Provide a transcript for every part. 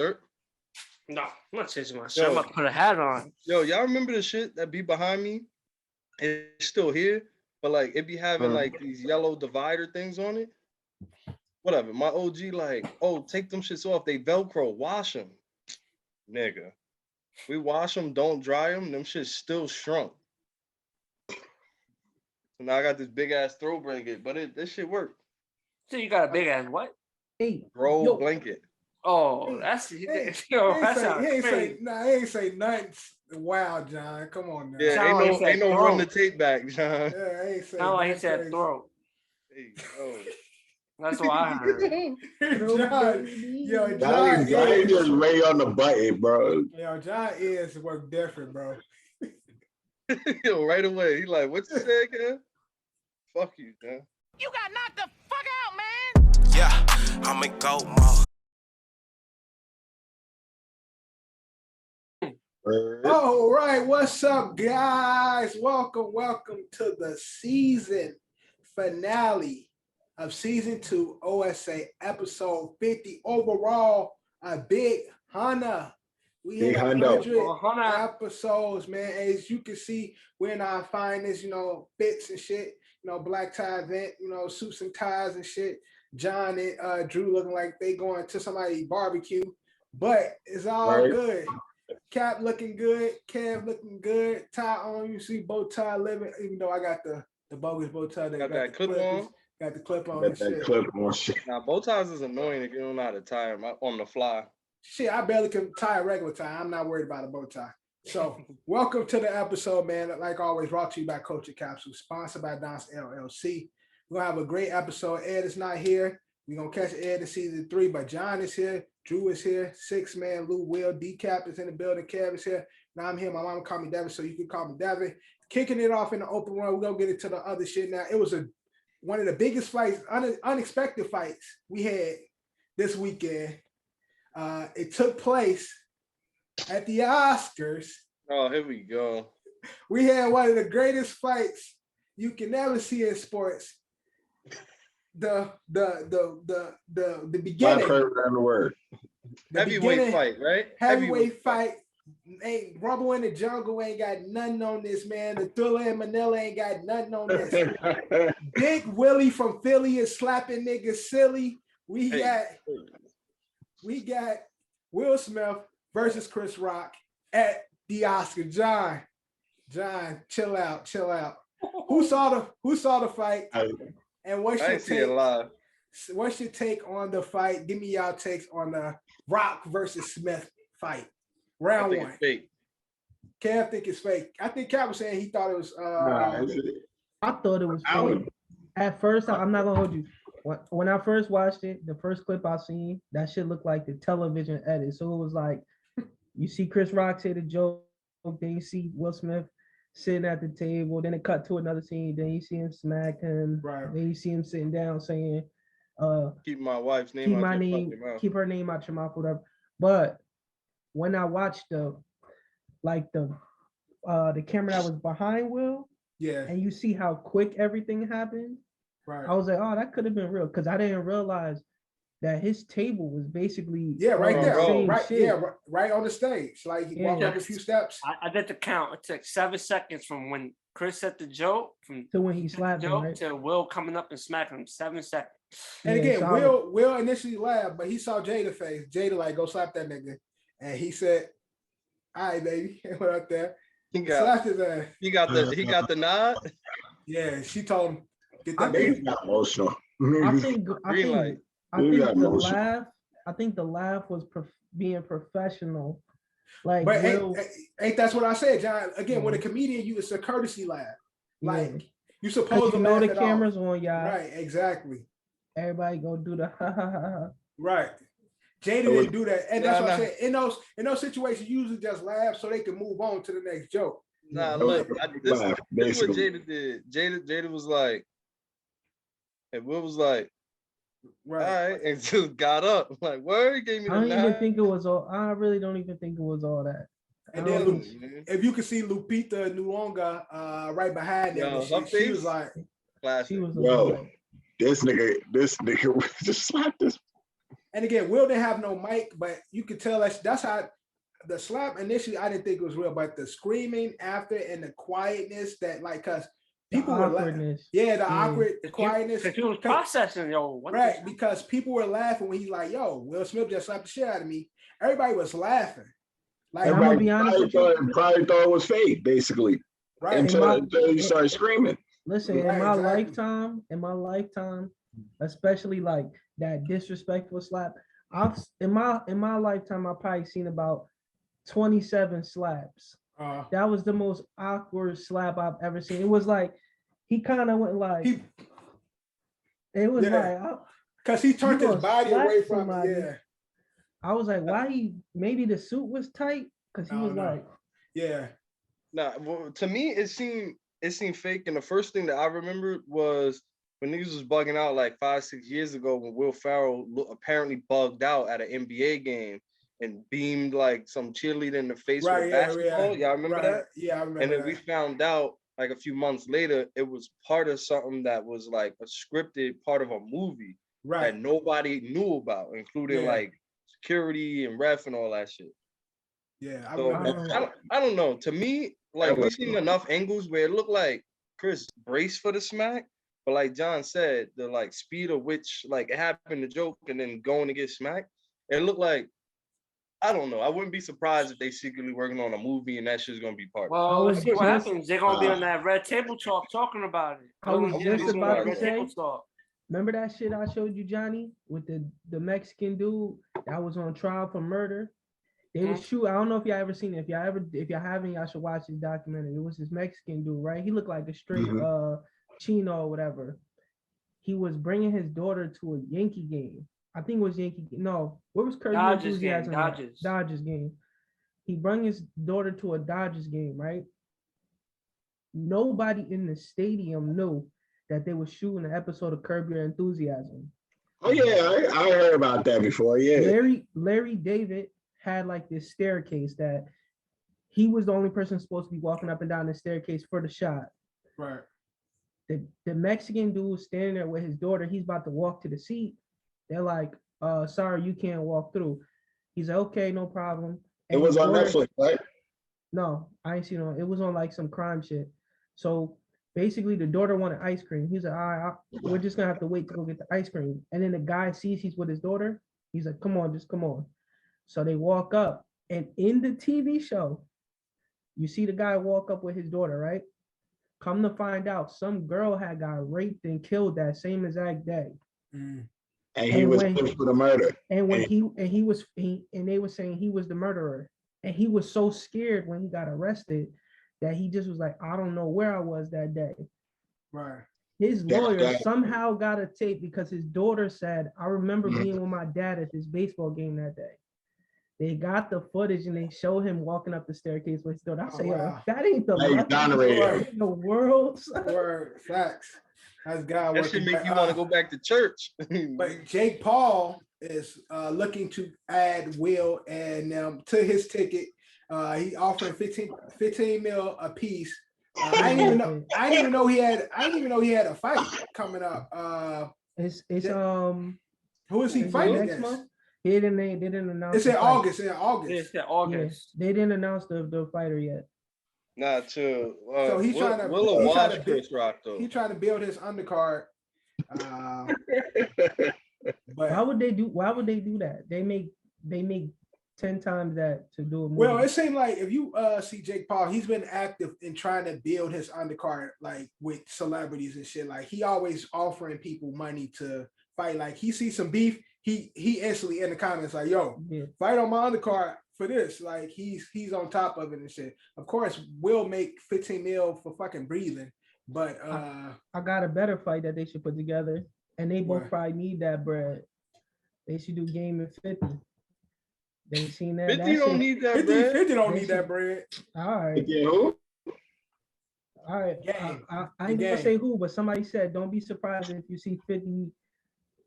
shirt? No, I'm not changing my shirt. I'm about to put a hat on. Yo, y'all remember the shit that be behind me? It's still here, but like it be having like these yellow divider things on it. Whatever. My OG like, oh, take them shits off. They Velcro. Wash them, nigga. We wash them, don't dry them. Them shits still shrunk. So now I got this big ass throw blanket, but this shit worked. So you got a big ass what? Throw blanket. Oh, that's that sounds crazy. Nah, he ain't say nothing. Wow, John, come on now. Yeah, ain't no run the tape back, John. Yeah, I ain't say. Not like he said throat. Hey, yo. That's what I heard. John ain't just lay on the button, bro. Yo, John ears work different, bro. Yo, right away. He like, what you say again? Fuck you, man. You got knocked the fuck out, man. Yeah, I'm in go mode. All right, what's up, guys? Welcome to the season finale of season 2 OSA episode 50. Overall, a big Hunter. We hit 100 episodes, man. As you can see, we're in our finest, fits and shit. Black tie event, suits and ties and shit. John and Drew looking like they going to somebody's barbecue, but it's all good. Cap looking good, Kev looking good, tie on. You see bow tie living, even though I got the bogus bow tie. Got that clip on. Got the clip on. Shit. Now bow ties is annoying if you don't know how to tie them on the fly. Shit, I barely can tie a regular tie. I'm not worried about a bow tie. So, welcome to the episode, man. Like always, brought to you by Coach at Capsule, sponsored by Don's LLC. We're gonna have a great episode. Ed is not here. We're gonna catch Ed in season 3, but John is here. Drew is here, 6-man, Lou Will, Dicap is in the building, Kev is here. Now I'm here. My mom called me Devin, so you can call me Devin. Kicking it off in the open run. We're gonna get into the other shit now. It was one of the biggest fights, unexpected fights we had this weekend. It took place at the Oscars. Oh, here we go. We had one of the greatest fights you can never see in sports. The beginning. My favorite word. Heavyweight fight, right? Heavyweight fight. Ain't Rumble in the Jungle ain't got nothing on this, man. The Thriller in Manila ain't got nothing on this. Big Willie from Philly is slapping niggas silly. We got Will Smith versus Chris Rock at the Oscar. John, chill out. Who saw the fight? And what's your take on the fight? Give me y'all takes on the Rock versus Smith fight. Round 1. Kev think it's fake. I think Cap was saying he thought it was. I thought it was fake. At first, I'm not gonna hold you. When I first watched it, the first clip I seen, that shit looked like the television edit. So it was like, you see Chris Rock say the joke, then you see Will Smith sitting at the table, then it cut to another scene, then you see him smack him, right. Then you see him sitting down saying, keep my wife's name keep her name out your mouth, whatever. But when I watched the camera that was behind Will, yeah, and you see how quick everything happened, right? I was like, oh, that could have been real, because I didn't realize that his table was basically right there, right on the stage. Like he walked up a few steps. I did the count. It took 7 seconds from when Chris said the joke to when he slapped him, right? To Will coming up and smacking him. 7 seconds. And again, so Will initially laughed, but he saw Jada's face. Jada like, go slap that nigga, and he said, "All right, baby," and went up there. Slapped his ass. He got the nod. Yeah, she told him, "Get that." He's not emotional. I think the laugh was being professional. Like, but ain't that's what I said, John? Again, with a comedian, it's a courtesy laugh. Like you supposed to know the cameras on, y'all. Right, exactly. Everybody go do the ha ha ha. Right. Jada didn't do that, and that's what I said. In those situations, usually just laugh so they can move on to the next joke. Nah, look, this is what Jada did. Jada was like, and Will was like, right, all right, and just got up. Like, word, gave me the I really don't even think it was all that. And then if you can see Lupita Nyong'o right behind them, she was like, this nigga just slapped this. And again, Will didn't have no mic, but you could tell that's how the slap initially. I didn't think it was real, but the screaming after and the quietness that like, cause people were laughing. Yeah, the awkward quietness. Because he was processing, right, because people were laughing when he's like, yo, Will Smith just slapped the shit out of me. Everybody was laughing. Like, I'm gonna be honest with you. Probably thought it was fake, basically. Right. Until you started screaming. Listen, in my lifetime, especially like that disrespectful slap, in my lifetime, I've probably seen about 27 slaps. That was the most awkward slap I've ever seen. It was like he kind of went like because he turned his body away from it. Yeah. I was like, why maybe the suit was tight? Because he was like, yeah. Nah, well, to me it seemed fake. And the first thing that I remembered was when niggas was bugging out like 5-6 years ago when Will Ferrell apparently bugged out at an NBA game and beamed like some cheerleader in the face with a basketball. Y'all remember that? Yeah, I remember. And then we found out like a few months later it was part of something that was like a scripted part of a movie that nobody knew about, including like security and ref and all that shit. Yeah, so I don't know. To me, like we seen enough angles where it looked like Chris braced for the smack, but like John said, the like speed of which like it happened to joke and then going to get smacked, it looked like, I don't know. I wouldn't be surprised if they secretly working on a movie and that shit's gonna be part. Well, let's see what happens. They're gonna be on that Red Table Talk talking about it. I was just about to say. Remember that shit I showed you, Johnny, with the Mexican dude that was on trial for murder? They was shoot. I don't know if y'all ever seen it. If y'all haven't, y'all should watch this documentary. It was this Mexican dude, right? He looked like a straight Chino or whatever. He was bringing his daughter to a Yankee game. I think it was Yankee. No, where was Kirby Enthusiasm? Dodgers game. He brought his daughter to a Dodgers game, right? Nobody in the stadium knew that they were shooting an episode of Curb Your Enthusiasm. Oh yeah, I heard about that before. Yeah. Larry David had like this staircase that he was the only person supposed to be walking up and down the staircase for the shot. Right. The Mexican dude standing there with his daughter, he's about to walk to the seat. They're like, sorry, you can't walk through. He's like, okay, no problem. And it was on Netflix, right? No, I ain't seen it. It was on like some crime shit. So basically the daughter wanted ice cream. He's like, all right, we're just gonna have to wait to go get the ice cream. And then the guy sees he's with his daughter. He's like, come on, just come on. So they walk up, and in the TV show, you see the guy walk up with his daughter, right? Come to find out, some girl had got raped and killed that same exact day. And he was for the murder. And when they were saying he was the murderer, and he was so scared when he got arrested that he just was like, I don't know where I was that day. Right. His lawyer somehow got a tape because his daughter said, I remember being with my dad at this baseball game that day. They got the footage and they show him walking up the staircase with his daughter. I say, wow. That ain't the in the world. Word, facts. That's God. That should make you want to go back to church. But Jake Paul is looking to add Will and to his ticket. He offered 15 mil a piece. I didn't even know he had a fight coming up. Who is he fighting against? Month? They didn't announce. It's in August. It's in August. Yeah, they didn't announce the fighter yet. Nah, chill. So he's trying to build his undercard. But why would they do that? They make 10 times that to do a movie. Well, it seemed like if you see Jake Paul, he's been active in trying to build his undercard, like with celebrities and shit. Like he always offering people money to fight. Like he sees some beef, he instantly in the comments like, yo, fight on my undercard for this. Like he's on top of it and shit. Of course, we'll make 15 mil for fucking breathing. But I got a better fight that they should put together, and they both probably need that bread. They should do Game of 50. They seen that. 50 don't need that bread. 50 don't need that bread. All right. Who? All right. I ain't gonna say who, but somebody said don't be surprised if you see 50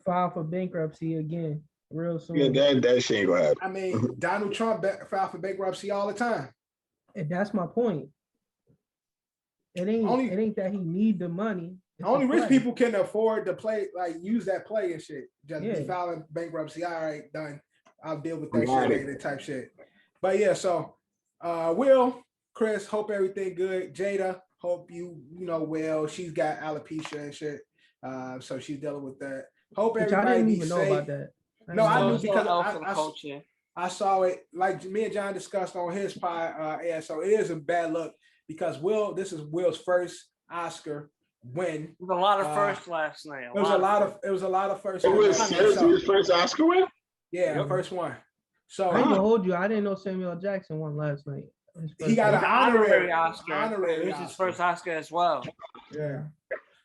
file for bankruptcy again real soon. Yeah, that shit ain't gonna happen. I mean, Donald Trump filed for bankruptcy all the time. And that's my point. It ain't that he need the money. Only a rich play. people can afford to play, like use that play and shit. Just be Yeah. filing bankruptcy. All right, done. I'll deal with that Got shit it. later type shit. But yeah, so Will, Chris, hope everything good. Jada, hope you know well. She's got alopecia and shit. So she's dealing with that. Hope Which I everybody didn't be even know safe. about that. No, I knew So because L for the culture. I saw it, like me and John discussed on his pod. Yeah, so it is a bad look because this is Will's first Oscar win. There was a lot of first last night. It was a lot of first. It was last night, seriously his first Oscar win? yeah, Yep. first one. So I ain't gonna hold you. I didn't know Samuel L. Jackson won last night. he got an honorary Oscar. Honorary It was his Oscar. first Oscar as well. Yeah.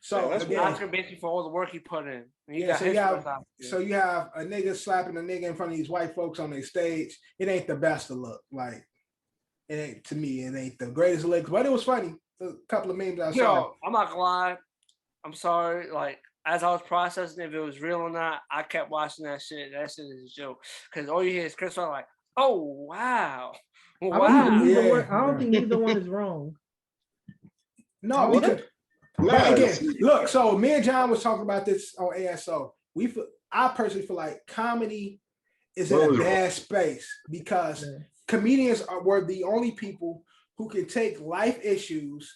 So that's again, Oscar basically for all the work he put in. And he yeah, got so his you have first Oscar. so you have a nigga slapping a nigga in front of these white folks on their stage. It ain't the best to look. Like it ain't, to me, it ain't the greatest look, but it was funny. A couple of memes I saw. Yo, I'm not gonna lie. I'm sorry. Like, as I was processing if it was real or not, I kept watching that shit. That shit is a joke. Because all you hear is Chris Rock like, oh, wow. Wow. Yeah. I don't think neither one is wrong. No, because No, but again, look, so me and John was talking about this on ASO. I personally feel like comedy is in a bad space because comedians were the only people who can take life issues,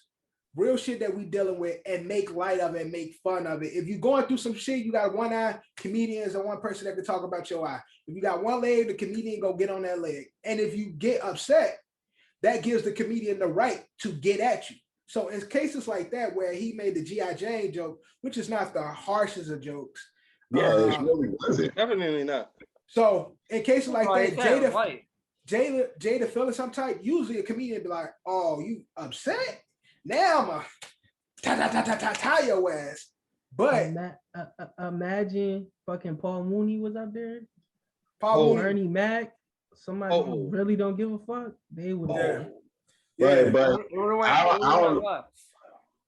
real shit that we dealing with, and make light of it and make fun of it. If you're going through some shit, you got one eye, comedians and one person that can talk about your eye. If you got one leg, the comedian go get on that leg. And if you get upset, that gives the comedian the right to get at you. So in cases like that, where he made the G.I. Jane joke, which is not the harshest of jokes. Yeah, it really wasn't. Definitely not. So in cases like that, Jada feeling some type, usually a comedian be like, oh, you upset? Now I'm a tie your ass. But imagine fucking Paul Mooney was up there. Paul Mooney. Bernie Mac, somebody who really don't give a fuck, they would Right, but I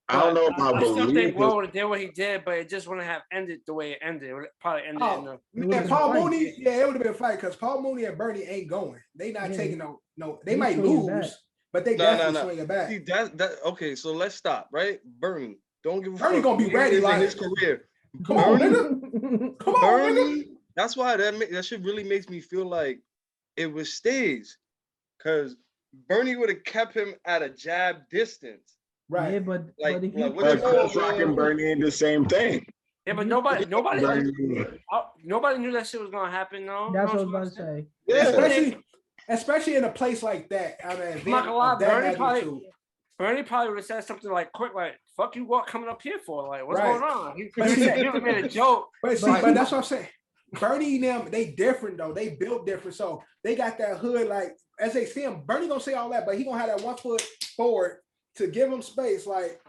don't know if I still believe think it. Will would have did what he did, but it just wouldn't have ended the way it ended. It would probably ended in Yeah, Paul Mooney, it would have been a fight because Paul Mooney and Bernie ain't going. They not taking no. They might lose, but they definitely swinging back. See, okay, so let's stop, right? Bernie, don't give a fuck. Bernie gonna be ready in his career. Come on, nigga. Come on, Bernie. That's why that shit really makes me feel like it was staged, because Bernie would have kept him at a jab distance. Right. Yeah, but Chris Rock and Bernie ain't the same thing. Yeah, but nobody knew that shit was gonna happen. No, that's what I was about to say. Yeah, especially in a place like that. I mean, I'm not gonna lie, Bernie probably would have said something like quick, like "fuck you, what coming up here for? Like, what's going on?" He would have made a joke. But that's what I'm saying. Bernie and them, they different though. They built different, so they got that hood. Like as they see him, Bernie gonna say all that, but he gonna have that 1 foot forward to give him space. Like,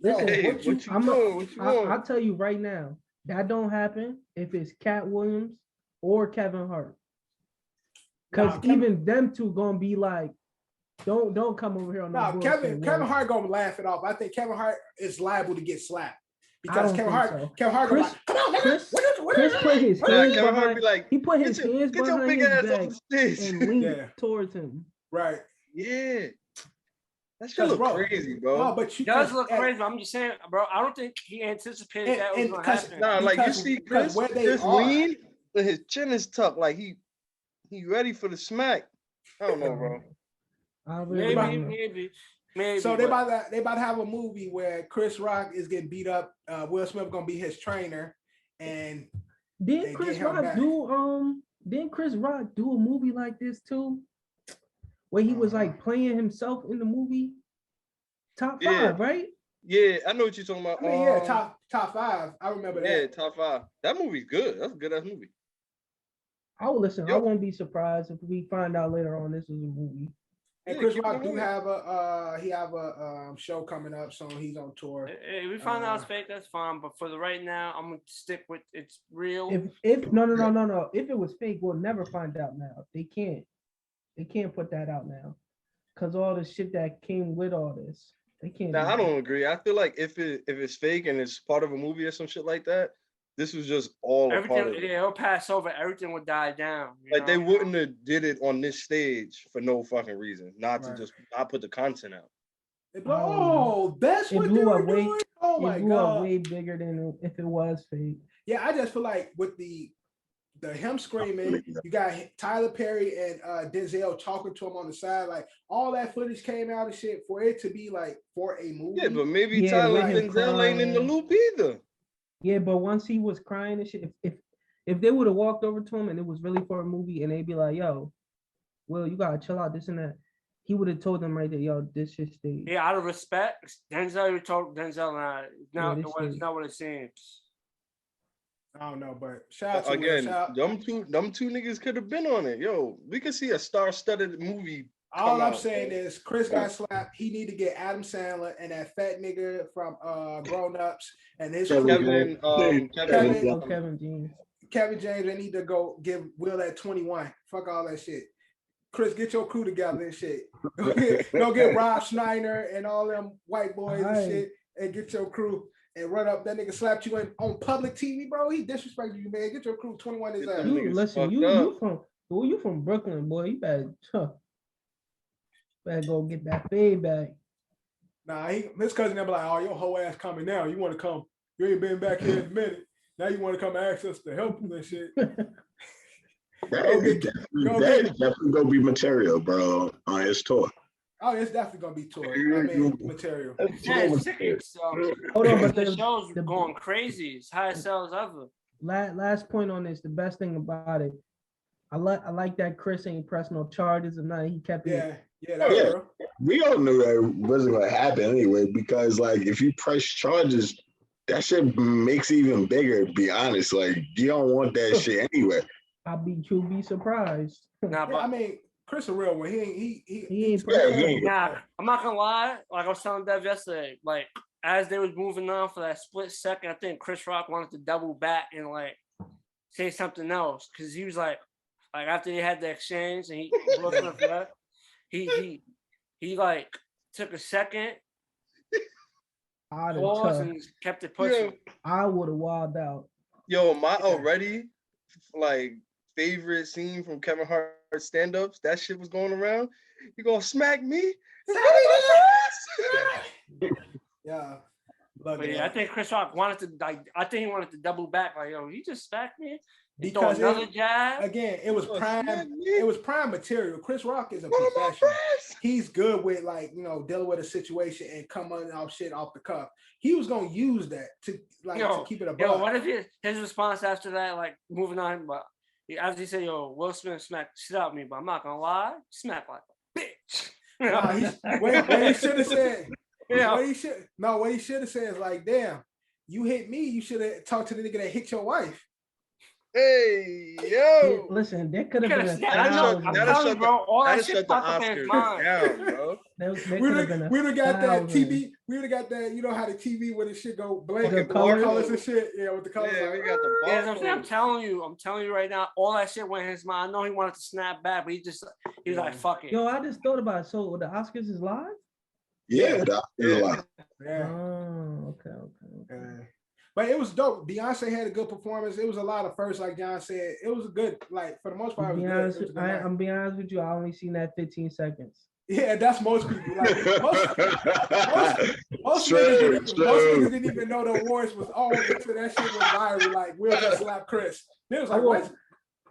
listen, I'll tell you right now, that don't happen if it's Cat Williams or Kevin Hart, because even them two gonna be like, don't come over here on no Kevin Hart gonna laugh it off. I think Kevin Hart is liable to get slapped because Kevin Hart gonna like, come on, Chris put his hands Kevin Hart behind. Be like, he put his hands behind his back and leaned towards him. Right. Yeah. That shit look crazy, bro. No, but it does look crazy. I'm just saying, bro. I don't think he anticipated that was gonna happen. Nah, like you see Chris lean, but his chin is tucked, like he ready for the smack. I don't know, bro. Maybe. So they about to have a movie where Chris Rock is getting beat up. Will Smith gonna be his trainer, and didn't Chris Rock do a movie like this too, where he was like playing himself in the movie? Top 5, right? Yeah, I know what you're talking about. I mean, top 5. I remember that. Yeah, top 5. That movie's good. That's a good ass movie. Oh, listen, I won't be surprised if we find out later on this is a movie. And Chris Rock do have a show coming up, so he's on tour. If we find out it's fake, that's fine. But for the right now, I'm gonna stick with it's real. If no. If it was fake, we'll never find out now. They can't put that out now, because all the shit that came with all this, they can't. Nah, I don't agree. I feel like if it's fake and it's part of a movie or some shit like that, this was just all a part of it. Yeah, it'll pass over. Everything would die down. Like they wouldn't have did it on this stage for no fucking reason, not to just not put the content out. Oh, that's it what blew they up were way. doing. Oh my It blew up god. way bigger than if it was fake. Yeah, I just feel like with the him screaming, you got Tyler Perry and Denzel talking to him on the side, like all that footage came out and shit for it to be like for a movie. Yeah, but maybe Yeah, Tyler with him Denzel ain't in the crying. loop either. Yeah, but once he was crying and shit, if they would have walked over to him and it was really for a movie and they'd be like, "Yo, Will, you gotta chill out, this and that," he would have told them right there, "Yo, this shit stayed." Yeah, out of respect, Denzel told Denzel, Yeah, it's this not what it seems. I don't know, but shout out to Again, Will. Shout them two niggas could have been on it. Yo, we could see a star-studded movie. all I'm out, saying bro. is Chris got slapped. He need to get Adam Sandler and that fat nigga from Grown Ups and his Kevin Kevin James. Kevin James. They need to go give Will that 21. Fuck all that shit. Chris, get your crew together and shit. Go get Rob Schneider and all them white boys and shit, and get your crew and run up. That nigga slapped you on public TV, bro. He disrespected you, man. Get your crew 21 is out. You from Brooklyn, boy. You better go get that fade back. Nah, his cousin be like, "Oh, your whole ass coming now. You want to come? You ain't been back here in a minute. Now you want to come ask us to help you and shit." That definitely gonna be material, bro, on his tour. Oh, it's definitely gonna be tour. I mean, material. Yeah, tickets. Hold on, but the show's going crazy. It's highest sales ever. Last point on this. The best thing about it, I like that Chris ain't pressed no charges or nothing. He kept it. Yeah. We all knew that wasn't gonna happen anyway, because like if you press charges, that shit makes it even bigger. To be honest, like you don't want that shit anyway. You'll be surprised. Nah, but I mean, Chris a real one. He ain't. Nah, I'm not gonna lie. Like I was telling Dev yesterday, like as they was moving on for that split second, I think Chris Rock wanted to double back and like say something else because he was like after they had the exchange and he like took a second, paused and kept it pushing. I would have wilded out. Yo, my already like favorite scene from Kevin Hart's stand-ups, that shit was going around. You gonna smack me? Yeah. But yeah, I think Chris Rock wanted to he wanted to double back. Like, yo, he just smacked me. Because another jab. Again, it was prime. It was prime material. Chris Rock is a professional. He's good with dealing with a situation and coming off shit off the cuff. He was gonna use that to keep it above. Yo, what if his response after that, like moving on, but after he said, "Yo, Will Smith smacked shit out of me," but I'm not gonna lie, smack like a bitch. What he should have said. What he should have said is like, "Damn, you hit me. You should have talked to the nigga that hit your wife." Hey, yo! Listen, that could have been. That'll shut the Oscars down, bro. We would have got that TV. We would have got that. You know how the TV when the shit go blank and the colors and shit. Yeah, with the colors. Yeah, we got the. I'm telling you right now. All that shit went in his mind. I know he wanted to snap back, but he was like, "Fuck it." Yo, I just thought about it. So the Oscars is live? Yeah, the Oscars is live. Yeah. Oh, okay. But it was dope. Beyonce had a good performance. It was a lot of firsts, like John said. It was a good, for the most part. I'm being honest with you. I only seen that 15 seconds. Yeah, that's most people. Most niggas didn't even know the awards was on until that shit was viral. Like, Will just slapped Chris. It was like,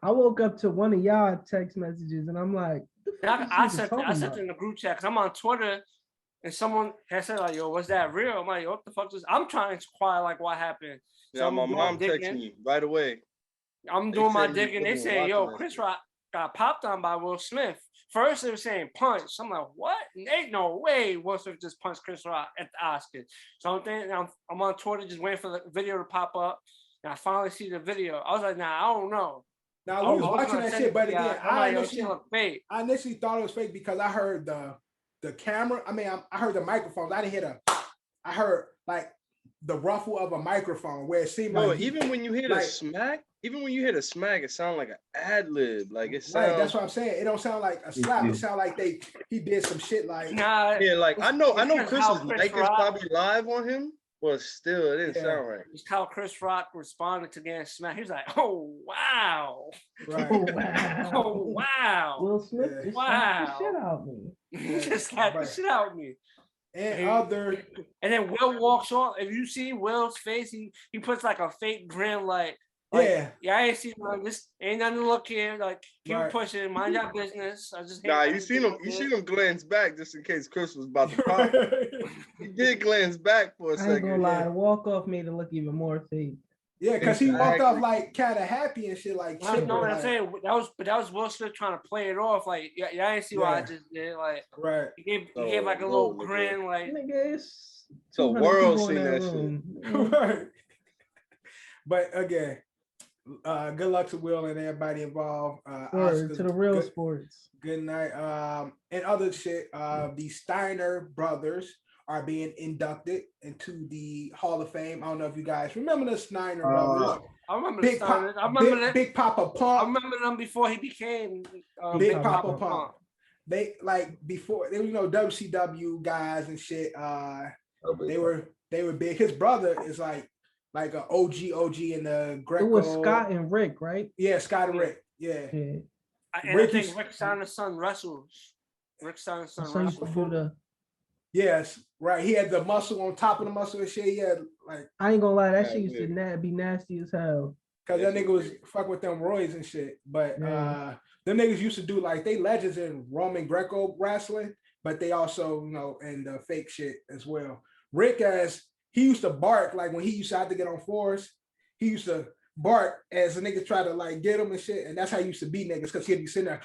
I woke up to one of y'all text messages, and I'm like, I sent it in the group chat because I'm on Twitter. And someone has said, like, yo, was that real? I'm like, yo, what the fuck is this? I'm trying to inquire, like, what happened. So my mom texted me right away. I'm doing my digging. They say, yo, Chris Rock got popped on by Will Smith. First, they were saying punch. I'm like, what? Ain't no way Will Smith just punched Chris Rock at the Oscars. So I'm on Twitter just waiting for the video to pop up. And I finally see the video. I was like, nah, I don't know. Now, we was watching that shit, but again, I initially thought it was fake because I heard the camera. I mean, I heard the microphones. I didn't hear I heard like the ruffle of a microphone where it seemed like even when you hit a smack, it sounds like an ad lib. Like it sounds. Right, that's what I'm saying. It don't sound like a slap. It sound like he did some shit like. Nah. Yeah, like I know Chris's mic is probably live on him, but still, it didn't sound right. It's how Chris Rock responded to getting smacked. He was like, "Oh wow, right. Oh wow, Will Smith just slapped the shit out of me." Just slapped the shit out of me. and other. And then Will walks off. If you see Will's face, he puts like a fake grin, like Yeah. I ain't see this. Ain't nothing to look here. Like keep Right. pushing, mind your business. I just Nah, you seen him glance back just in case Chris was about to pop. He did glance back for a I ain't second. gonna lie, walk off made it look even more fake. Yeah, because he walked Exactly. off like kind of happy and shit, like chipper. No, I'm like, saying that was Will Smith trying to play it off. Like y'all ain't see what I just did. Like right. he gave like a little nigga. grin. Like Nigga, it's The 200 world people in seen that room. Right. But again, good luck to Will and everybody involved. Word to the real good, sports. Good night. And other shit. The Steiner brothers are being inducted into the Hall of Fame. I don't know if you guys remember the Steiner brothers. I remember Big Steiner. Pop, I remember that. Big Papa Pump. I remember them before he became Big Papa Pump. They like before they were, WCW guys and shit. They were big. His brother is like an OG in the Greco. It was Scott and Rick, right? Yeah, Scott and Rick. Yeah. And I think Rick Steiner's son wrestles. Rick Steiner's son wrestles. Yes, right. He had the muscle on top of the muscle and shit. He had like. I ain't gonna lie, that shit used to be nasty as hell. Cause that nigga was fuck with them roids and shit. But them niggas used to do like they legends in Roman Greco wrestling, but they also in the fake shit as well. Rick he used to bark like when he used to have to get on floors, he used to bark as a nigga try to like get him and shit, and that's how he used to beat niggas because he'd be sitting there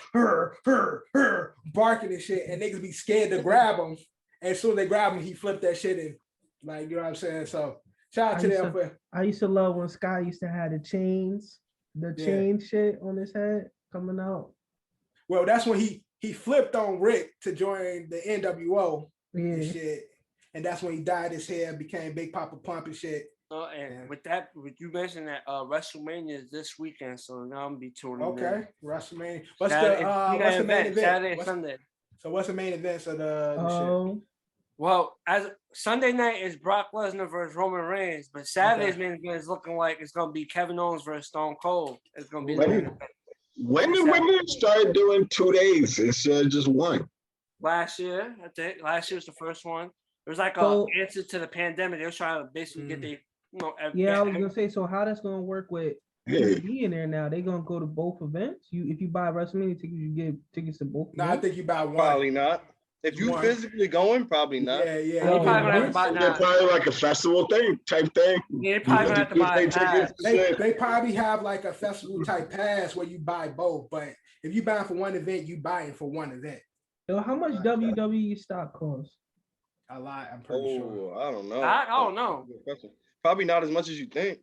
barking and shit, and niggas be scared to grab him. And as soon as they grab him, he flipped that shit in, like you know what I'm saying. So shout out to them. I used to love when Scott used to have the chain shit on his head coming out. Well, that's when he flipped on Rick to join the NWO and shit, and that's when he dyed his hair, became Big Papa Pump and shit. And with you mentioned that WrestleMania is this weekend, so now I'm gonna be tuning in. Okay, WrestleMania. What's the main event? Saturday and Sunday. So what's the main events of the shit? Well, as Sunday night is Brock Lesnar versus Roman Reigns, but Saturday's main event is looking like it's gonna be Kevin Owens versus Stone Cold. It's gonna be the main event. When did women start doing 2 days instead of just one? Last year, I think. Last year was the first one. It was like an answer to the pandemic. They were trying to basically get the I was gonna say, so how that's gonna work with being there now? They gonna go to both events? If you buy WrestleMania tickets, you get tickets to both. No, I think you buy one. Probably not. If you physically going, probably not. Yeah. They're probably gonna have to buy They're probably like a festival type thing. Yeah, they probably gonna have to buy tickets. They probably have like a festival type pass where you buy both. But if you buy for one event, you buy it for one event. Yo, how much WWE stock costs? A lot, I'm pretty sure. I don't know. I don't know. Probably not as much as you think.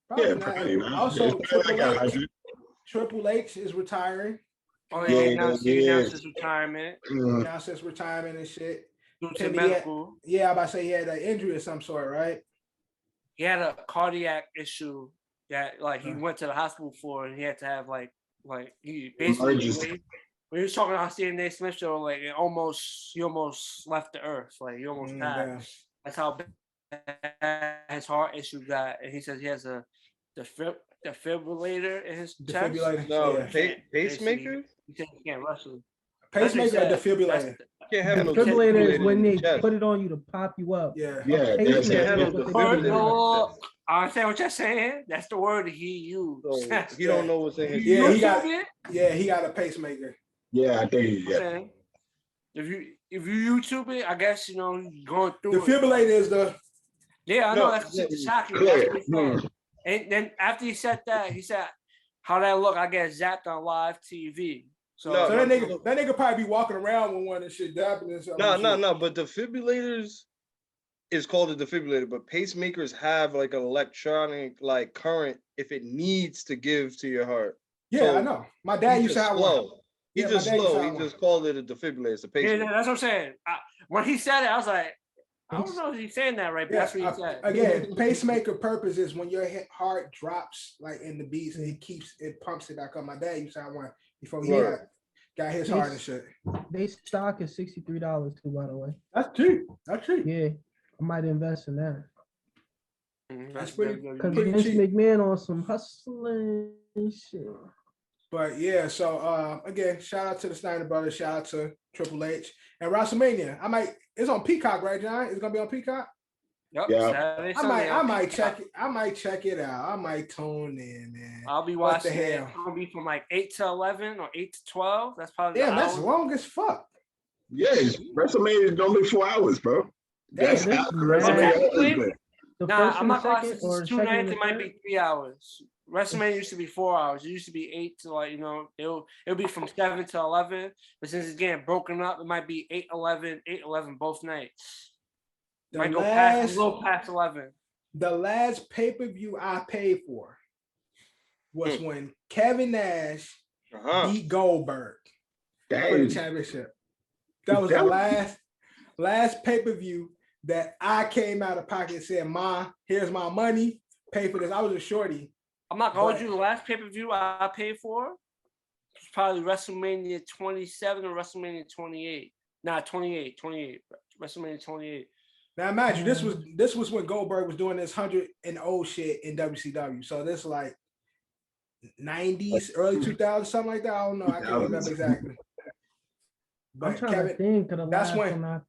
Probably not. Also, Triple H is retiring. Oh, yeah, he announced his retirement. Announced his retirement and shit. Due to medical. I'm about to say he had an injury of some sort, right? He had a cardiac issue that he went to the hospital for, and he had to have he basically when he was talking on Stephen A. Smith show, he almost left the earth, he almost died. That's how bad his heart issue got, and he says he has a defibrillator in his chest. No, pacemaker. He said he can't wrestle. Pacemaker or defibrillator? Can't have no defibrillator is when they put it on you to pop you up. Yeah. I understand what you're saying. That's the word he used. So he don't know what's in his he got a pacemaker. Yeah, I think he got. If you YouTube it, I guess going through. Defibrillator is the. Yeah, I know that's shocking. And then after he said that, he said, "How that look? I get zapped on live TV." So that nigga probably be walking around with one and shit dapping and stuff. No. But defibrillators is called a defibrillator, but pacemakers have an electronic current if it needs to give to your heart. Yeah, so I know. My dad used to have one. He's just slow. He just called it a defibrillator. It's a pacemaker. Yeah, that's what I'm saying. When he said it, I was like, I don't know if he's saying that right, but that's what he said. Again, pacemaker purpose is when your heart drops in the beats and it pumps it back up. My dad used to have one before he got his heart and shit. They stock is $63 too, by the way. That's cheap. Yeah, I might invest in that. That's pretty Vince cheap. McMahon on some hustling shit. But yeah, so again, shout out to the Steiner brothers, shout out to Triple H and WrestleMania. It's on Peacock, right, John? It's gonna be on Peacock. Yep. Yeah. Saturday, Sunday, I might check it. I might check it out. I might tune in, man. I'll be What the watching it. hell? It's gonna be from like 8 to 11 or 8 to 12. That's probably Damn, the that's hour. long as fuck. Yeah, WrestleMania is gonna be 4 hours, bro. That's Damn, how this WrestleMania is always been. The Nah, first I'm and the not gonna second, since or it's the 2 second nights, and it the might third? be 3 hours. WrestleMania used to be 4 hours. It used to be 8 to it'll be from 7 to 11. But since it's getting broken up, it might be 8, 11, 8, 11 both nights. Might go past a little past 11. The last pay-per-view I paid for was when Kevin Nash beat Goldberg for the championship. That was the last pay-per-view that I came out of pocket and said, "Ma, here's my money. Pay for this." I was a shorty. I'm not gonna hold you. The last pay-per-view I paid for was probably WrestleMania 27 or WrestleMania 28. Nah, 28. WrestleMania 28. Now imagine this was when Goldberg was doing this 100-0 shit in WCW. So this like 90s, early 2000s, something like that. I don't know. I can't remember exactly. But I'm trying to think of the last one.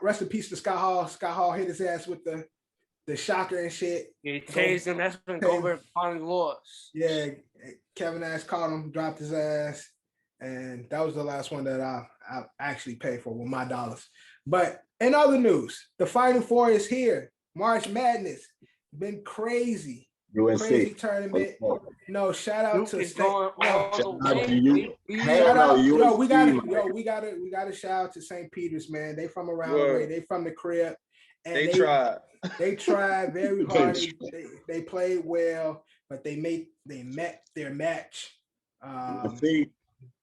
Rest in peace to Scott Hall. Scott Hall hit his ass with the shocker and shit. Yeah, he tased him. That's when Goldberg finally lost. Yeah, Kevin Nash caught him, dropped his ass, and that was the last one that I actually paid for with my dollars. But in other news, the Final Four is here. March Madness been crazy. UNC. Crazy tournament. No, shout out to State. We gotta shout out to St. Peter's, man. They from around the way. They from the crib. And they tried. They tried very hard. They played well, but they met their match.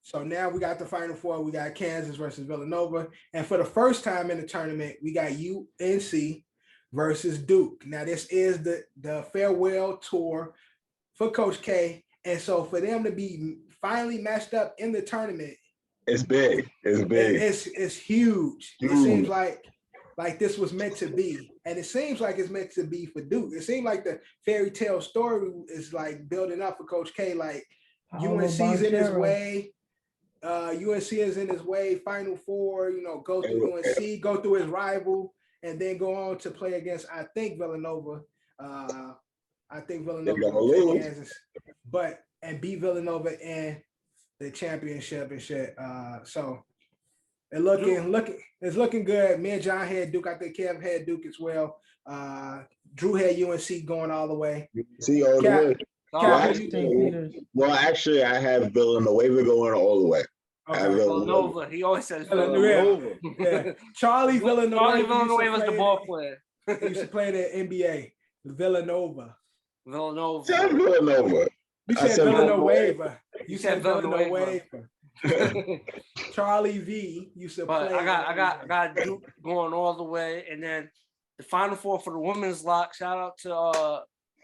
So now we got the Final Four. We got Kansas versus Villanova. And for the first time in the tournament, we got UNC versus Duke. Now, this is the farewell tour for Coach K. And so for them to be finally matched up in the tournament, it's big. It's big. It's huge. It seems like this was meant to be. And it seems like it's meant to be for Duke. It seems like the fairy tale story is like building up for Coach K. Like UNC's in his way. UNC is in his way. Final Four, go through UNC, go through his rival, and then go on to play against, I think, Villanova. I think Villanova will take Kansas, and beat Villanova in the championship and shit. So it's looking good. Me and John had Duke. I think Kev had Duke as well. Drew had UNC going all the way. See all the way. Well, actually, I have Villanova going all the way. Okay. Villanova. He always says Villanova. Yeah. Charlie Villanova was the ball player. He used to play the NBA. Villanova. Villanova. You said Villanova. You said Villanova. Charlie V used to play. I got Duke going all the way, and then the Final Four for the women's lock. Shout out to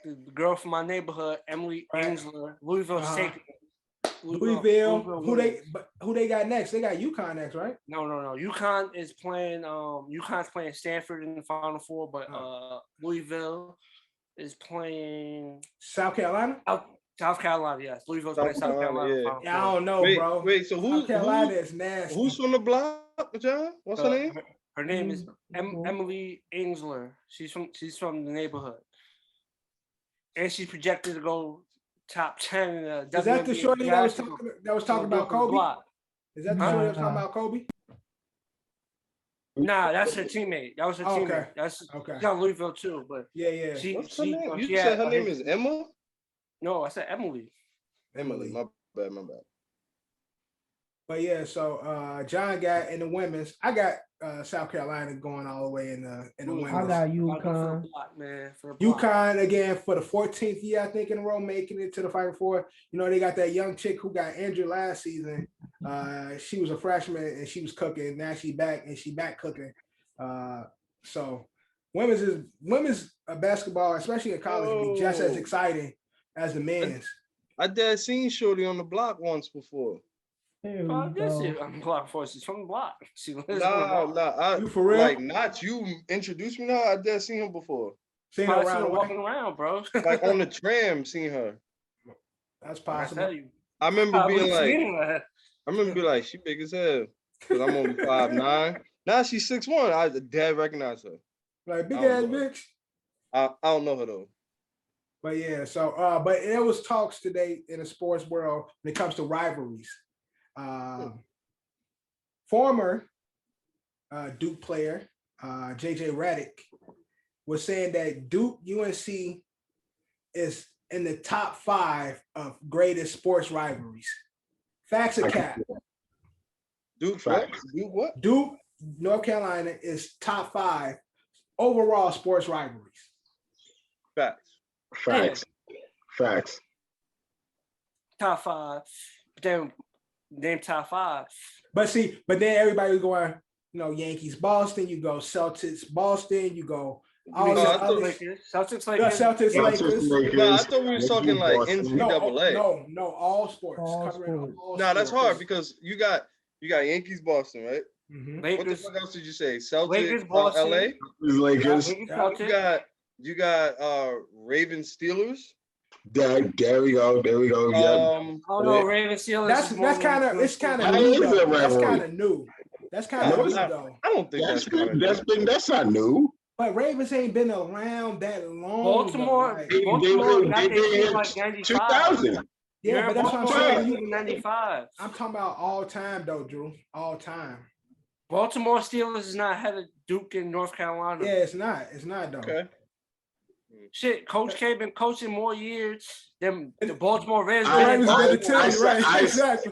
the girl from my neighborhood, Emily Ainsler. Louisville's taking. Louisville. Who they got next? They got UConn next, right? No. UConn is playing. UConn's playing Stanford in the Final Four, but Louisville is playing South Carolina. South Carolina, yes. Louisville's playing South Carolina. Yeah, I don't know, bro. Wait, so South Carolina is nasty. Who's from the block, John? What's her name? Her name is Emily Ainsler. She's from the neighborhood, and she's projected to go top 10 in the. Is that the shorty that was talking about Kobe? Is that the shorty that was talking about Kobe? Nah, that's her teammate. That was her teammate. That's she's on Louisville too, but yeah. What's her name? You said her name is Emma? No, I said Emily. Emily, my bad. But yeah, so John got in the women's. I got South Carolina going all the way in the women's. I got UConn. UConn again for the 14th year, I think, in a row, making it to the Final Four. They got that young chick who got injured last season. She was a freshman and she was cooking. Now she back and she back cooking. So women's basketball, especially in college, will be just as exciting as the men's. I dad seen Shorty on the block once before. I'm block for she's from the block. She lives you for real? Like not you introduced me to her. I dad seen her before. Seen her walking around, bro. Like on the tram, seen her. That's possible. I tell you. I remember being like, she big as hell because I'm only 5'9". Now she's 6'1". I dead recognize her. Like big ass bitch. I don't know her though. But yeah, so but there was talks today in the sports world when it comes to rivalries. Former Duke player JJ Redick was saying that Duke UNC is in the top 5 of greatest sports rivalries. Facts or cap? Duke what? Duke what? Duke, North Carolina is top 5 overall sports rivalries. Facts. Top 5. Then name top 5. But then everybody was going, Yankees, Boston. You go Celtics, Boston. You go all the other Celtics, Lakers. No, I thought we were talking like NCAA. No, all sports. No, that's hard because you got Yankees, Boston, right? Mm-hmm. What the fuck else did you say? Celtics, Lakers, Boston, LA. Lakers. You got Ravens, Steelers. There we go. Ravens, Steelers. That's kind of new. That's kind of new though. I don't think that's not new. But Ravens ain't been around that long. Baltimore got their team like 95. 2000. Yeah, but that's what I'm saying. 95. I'm talking about all time though, Drew. All time. Baltimore Steelers is not ahead of Duke in North Carolina. Yeah, it's not. It's not though. Okay. Shit, Coach K been coaching more years than the Baltimore Ravens. I said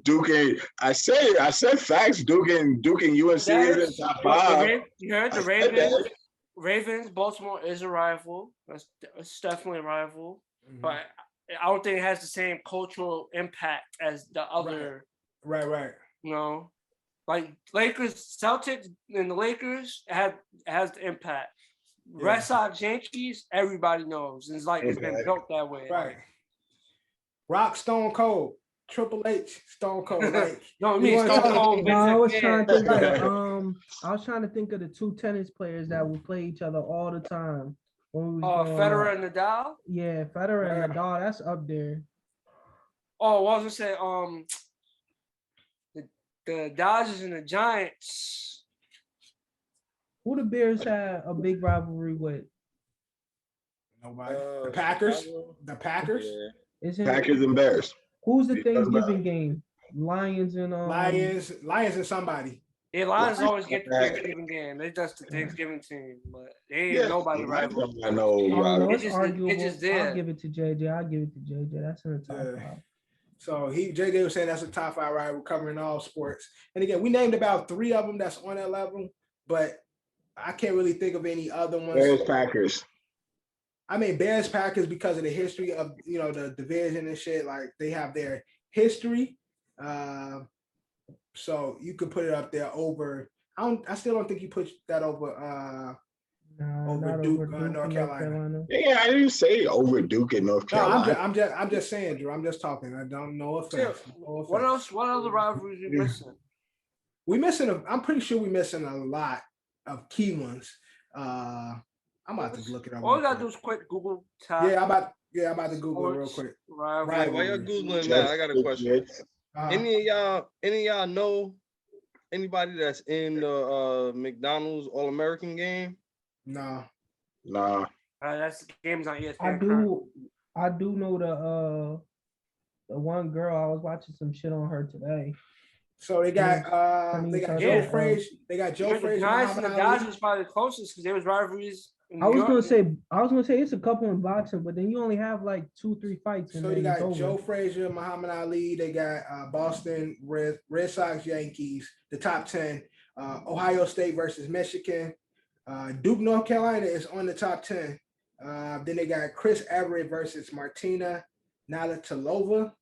Duke. I said facts. Duke and UNC is in top 5. You heard the Ravens. Ravens, Baltimore is a rival. It's definitely a rival, but I don't think it has the same cultural impact as the other. Right. Like Lakers, Celtics, and the Lakers has the impact. Red Sox, Yankees, everybody knows. It's been built that way. Right. Rock, Stone Cold, Triple H, Stone Cold. Like, no, I mean Stone Cold. No, I was trying to think of the 2 tennis players that would play each other all the time. Federer and Nadal. Yeah, Federer and Nadal. That's up there. Oh, what was I gonna say? The Dodgers and the Giants. Who the Bears had a big rivalry with? Nobody. The Packers. The Packers. Yeah. Packers and Bears. Who's the Thanksgiving game? Lions and Lions and somebody. Yeah, Lions always get the Thanksgiving game. They just the Thanksgiving team, but they ain't nobody rival. It's arguable. It's just there. I'll give it to JJ. That's in the top 5. So JJ was saying that's a top 5 rival covering all sports. And again, we named about 3 of them that's on that level, but I can't really think of any other ones. Bears Packers. I mean, Bears Packers because of the history of the division and shit. Like they have their history, so you could put it up there over. I still don't think you put that over. Over Duke, North Carolina. Yeah, I didn't say over Duke and North Carolina. No, I'm just saying, Drew. I'm just talking. I don't know offense. What else? What other rivalries are we missing? I'm pretty sure we're missing a lot of key ones. I'm about to look it up. All we gotta do is quick Google top. Yeah, I'm about to Google it real quick. Right, while you're Googling that, I got a question. Any of y'all know anybody that's in the McDonald's All-American game? Nah. That's the game's on ESPN. I do know the one girl. I was watching some shit on her today. So they got Joe Frazier. They got Joe Frazier. The Dodgers was probably the closest because there was rivalries. I was gonna say it's a couple in boxing, but then you only have like 2-3 fights. So you got Joe Frazier, Muhammad Ali. They got Boston Red Sox, Yankees. The top 10. Ohio State versus Michigan. Duke, North Carolina is on the top 10. Then they got Chris Everett versus Martina Navratilova.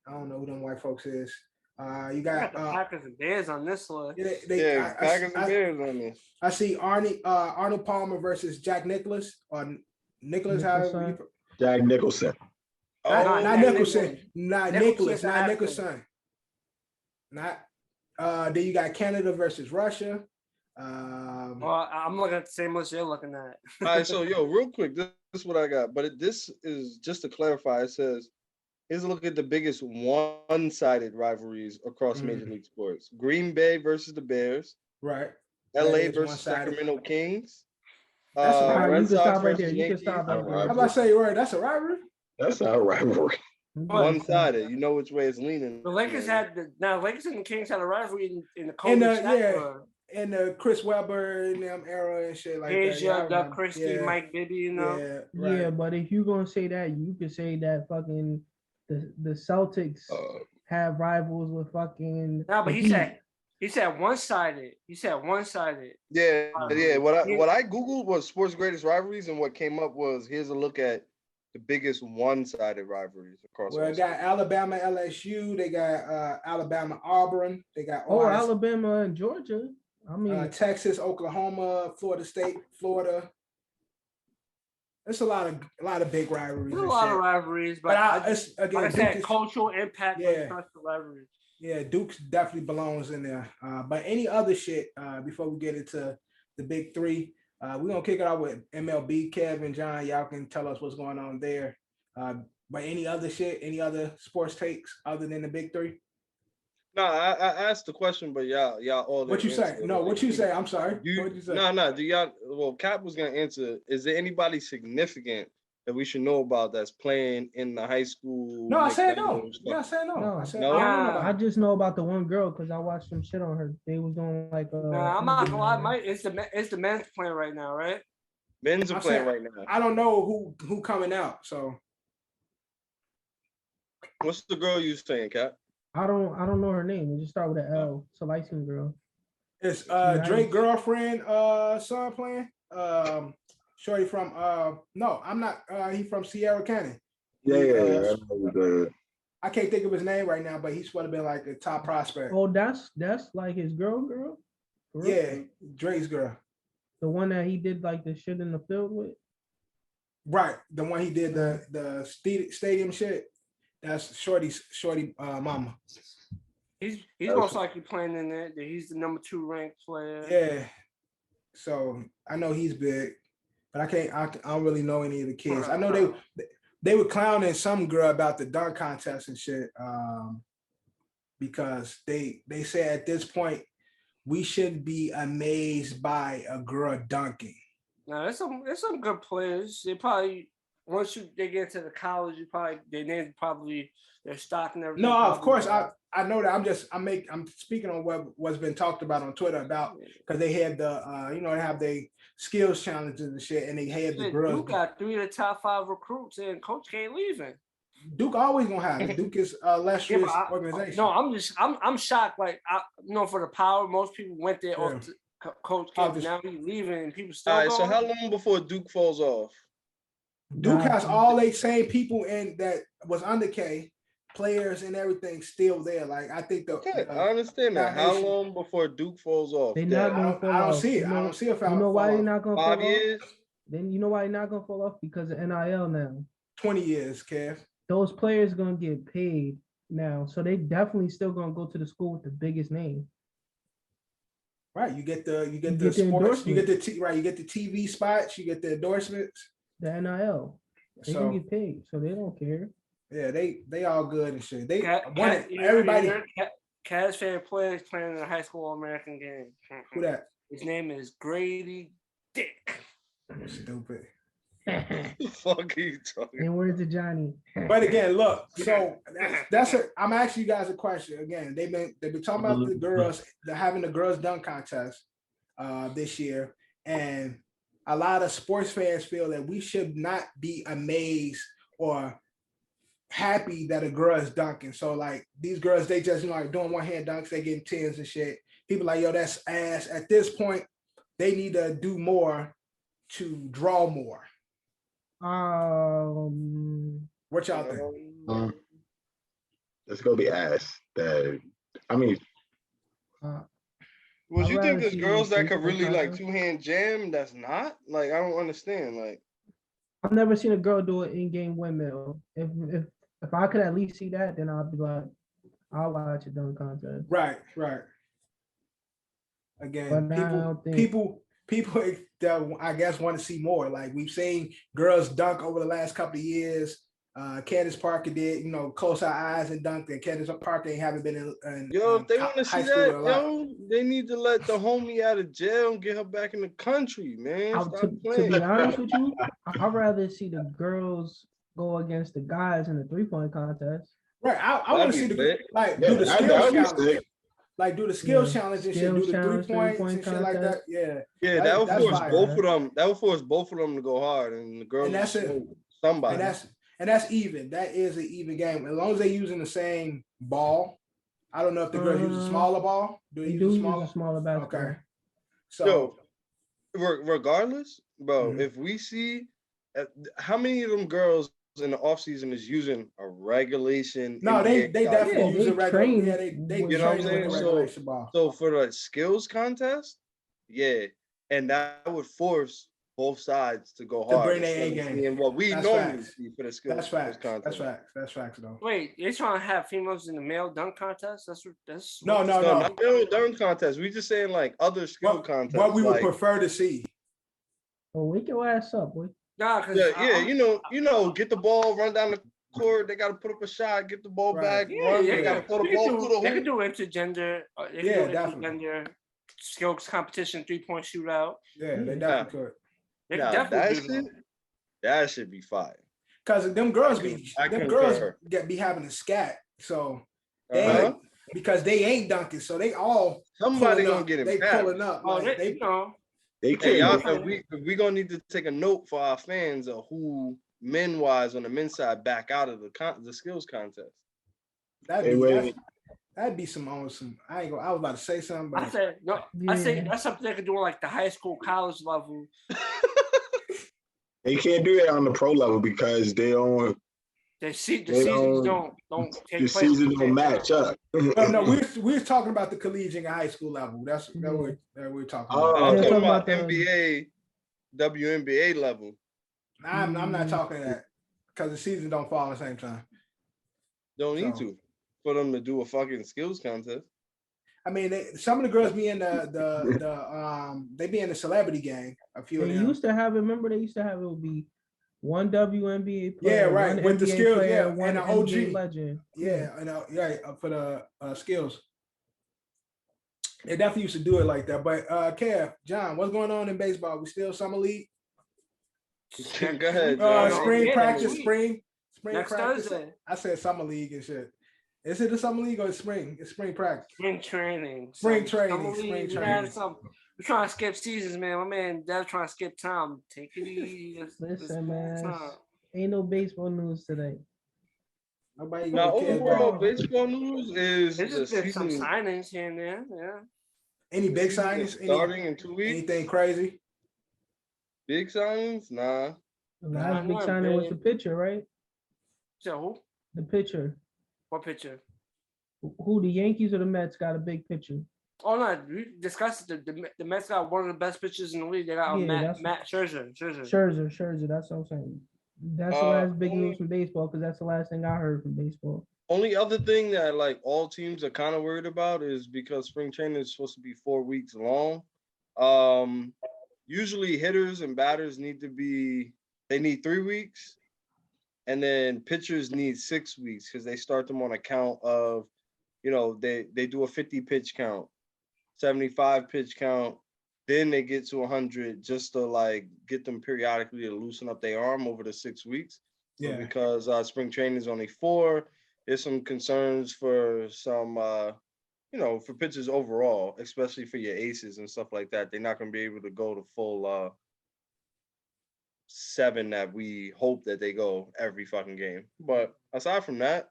I don't know who them white folks is. You got the Packers and Bears on this list. Packers and Bears on this. I see Arnold Palmer versus Jack Nicklaus or Nicholas. Jack Nicholson. Not Nicholson. Not Nicholas. Not Nicholson. Not. Then you got Canada versus Russia. Well, I'm looking at the same list you're looking at. All right, so real quick, this is what I got. But this is just to clarify. It says, here's a look at the biggest one-sided rivalries across Major League Sports: Green Bay versus the Bears, Right. LA versus Sacramento Kings. That's a rivalry. Red You can Sox stop right there. versus You can Yankees. stop right there. I'm about to say, right, that's a rivalry. That's not a rivalry. One-sided. You know which way it's leaning. The Lakers Lakers and the Kings had a rivalry in the In COVID the and the Chris Webber and them era and shit like that. Asia, Doug Christie, Mike Bibby, you know. Yeah, right. Yeah, but if you're gonna say that, you could say that fucking the Celtics have rivals with fucking. No, but he said one-sided. He said one-sided. Yeah. What I googled was sports greatest rivalries, and what came up was, here's a look at the biggest one-sided rivalries across. Well, they got Alabama, LSU. They got Alabama, Auburn. They got Alabama and Georgia. I mean, Texas, Oklahoma, Florida State, Florida. There's a lot of big rivalries. There's a lot of rivalries, but like I said, cultural impact. Yeah, rivalries. Yeah, Duke definitely belongs in there. But any other shit before we get into the big three, we're gonna kick it off with MLB. Kev and John, y'all can tell us what's going on there. But any other shit, any other sports takes other than the big three? No, I asked the question, but y'all all. What you say? No, what you say? I'm sorry. What you say? No. Do y'all? Well, Cap was gonna answer. Is there anybody significant that we should know about that's playing in the high school? No, I said no. Yeah, I said no. I said no. I just know about the one girl because I watched some shit on her. They was doing like. I'm not gonna lie, it's the men's playing right now, right? Men's are playing right now. I don't know who coming out. So. What's the girl you saying, Cap? I don't know her name. It just start with an L. It's a light skinned girl. It's Drake girlfriend son playing. Shorty from no, I'm not he from Sierra Canyon. Yeah. I can't think of his name right now, but he's supposed to be like a top prospect. Oh, that's like his girl? Yeah, Drake's girl. The one that he did like the shit in the field with? Right. The one he did the stadium shit. That's Shorty mama. He's most likely playing in there. He's the number 2 ranked player. Yeah. So I know he's big, but I don't really know any of the kids. I know they were clowning some girl about the dunk contest and shit. Because they say at this point we should be amazed by a girl dunking. Now there's some good players. They probably once they get to the college, their stock and everything. No, of course I know that. I'm speaking on what's been talked about on Twitter about because they had the they have the skills challenges and shit, and they had the girls. Duke got 3 of the top 5 recruits, and coach can't leave him. Duke always gonna have it. Duke is a illustrious organization. No, I'm shocked. Like for the power, most people went there off to coach K. Now he's leaving, and people still. All right. So how long before Duke falls off? Duke has all they same people in that was under K, players and everything still there. Like I think I understand that. How long before Duke falls off? They not gonna fall off. I don't see it. I don't see it. You know why they're not gonna fall off? 5 years. Then you know why they're not gonna fall off? Because of NIL now. 20 years, Kev. Those players gonna get paid now, so they definitely still gonna go to the school with the biggest name. Right. You get the sports. You get the TV spots. You get the endorsements. The NIL. They gonna get paid, so they don't care. Yeah, they all good and shit. They everybody. Cavs fan players playing in a high school All-American game. Who that? His name is Grady Dick. Stupid. Fuck you talking. And where's the Johnny? But again, look. So I'm asking you guys a question. Again, they've been talking about the girls, having the girls dunk contest this year, and a lot of sports fans feel that we should not be amazed or happy that a girl is dunking. So like these girls, they just like doing one hand dunks, they getting 10s and shit. People like, yo, that's ass. At this point, they need to do more to draw more. What y'all think? It's gonna be ass. Would you think there's girls that could really like 2-hand jam? That's not like I don't understand. Like I've never seen a girl do an in-game windmill. If I could at least see that, then I'll be like, I'll watch a dunk contest. Right. Again, But I don't think- people that I guess want to see more. Like we've seen girls dunk over the last couple of years. Candace Parker did, close our eyes and dunked, and Candace Parker haven't been in Yo, if they want to see high school that, a lot. yo, they need to let the homie out of jail and get her back in the country, man. Stop To playing. be honest with you, I'd rather see the girls go against the guys in the 3-point contest. Right, I want to see lit. do the skills challenge. sick. Like do the skills challenge and shit, do the Skills challenge, 3 points three-point and shit like that. contest. Yeah, that would that's force fire, both man. of them. That would force both of them to go hard, and the girls. And that's it. Somebody. And that's even. That is an even game. As long as they're using the same ball. I don't know if the girls use a smaller ball. Do they use a smaller basketball. Okay. So regardless, bro, if we see how many of them girls in the off season is using a regulation? No, they NBA definitely use a regular. train. Yeah, they You know what I'm train with saying? the regulation ball. So for the skills contest, and that would force both sides to go hard. To bring their A game. And what we That's normally facts. see for the skills That's facts. contest. That's facts though. Wait, you're trying to have females in the male dunk contest? That's No. Not the dunk contest. We just saying like other skill contests. What we would like, prefer to see. Well, wake your ass up, boy. Nah, because get the ball, run down the court. They got to put up a shot, get the ball back, run. They got to throw the ball through the hoop. They can do intergender. They can do definitely. intergender skills competition, 3-point shootout. Yeah, they definitely could. They can definitely do that should be fire. Because them girls be having a scat, so they because they ain't dunking, so they all somebody gonna get it. They pulling up. They can't. We gonna need to take a note for our fans of who men wise on the men's side back out of the skills contest. That'd be some. I ain't gonna. I was about to say something, but I said no. I say that's something they could do on like the high school, college level. They can't do that on the pro level because they don't. The seasons don't take the place. Season don't match up. No, we're talking about the collegiate and high school level. That's that we're talking about. I'm talking about NBA, WNBA level. I'm not talking that because the season don't fall at the same time. Don't need to for them to do a fucking skills contest. I mean, some of the girls be in they be in the celebrity gang. A few of them used to have it. Remember, they used to have it would be one WNBA player, right, one with NBA the skills, player, and one an NBA OG legend. For the skills. They definitely used to do it like that. But Kev, John, what's going on in baseball? We still summer league? Go ahead. Spring practice, spring next practice. Thursday. I said summer league and shit. Is it the summer league or spring? It's spring practice. Spring training. Spring training. We're trying to skip seasons, man. My man Dev's trying to skip time. Take it easy. Listen, man. Ain't no baseball news today. Nobody now, overall baseball news is there's just some signings here and there. Yeah. Any big signings? Starting in 2 weeks? Anything crazy? Big signings? Nah. The last big signing was the pitcher, right? So who? The pitcher. What pitcher? Who, the Yankees or the Mets got a big pitcher? Oh no, we discussed it. The Mets got one of the best pitchers in the league. They got Matt Scherzer. Scherzer. That's what I'm saying. That's the last big news from baseball because that's the last thing I heard from baseball. Only other thing that like all teams are kind of worried about is because spring training is supposed to be 4 weeks long. Usually hitters and batters need 3 weeks. And then pitchers need 6 weeks because they start them on a count of, they do a 50 pitch count, 75 pitch count. Then they get to 100 just to like get them periodically to loosen up their arm over the 6 weeks. Yeah. So because spring training is only 4, there's some concerns for some, for pitchers overall, especially for your aces and stuff like that. They're not going to be able to go to full 7 that we hope that they go every fucking game. But aside from that,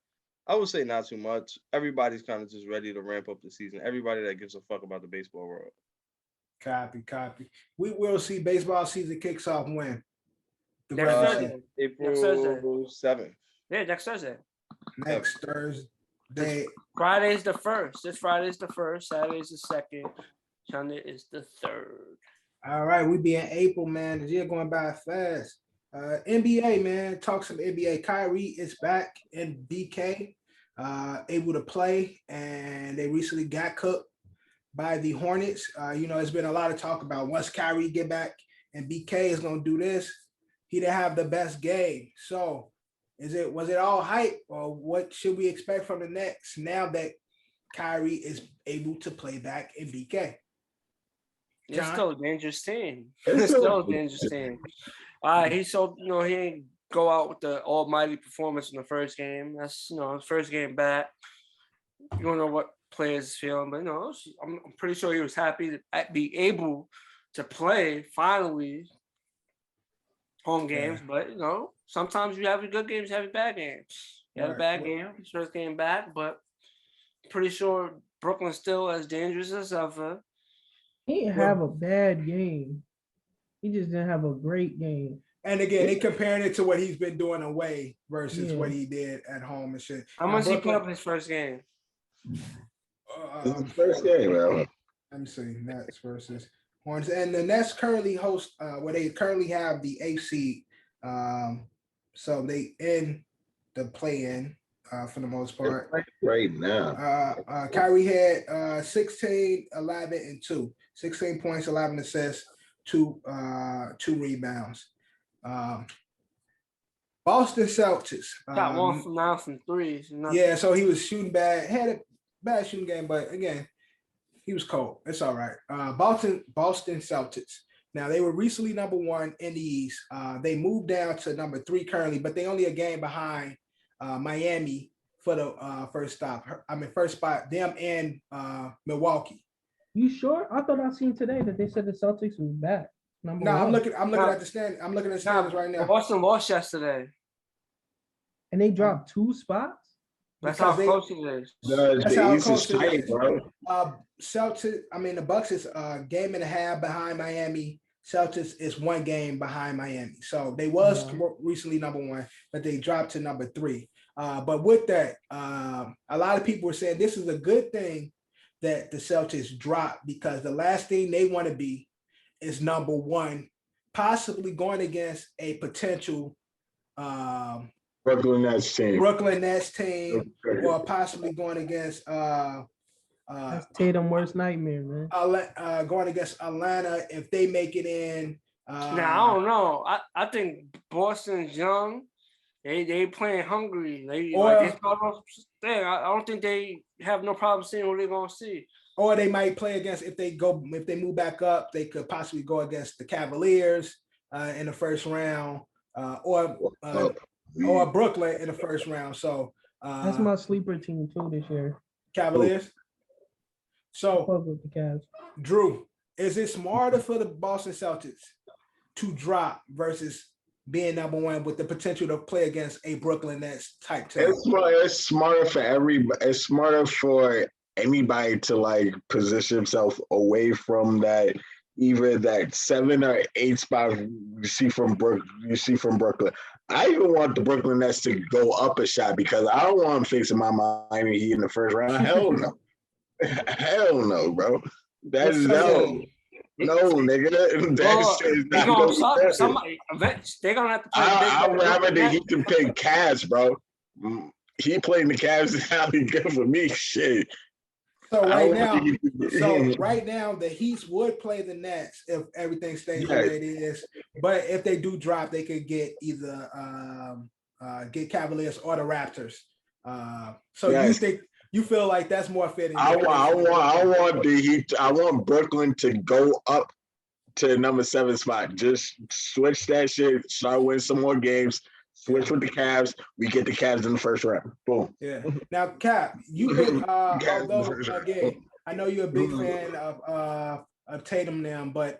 I would say not too much. Everybody's kind of just ready to ramp up the season. Everybody that gives a fuck about the baseball world. Copy. We will see baseball season kicks off when? April 7th. Yeah, next Thursday. Next Thursday. Friday's the 1st. This Friday's the 1st. Saturday's the 2nd. Sunday is the 3rd. All right, we be in April, man. The year going by fast. NBA, man. Talk some NBA. Kyrie is back in BK, able to play, and they recently got cooked by the Hornets. There's been a lot of talk about once Kyrie get back and BK is going to do this. He didn't have the best game. So was it all hype, or what should we expect from the Nets now that Kyrie is able to play back in BK? It's John? still a dangerous team. It's still a dangerous team. He didn't go out with the almighty performance in the first game. That's his first game back. You don't know what players is feeling, but I'm pretty sure he was happy to be able to play finally home games. But sometimes you have good games, you have bad games. You had a bad game, his first game back, but pretty sure Brooklyn's still as dangerous as ever. He didn't have a bad game. He just didn't have a great game. And again, they comparing it to what he's been doing away versus what he did at home and shit. How much he put up his first game? First game, man. Let me see. Nets versus Hornets. And the Nets currently host where they currently have the 8th seed. So they in the play-in for the most part. Right now. Kyrie had 16, 11, and 2. 16 points, 11 assists, 2 rebounds. Boston Celtics. Got 1 from 9 from 3. Yeah, so he was shooting bad. Had a bad shooting game, but again, he was cold. It's all right. Boston Celtics. Now, they were recently number 1 in the East. They moved down to number 3 currently, but they only a game behind Miami for the first spot, them and Milwaukee. You sure? I thought I seen today that they said the Celtics was back. No, I'm looking at the stand. I'm looking at the standings right now. Boston lost yesterday. And they dropped 2 spots? That's how close it is. That's how close it tight, is. bro. The Bucks is a game and a half behind Miami. Celtics is 1 game behind Miami. So they was recently number 1, but they dropped to number 3. But with that, a lot of people were saying this is a good thing that the Celtics dropped, because the last thing they want to be is number 1, possibly going against a potential Brooklyn Nets team, or possibly going against that's Tatum's worst nightmare, man. Going against Atlanta if they make it in. Now I don't know. I think Boston's young. They playing hungry. I don't think they have no problem seeing what they're gonna see. Or they might play against, if they move back up, they could possibly go against the Cavaliers in the first round, or Brooklyn in the first round. So that's my sleeper team too this year. Cavaliers. So with the Cavs. Drew, is it smarter for the Boston Celtics to drop versus being number 1 with the potential to play against a Brooklyn Nets type team? It's smarter for everybody. It's smarter for anybody to position himself away from that, either that 7 or 8 spot you see from Brooklyn. I even want the Brooklyn Nets to go up a shot, because I don't want them facing my Miami Heat in the first round. Hell no. Hell no, bro. That's no. No, nigga. They're gonna have to play. I'd rather the Heat can play Cavs, bro. He playing the Cavs is highly good for me. Shit. So right now, the Heat would play the Nets if everything stays the way it is. But if they do drop, they could get either get Cavaliers or the Raptors. You feel like that's more fitting? I want the Heat. I want Brooklyn to go up to the number 7 spot. Just switch that shit. Start winning some more games. Switch with the Cavs. We get the Cavs in the first round. Boom. Yeah. Now, Cap, you've been although again, I know you're a big fan of Tatum now, but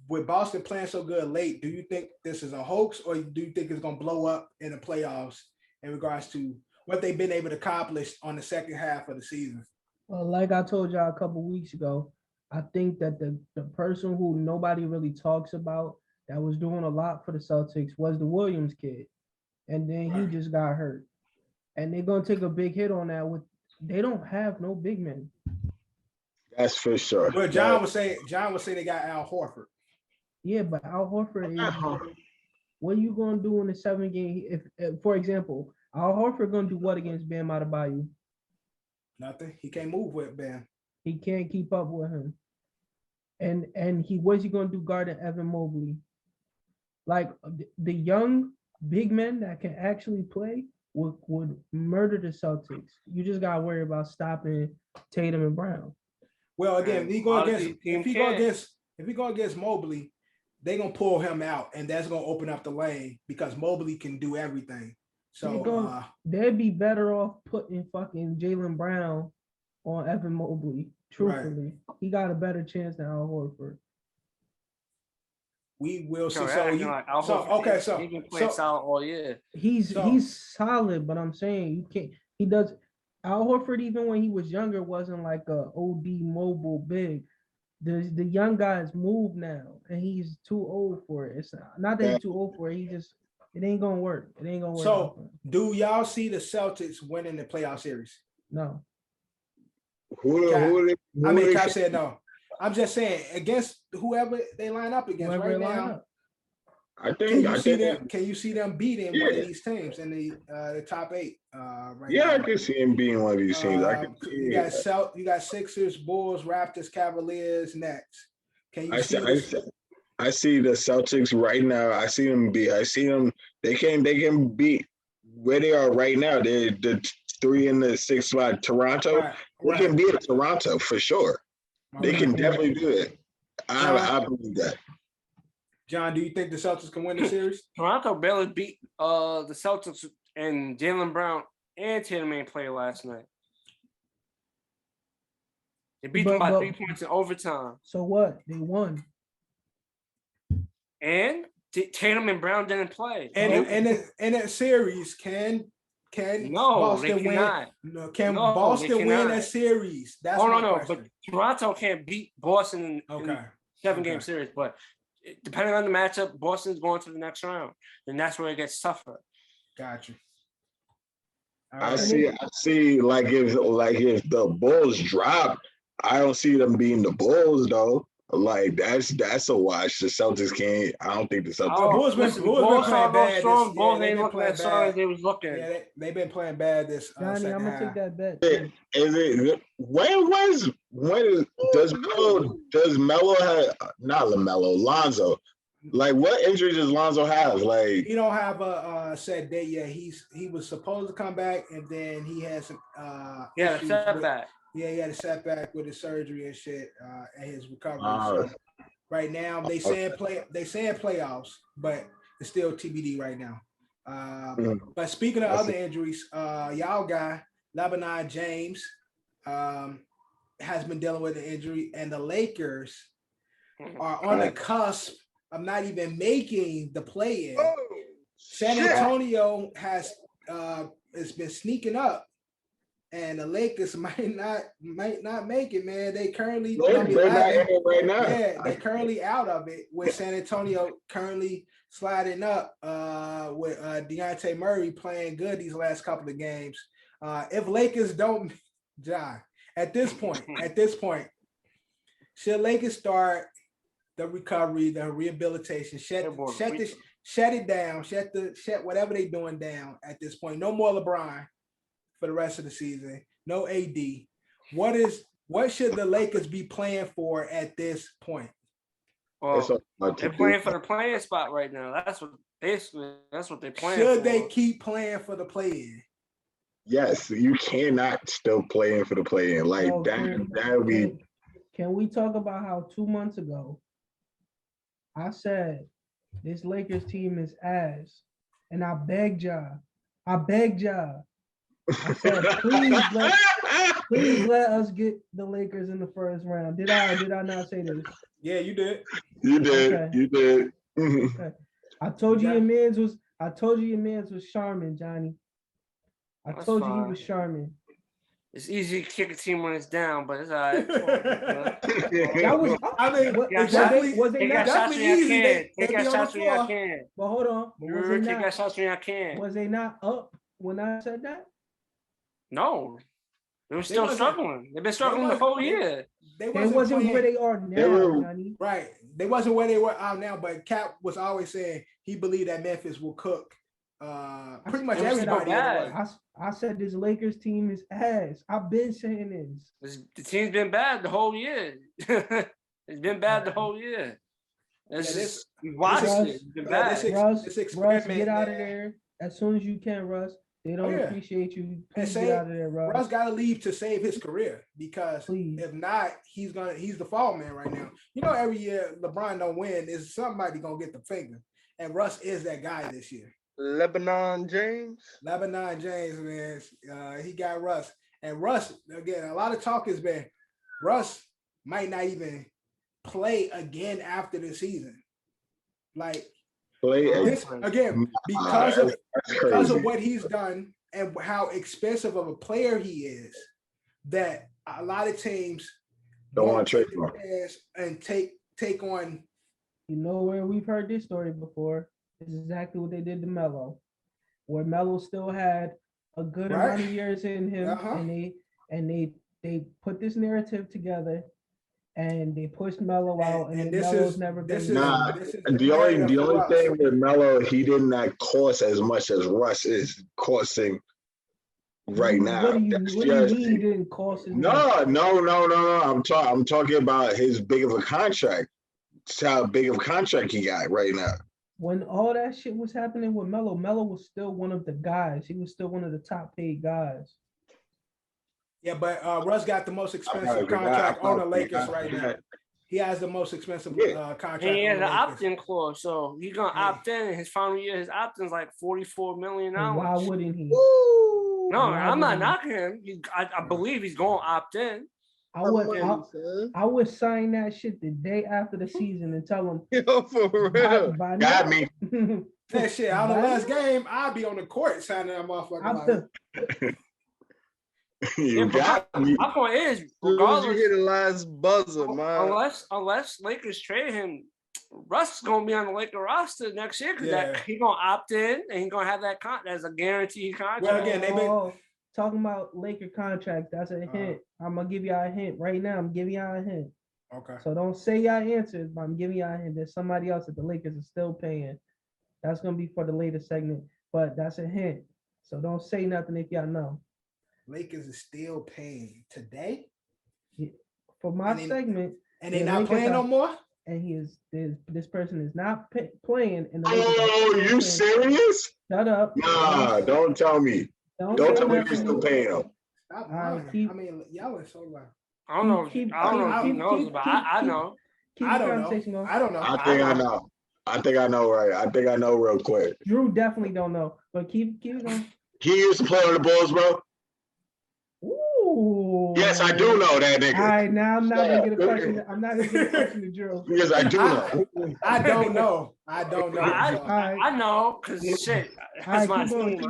with Boston playing so good late, do you think this is a hoax, or do you think it's gonna blow up in the playoffs in regards to what they've been able to accomplish on the second half of the season? Well, like I told y'all a couple weeks ago, I think that the person who nobody really talks about that was doing a lot for the Celtics was the Williams kid. And then he just got hurt. And they're going to take a big hit on that. They don't have no big men. That's for sure. But John would say they got Al Horford. Yeah, but Al Horford is, what are you going to do in the 7 game? If for example, Al Horford going to do what against Bam Adebayo? Nothing. He can't move with Bam. He can't keep up with him. And what's he gonna do guarding Evan Mobley? Like the young big men that can actually play would murder the Celtics. You just gotta worry about stopping Tatum and Brown. Well, again, if he go against Mobley, they gonna pull him out, and that's gonna open up the lane because Mobley can do everything. So they'd be better off putting fucking Jaylen Brown on Evan Mobley. Truthfully, he got a better chance than Al Horford. We will see. He's been playing solid all year. He's solid, but I'm saying you can't. He does. Al Horford, even when he was younger, wasn't like a OD mobile big. The young guys move now, and he's too old for it. It's not that he's too old for it. It ain't gonna work. It ain't gonna work. So, do y'all see the Celtics winning the playoff series? No. Cap said no. I'm just saying against whoever they line up against now. Can you see them beating one of these teams in the top 8? I can see him being one of these teams. You got Sixers, Bulls, Raptors, Cavaliers, Nets. Can you I see the Celtics right now. I see them beat. I see them. They can beat where they are right now. They're the 3 and the 6 spot. Toronto. They can beat Toronto for sure. They can definitely do it. I believe that. John, do you think the Celtics can win the series? Toronto barely beat the Celtics, and Jaylen Brown and Tatum ain't played last night. They beat them by 3 points in overtime. So what? They won. And Tatum and Brown didn't play. And in that series, can Boston win? No, can Boston win that series? That's my question. But Toronto can't beat Boston in 7-game series. But depending on the matchup, Boston's going to the next round, and that's where it gets tougher. Gotcha. I see. Like if the Bulls drop, I don't see them beating the Bulls though. Like that's a watch. The Celtics can't. I don't think the Celtics. Bulls been playing bad. Bulls ain't looking as strong as they was looking. Yeah, they've been playing bad this. Johnny, I'm gonna take that bet. Does Melo have not LaMelo Lonzo? Like what injury does Lonzo have? Like he don't have a set date yet. He was supposed to come back, and then he has some setback. He had a setback with his surgery and shit, and his recovery. So right now, they saying playoffs, but it's still TBD right now. But speaking of other injuries, y'all guy Lebanon James has been dealing with an injury, and the Lakers are on the cusp of not even making the play-in. San Antonio has been sneaking up. And the Lakers might not make it, man. They currently right now. Yeah, they're currently out of it with San Antonio currently sliding up with Dejounte Murray playing good these last couple of games. If Lakers don't, John, at this point, should Lakers start the recovery, the rehabilitation, shut it down, shut whatever they're doing down at this point. No more LeBron for the rest of the season. No AD. What should the Lakers be playing for at this point? Well, they're playing for the playing spot right now. That's what they're playing Should for. they keep playing for the play-in? Yes, you cannot still play in for the play-in. Like that would be. Can we talk about how 2 months ago I said this Lakers team is ass, and I begged y'all. I said, please let us get the Lakers in the first round. Did I not say this? Yeah, you did. You did. Okay. You did. Okay. I told you your man's was Charmin, Johnny. I told you he was Charmin. It's easy to kick a team when it's down, but it's all right. That was, I mean, was it not definitely easy? Take that shots when y'all can. But hold on. Take that shots when y'all can. Was they not up when I said that? No. They were still struggling. They've been struggling the whole year. They wasn't where they are now, Johnny. Right. They wasn't where they were out now, but Cap was always saying he believed that Memphis will cook pretty much I said everybody. bad. I said this Lakers team is ass. I've been saying this. The team's been bad the whole year. It's been bad the whole year. You watched it. It's been bad. Russ, get out of there as soon as you can, Russ. They don't appreciate you. Please get out of there, Russ. Russ got to leave to save his career because if not, he's the fall man right now. You know, every year LeBron don't win, is somebody gonna get the finger, and Russ is that guy this year. Lebanon James, man. He got Russ, and Russ again. A lot of talk has been Russ might not even play again after the season. Like again because of what he's done and how expensive of a player he is, that a lot of teams don't want to trade him and take on. You know where we've heard this story before? It's exactly what they did to Melo, where Melo still had a good amount of years in him, and they put this narrative together. And they pushed Melo out, and Melo's never been. The only thing with Melo, he did not cost as much as Russ is costing right now. What do you mean he didn't cost as much? No. I'm talking about his big of a contract. It's how big of a contract he got right now. When all that shit was happening with Melo, Melo was still one of the guys. He was still one of the top paid guys. Yeah, but Russ got the most expensive contract on the Lakers right now. He has the most expensive contract. He has an opt-in clause, so he's gonna opt in. In his final year, his opt-in's like $44 million. Why wouldn't he? No, I'm not knocking him. I believe he's gonna opt in. I would sign that shit the day after the season and tell him. Yo, for real. Got me. That shit on the last game, I'd be on the court signing that motherfucker. You got me. My point is, regardless, you hit the last buzzer, man. Unless Lakers trade him, Russ is gonna be on the Lakers roster next year because he's gonna opt in and he's gonna have that as a guaranteed contract. Well, again, they've been talking about Laker contracts. That's a hint. I'm gonna give y'all a hint right now. I'm giving y'all a hint. Okay. So don't say y'all answers, but I'm giving y'all a hint. There's somebody else that the Lakers are still paying. That's gonna be for the later segment, but that's a hint. So don't say nothing if y'all know. Lakers is still paying today for my segment, and they're not playing no more. And this person is not playing. You serious? Shut up! Nah, don't tell me. Don't tell me you're still paying them. I mean, y'all are so loud. I don't know. I don't know if he knows, but I know. I don't know. I think I know. I think I know. Right. I think I know real quick. Drew definitely don't know, but keep it going. He used to play on the Bulls, bro. Ooh. Yes, I do know that nigga. All right, now I'm not gonna get a question. I'm not gonna get a question to Drew. Yes, I do know. I don't know. I know because shit. That's my team.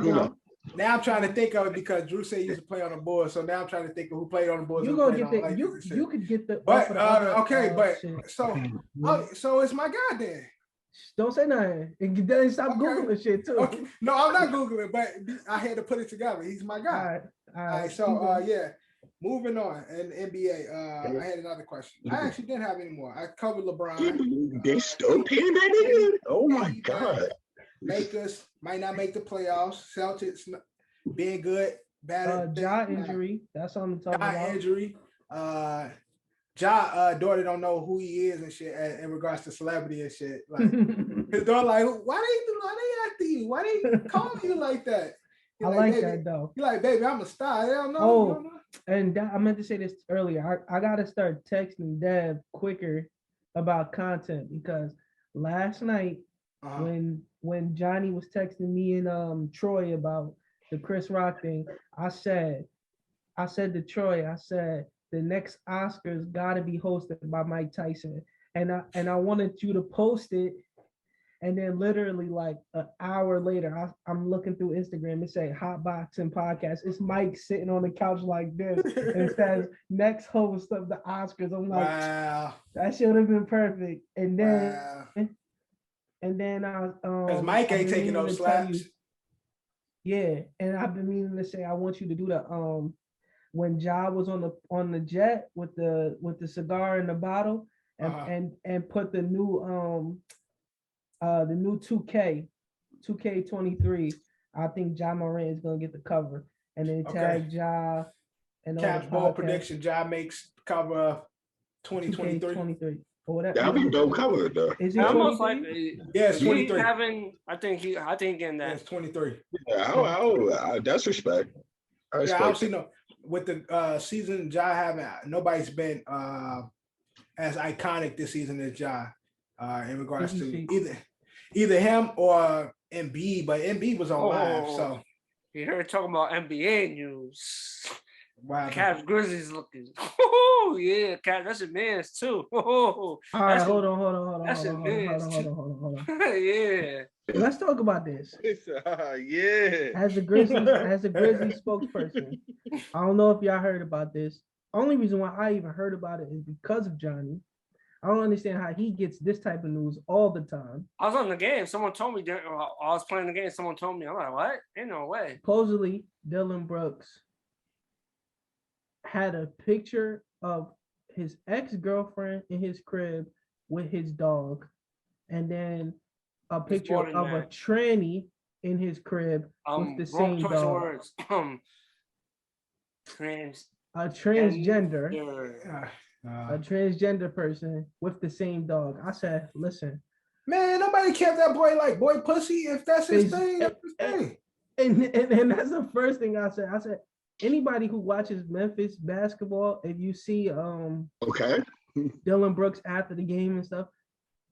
Now I'm trying to think of it because Drew said he used to play on the Bulls, so now I'm trying to think of who played on the Bulls. You gonna get that? You could get the. But so it's my guy then. Don't say nothing. And then stop Googling shit too. Okay. No, I'm not Googling, but I had to put it together. He's my guy. All right. So moving on. And NBA, I had another question. I actually didn't have any more. I covered LeBron. They still paying that nigga? Oh my God. Lakers might not make the playoffs. Celtics being good, bad. Ja injury. That's what I'm talking about. Ja injury. Daughter don't know who he is and shit in regards to celebrity and shit. Like his daughter, like, why they after you? Why they call you like that? I like that though. You're like, baby, I'm a star. They don't know. Oh, and I meant to say this earlier. I gotta start texting Dev quicker about content because last night when Johnny was texting me and Troy about the Chris Rock thing, I said to Troy, the next Oscars gotta be hosted by Mike Tyson. And I wanted you to post it. And then literally like an hour later, I'm looking through Instagram, it say Hot Boxing Podcast. It's Mike sitting on the couch like this. And it says next host of the Oscars. I'm like, wow, that should have been perfect. And then I was because Mike ain't taking no slaps. Yeah, and I've been meaning to say I want you to do the when Ja was on the jet with the cigar in the bottle and put the new 2K 2K23, I think Ja Morant is gonna get the cover, and then tag Ja and Caps ball prediction. Ja makes cover 2023. 2K23 or whatever. That'll be dope cover though. Is it Almost 23? like Yeah, it's 23. I think getting that. Yeah, it's 23. Yeah, that's respect. Yeah, obviously no. With the season Ja having, nobody's been as iconic this season as Ja in regards to either him or Embiid, but Embiid was on live, so you heard talking about NBA news. Wow. Caps Grizzlies looking. Oh yeah, Caps, that's a man's too. All right, hold on. That's a man's too. Yeah. Let's talk about this. Yeah. As a Grizzlies spokesperson, I don't know if y'all heard about this. Only reason why I even heard about it is because of Johnny. I don't understand how he gets this type of news all the time. I was on the game. Someone told me I was playing the game. Someone told me. I'm like, what? Ain't no way. Supposedly, Dillon Brooks had a picture of his ex-girlfriend in his crib with his dog, and then a picture of a tranny in his crib with the same dog. Words. A transgender person with the same dog. I said, listen, man, nobody kept that boy like boy pussy. If that's his thing, that's his thing. And that's the first thing I said. I said, anybody who watches Memphis basketball, if you see Dillon Brooks after the game and stuff,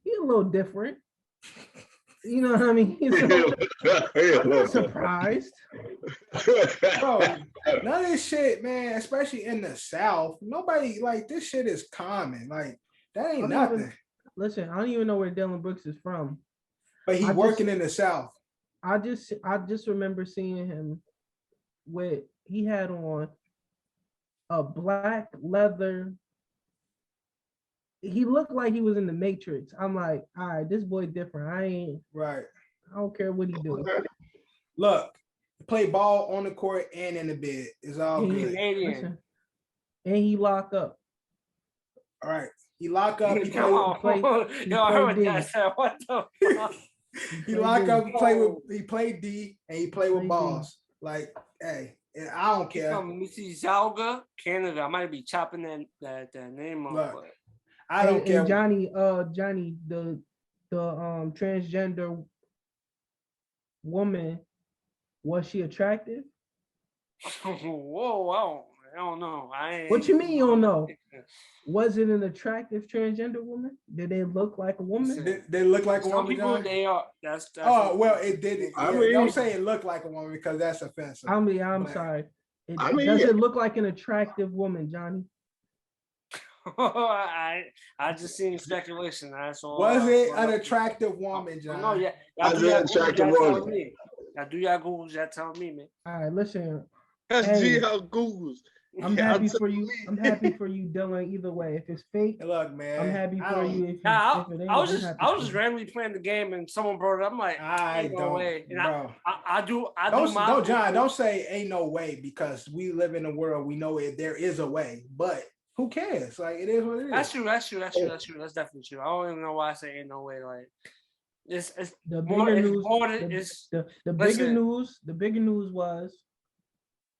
he's a little different. You know what I mean? I'm not surprised. Bro, none of this shit, man, especially in the South, nobody, like, this shit is common. Like, that ain't nothing. Listen, I don't even know where Dillon Brooks is from. But he's working in the South. I just remember seeing him he had on a black leather. He looked like he was in the Matrix. I'm like, all right, this boy different. I don't care what he do. Look, play ball on the court and in the bed. It's all good. Listen, and he lock up. All right. He lock up. He play. Yo, I heard that said. What the fuck? He lock up. He played D and he played with balls. Like, hey, I don't care. Mississauga, Canada. I might be chopping that name off. But I don't care. And Johnny, the transgender woman, was she attractive? Whoa, I don't know. What you mean you don't know? Was it an attractive transgender woman? Did they look like a woman? They look like a Some woman. people, they are. That's well, it did. Don't say it looked like a woman because that's offensive. I'm sorry. Does it look like an attractive woman, Johnny? I just seen speculation. That's all. Was it an attractive woman, John? No, yeah. Was it an attractive woman? Now do y'all Googles? Y'all tell me, man. All right, listen. That's G how Googles. I'm happy for you. I'm happy for you, Dylan. Either way, if it's fake, look, man, I'm happy for you. If I was just randomly playing the game and someone brought it up. I'm like, ain't no way. And bro. Don't say ain't no way because we live in a world we know there is a way, but who cares? Like, it is what it is. That's true. That's definitely true. I don't even know why I say ain't no way. Like, it's the bigger news was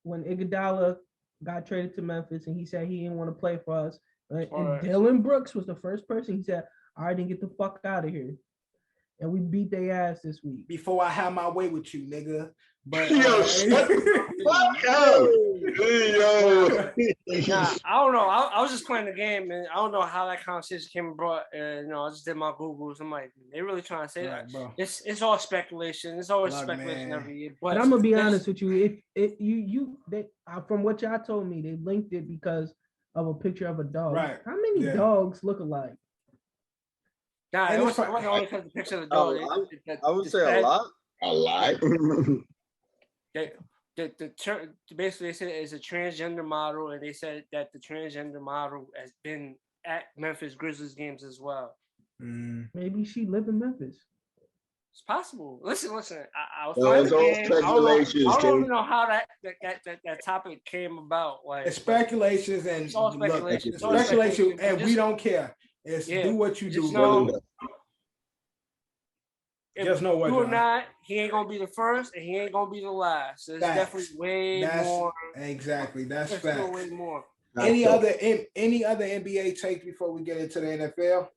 when Iguodala got traded to Memphis and he said he didn't want to play for us. And Dillon Brooks was the first person. He said, "All right, then get the fuck out of here." And we beat their ass this week. Before I have my way with you, nigga. But fuck out. I don't know. I was just playing the game, and I don't know how that conversation came about. I just did my Googles. I'm like, they really trying to say that? Bro. It's all speculation. It's always speculation every year. But I'm gonna be honest with you. From what y'all told me, they linked it because of a picture of a dog. Right. How many dogs look alike? Nah, it wasn't only because the picture of the dog. I would say a lot. A lot. Basically, they said it's a transgender model, and they said that the transgender model has been at Memphis Grizzlies games as well. Maybe she live in Memphis. It's possible. Listen. I was speculations. I don't even know how that topic came about. Like, it's speculations and it's all speculation. Speculation, and we don't care. It's do what you do. Just know what, you or John. not, he ain't gonna be the first, and he ain't gonna be the last. There's definitely way more. Exactly. That's There's facts. still way more. Any other NBA takes before we get into the NFL?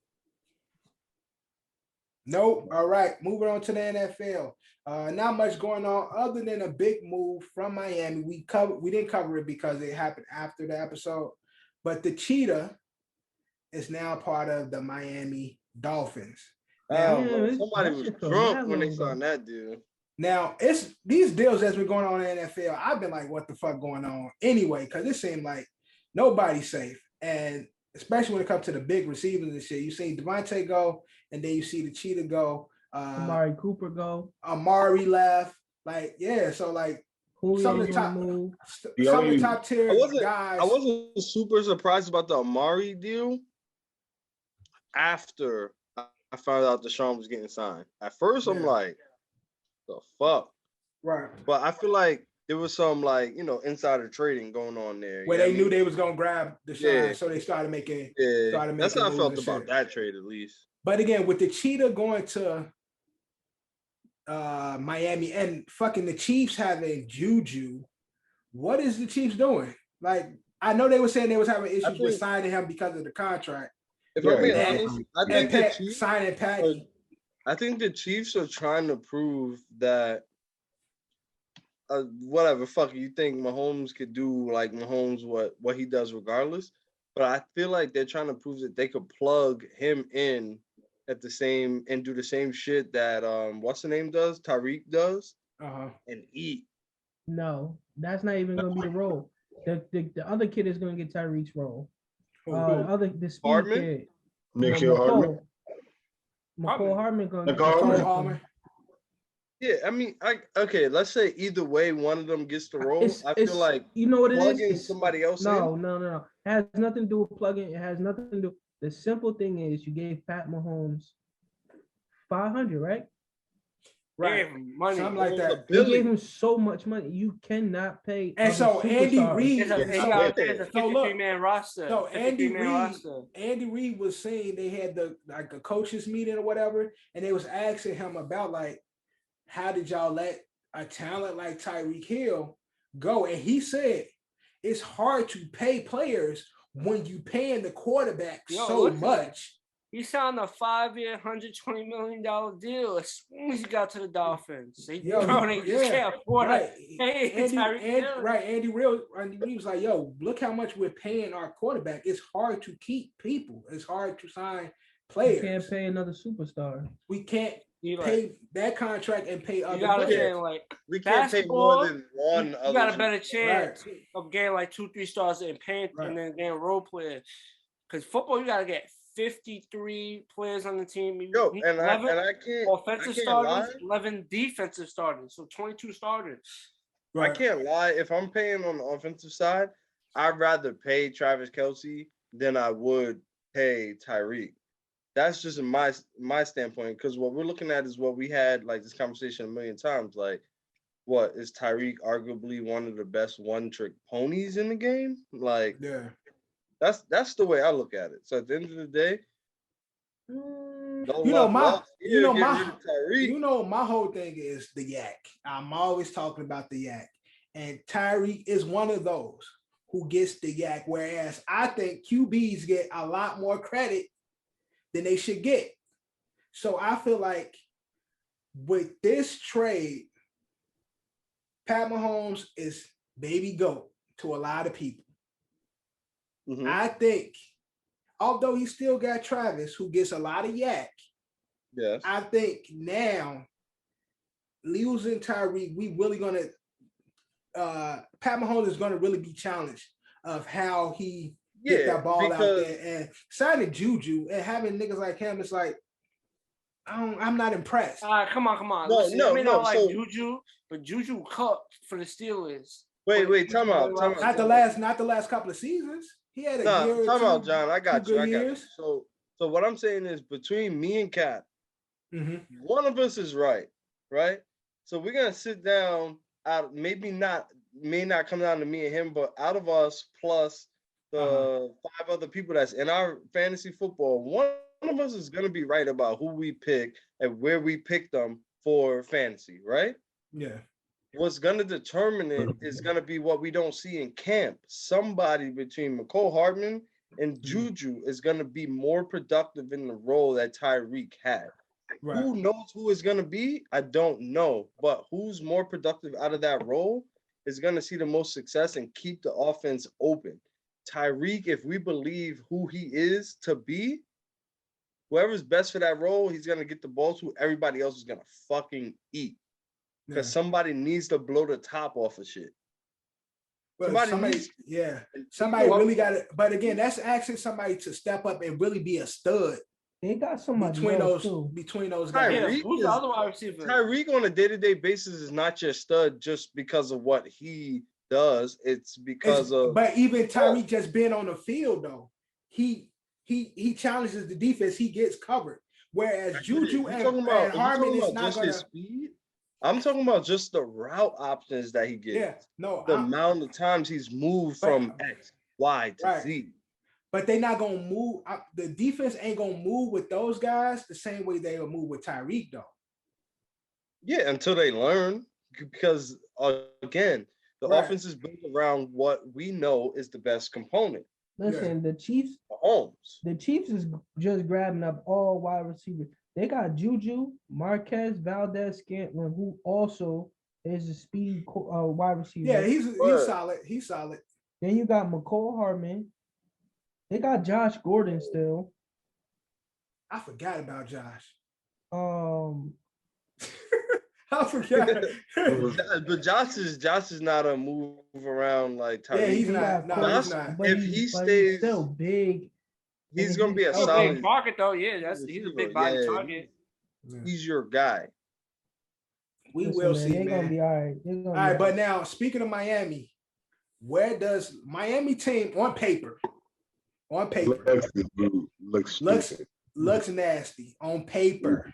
Nope. All right, moving on to the NFL. Not much going on other than a big move from Miami. We didn't cover it because it happened after the episode, but the Cheetah is now part of the Miami Dolphins. Now, somebody was drunk when they signed that deal. Now, it's these deals that's been going on in the NFL. I've been like, what the fuck going on anyway? Because it seemed like nobody's safe. And especially when it comes to the big receivers and shit. You see Devontae go, and then you see the Cheetah go. Amari Cooper go. Amari left. Like, yeah, so like some of the top tier guys. I wasn't super surprised about the Amari deal after I found out Deshaun was getting signed. At first, I'm like, the fuck? Right. But I feel like there was some like, insider trading going on there. Where they knew they was gonna grab Deshaun, so they started making that's how I felt about that trade at least. But again, with the Cheetah going to Miami and fucking the Chiefs having Juju, what is the Chiefs doing? Like, I know they were saying they was having issues with signing him because of the contract. If I'm being honest, I think the Chiefs signing Patty. I think the Chiefs are trying to prove that whatever fuck you think Mahomes could do, like Mahomes what he does regardless. But I feel like they're trying to prove that they could plug him in at the same and do the same shit that what's the name does, Tyreek does, and eat. No, that's not even gonna be the role. The other kid is gonna get Tyreek's role. The speed Hardman? kid. Nikhil Hardman. McCall Hardman gonna Hardman. Yeah, I mean, okay. Let's say either way, one of them gets the role. I feel like you know what it is. Plugging somebody else. No. It has nothing to do with plugging. It has nothing to do. The simple thing is, you gave Pat Mahomes $500, right? Right, money, something like that. You gave him so much money. You cannot pay. And so Andy Reid, it's a 53-man roster. So Andy Reid was saying they had a coaches meeting or whatever, and they was asking him about like, how did y'all let a talent like Tyreek Hill go? And he said it's hard to pay players when you paying the quarterback so much. He signed a 5-year, $120 million deal as soon as he got to the Dolphins. They can't afford it. Andy Reid was like, yo, look how much we're paying our quarterback. It's hard to keep people. It's hard to sign players. You can't pay another superstar. We can't pay that contract and pay other players. We can't pay more than one. You got a better chance of getting like 2-3 stars and paying and then getting role players. Because football, you got to get 53 players on the team. And I can't. Offensive starters, 11 defensive starters, so 22 starters. Right. I can't lie. If I'm paying on the offensive side, I'd rather pay Travis Kelce than I would pay Tyreek. That's just my standpoint, because what we're looking at is what we had like this conversation a million times. Like, what is Tyreek arguably one of the best one-trick ponies in the game? Like, yeah. That's the way I look at it. So at the end of the day, my whole thing is the yak. I'm always talking about the yak, and Tyreek is one of those who gets the yak. Whereas I think QBs get a lot more credit than they should get. So I feel like with this trade, Pat Mahomes is baby GOAT to a lot of people. Mm-hmm. I think, although he still got Travis, who gets a lot of yak, I think now losing Tyreek, we really gonna Pat Mahomes is gonna really be challenged of how he get that ball out there, and signing Juju and having niggas like him, it's like I'm not impressed. Come on. Listen, not like Juju, but Juju cut for the Steelers. Wait, time out. Not the last couple of seasons. He had a year. Time out, John. I got you. So what I'm saying is, between me and Cap, one of us is right? So we're gonna sit down. May not come down to me and him, but out of us plus the 5 other people that's in our fantasy football, one of us is gonna be right about who we pick and where we pick them for fantasy, right? Yeah. What's gonna determine it is gonna be what we don't see in camp. Somebody between McCole Hardman and Juju is gonna be more productive in the role that Tyreek had. Right. Who knows who is gonna be? I don't know, but who's more productive out of that role is gonna see the most success and keep the offense open. Tyreek, if we believe who he is to be, whoever's best for that role, he's gonna get the ball to. Everybody else is gonna fucking eat. Because somebody needs to blow the top off of shit. But somebody really got it. But again, that's asking somebody to step up and really be a stud. They got somebody between those guys. Who's the other wide receiver? Tyreek on a day-to-day basis is not just stud just because of what he does. It's because of. But even Tyreek just being on the field though, he challenges the defense. He gets covered. Whereas Juju and Harmon is not gonna. Speed? I'm talking about just the route options that he gets. Yeah, no. The amount of times he's moved from X, Y to Z. But they're not gonna move. The defense ain't gonna move with those guys the same way they'll move with Tyreek, though. Yeah, until they learn. Because again, the offense is built around what we know is the best component. Listen, the Chiefs. Mahomes. The Chiefs is just grabbing up all wide receivers. They got Juju, Marquez, Valdez, Scantling, who also is a speed wide receiver. Yeah, he's solid. He's solid. Then you got McCole Hardman. They got Josh Gordon still. I forgot about Josh. I forgot. But Josh is not a move around like Tyreek. Yeah, he's not. No, he's not. If he stays, he's still big. He's gonna be a solid big target though. Yeah, he's a big body target. He's your guy. We will see, man. Gonna be all right. All right, but now speaking of Miami, where does Miami team on paper looks nasty on paper?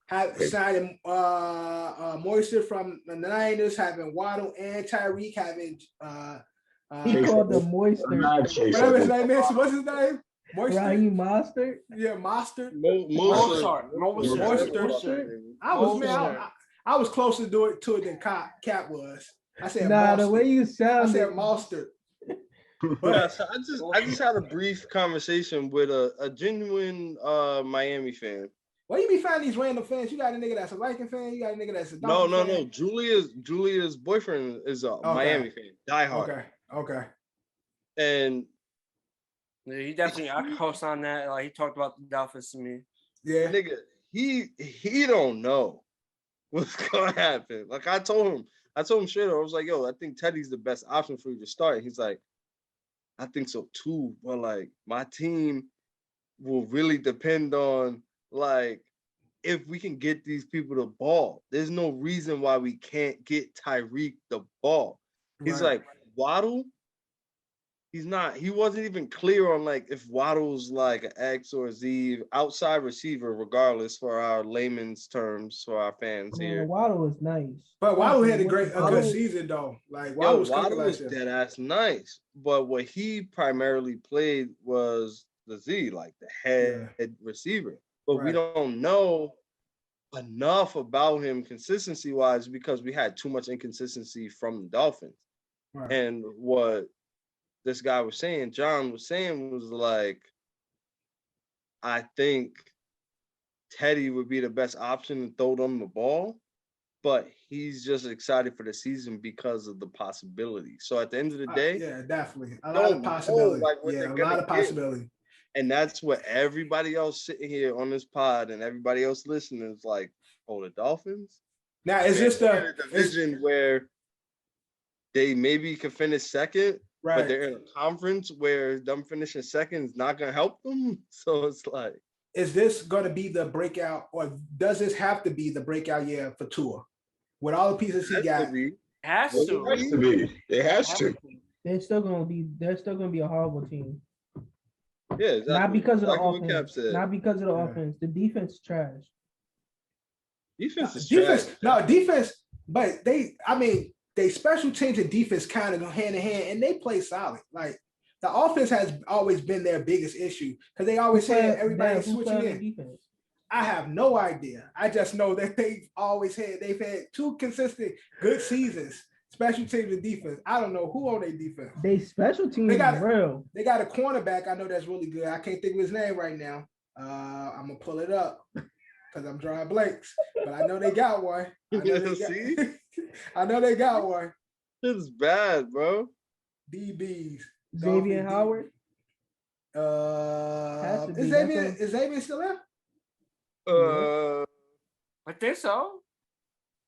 Signing Moisture from the Niners, having Waddle and Tyreek, having he called them Moisture. Whatever his name is. What's his name? Moisture. Raheem Mostert. Yeah, Mostert. Mostert. I was closer to it than Cap was. I said the way you sound. I said Mostert. But so I just had a brief conversation with a genuine Miami fan. Why you be finding these random fans? You got a nigga that's a Viking fan. You got a nigga that's a Dolphin fan. Julia's boyfriend is a Miami fan, diehard. Okay. And yeah, he definitely. I can post on that. Like he talked about the Dolphins to me. Yeah, nigga, he don't know what's gonna happen. Like I told him straight up. I was like, yo, I think Teddy's the best option for you to start. He's like, I think so too. But like my team will really depend on like if we can get these people the ball. There's no reason why we can't get Tyreek the ball. He's like, Waddle, he wasn't even clear on like if Waddle's like an X or a Z outside receiver, regardless for our layman's terms for our fans here. Waddle was nice. But Waddle had a good season though. Like Waddle was dead ass nice. But what he primarily played was the Z, like the head receiver. But we don't know enough about him consistency wise because we had too much inconsistency from the Dolphins. Right. And what this guy was saying, John was saying, was like, I think Teddy would be the best option to throw them the ball, but he's just excited for the season because of the possibility. So at the end of the day, definitely a lot of possibility. A lot of possibility. And that's what everybody else sitting here on this pod and everybody else listening is like, oh, the Dolphins? Now, is this the division where they maybe can finish second, but they're in a conference where them finishing second is not going to help them? So it's like. Is this going to be the breakout, or does this have to be the breakout year for Tua? With all the pieces he got? It has to be. It has to. They're still going to be a horrible team. Yeah, exactly. Not because of the offense. Not because of the offense. The defense is trash. Defense is trash. Defense. But they special teams and defense kind of go hand in hand, and they play solid. Like the offense has always been their biggest issue because they always said everybody's switching in. Defense? I have no idea. I just know that they've had 2 consistent good seasons, special teams and defense. I don't know who on their defense. They special teams real. They got a cornerback. I know that's really good. I can't think of his name right now. I'm gonna pull it up because I'm drawing blanks. But I know they got one. I know they got one. This is bad, bro. DBs. Xavier Howard. Is Xavier still there? I think so.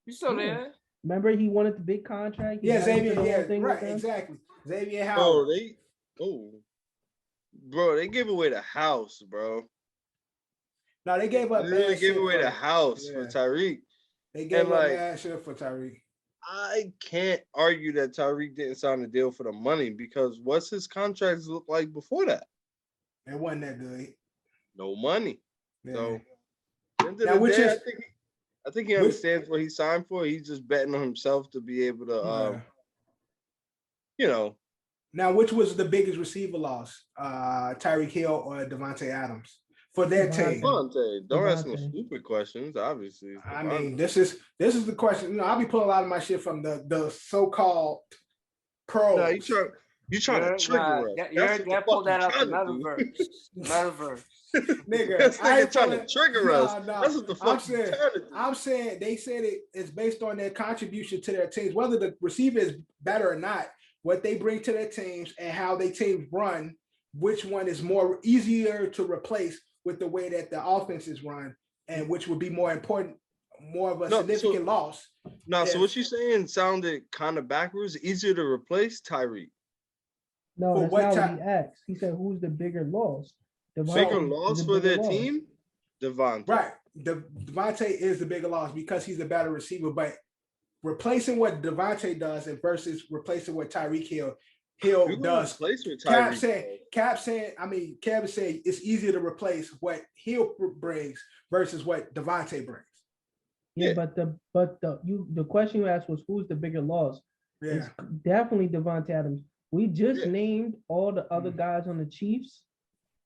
He's still there. Remember, he wanted the big contract. Xavier. Yeah, right. Exactly. Xavier Howard. Bro, they gave away the house, bro. No, they gave up. They gave away the house for Tyreek. They gave up bad shit for Tyreek. I can't argue that Tyreek didn't sign a deal for the money because what's his contracts look like before that? It wasn't that good. No money. Yeah. So, I think he understands what he signed for. He's just betting on himself to be able to, Now, which was the biggest receiver loss, Tyreek Hill or Devontae Adams for their team? Don't ask no stupid questions. Obviously, I mean, this is the question. You know, I'll be pulling a lot of my shit from the so-called pros. No, you trying to trigger us. You're pulled that out the metaverse. Nigga, this nigga trying to trigger us. That's what the fuck I'm saying they said it's based on their contribution to their teams, whether the receiver is better or not. What they bring to their teams and how they teams run, which one is more easier to replace with the way that the offense is run, and which would be more important, more of a significant loss. So what you saying sounded kind of backwards. Easier to replace Tyreek. No, that's not what he asked. He said, "Who's the bigger loss?" Bigger loss for their team? Devontae. Right. Devontae is the bigger loss because he's a better receiver, but replacing what Devontae does and versus replacing what Tyreek Hill does. Kev said it's easier to replace what Hill brings versus what Devontae brings. Yeah, but the question you asked was who's the bigger loss? Yeah. It's definitely Devontae Adams. We just named all the other guys on the Chiefs.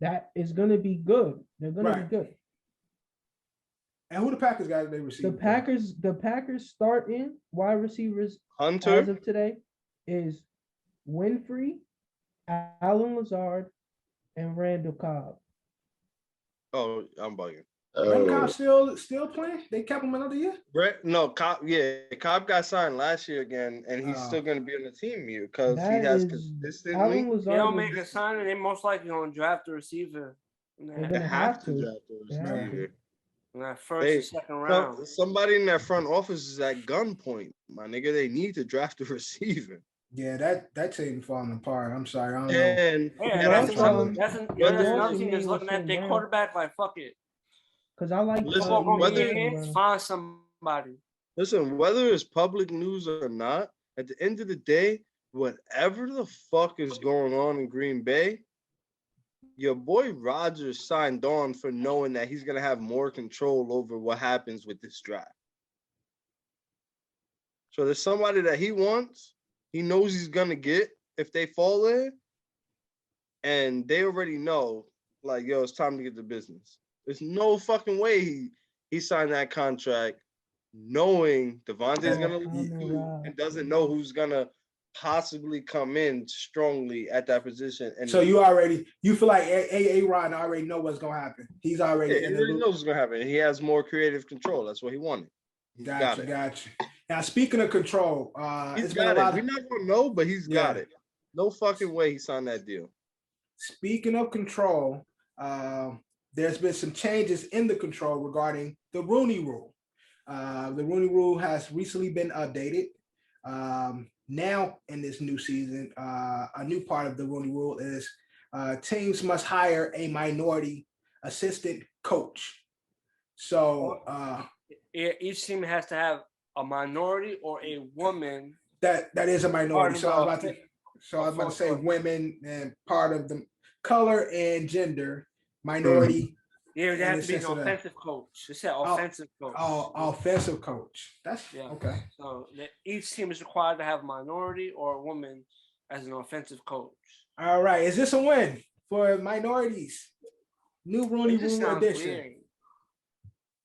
That is going to be good. They're going to be good. And who the Packers guys they receive? The Packers starting wide receivers Hunter as of today is Winfrey, Alan Lazard, and Randall Cobb. Oh, I'm bugging. Randall Cobb still playing? They kept him another year? Cobb got signed last year again, and he's still going to be on the team here because he has consistently. They don't make a signing. They most likely going to draft a receiver. They have to draft a receiver. In that first or second round. Somebody in that front office is at gunpoint, my nigga. They need to draft a receiver. Yeah, that team falling apart. I'm sorry. I don't know. That's another team that's looking at their quarterback like, fuck it. Because I like find somebody. Listen, whether it's public news or not, at the end of the day, whatever the fuck is going on in Green Bay, your boy Rodgers signed on for knowing that he's gonna have more control over what happens with this draft. So there's somebody that he wants, he knows he's gonna get if they fall in, and they already know, like, yo, it's time to get to business. There's no fucking way he signed that contract knowing Devontae's gonna leave and doesn't know who's gonna possibly come in strongly at that position. And so you feel like A-Rod already know what's gonna happen. He's already he already knows what's gonna happen. He has more creative control. That's what he wanted. Gotcha. Now speaking of control, he's got it. We're not gonna know, but he's got it. No fucking way he signed that deal. Speaking of control, there's been some changes in the control regarding the Rooney Rule. The Rooney Rule has recently been updated. Now in this new season, a new part of the Rooney Rule is teams must hire a minority assistant coach. So each team has to have a minority or a woman that is a minority. So I was about to say women and part of the color and gender minority. Yeah, they have to be an offensive coach. It said offensive coach. Oh, offensive coach. That's okay. So each team is required to have a minority or a woman as an offensive coach. All right. Is this a win for minorities? New Rooney It just Rule sounds edition. weird.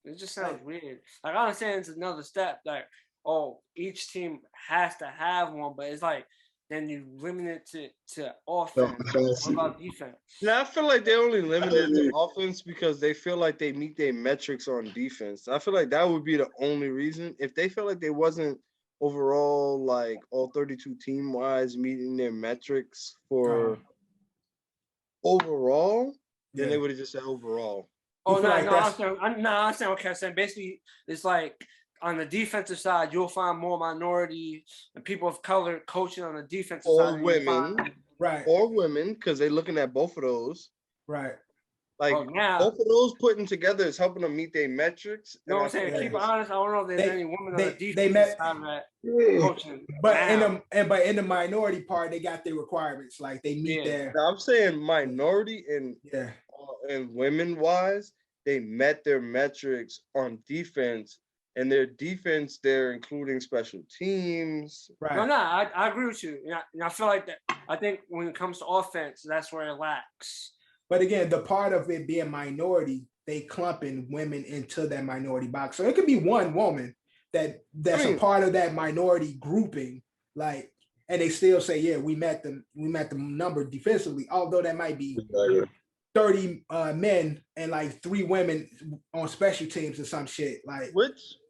It just sounds weird. Like I understand it's another step. Like, oh, each team has to have one, but it's like then you limit it to offense. What about defense? Now I feel like they only limited it to offense because they feel like they meet their metrics on defense. I feel like that would be the only reason. If they felt like they wasn't overall like all 32 team wise meeting their metrics for overall, then they would have just said overall. Oh no, I understand what Kev's saying. Basically, it's like on the defensive side, you'll find more minority and people of color coaching on the defensive side. Or women, right? Or women, because they're looking at both of those, right? Like both of those putting together is helping them meet their metrics. You know what I'm saying? Keep it honest. I don't know if there's any women on the defensive side that coaching. But in the minority part, they got their requirements. Like they meet their. Now, I'm saying minority and women wise, they met their metrics on defense, and their defense they're including special teams. Right. No, I agree with you. I feel like that. I think when it comes to offense, that's where it lacks. But again, the part of it being minority, they clumping women into that minority box. So it could be one woman that's a part of that minority grouping, like, and they still say, yeah, we met the number defensively, although that might be 30 men and like 3 women on special teams or some shit. Like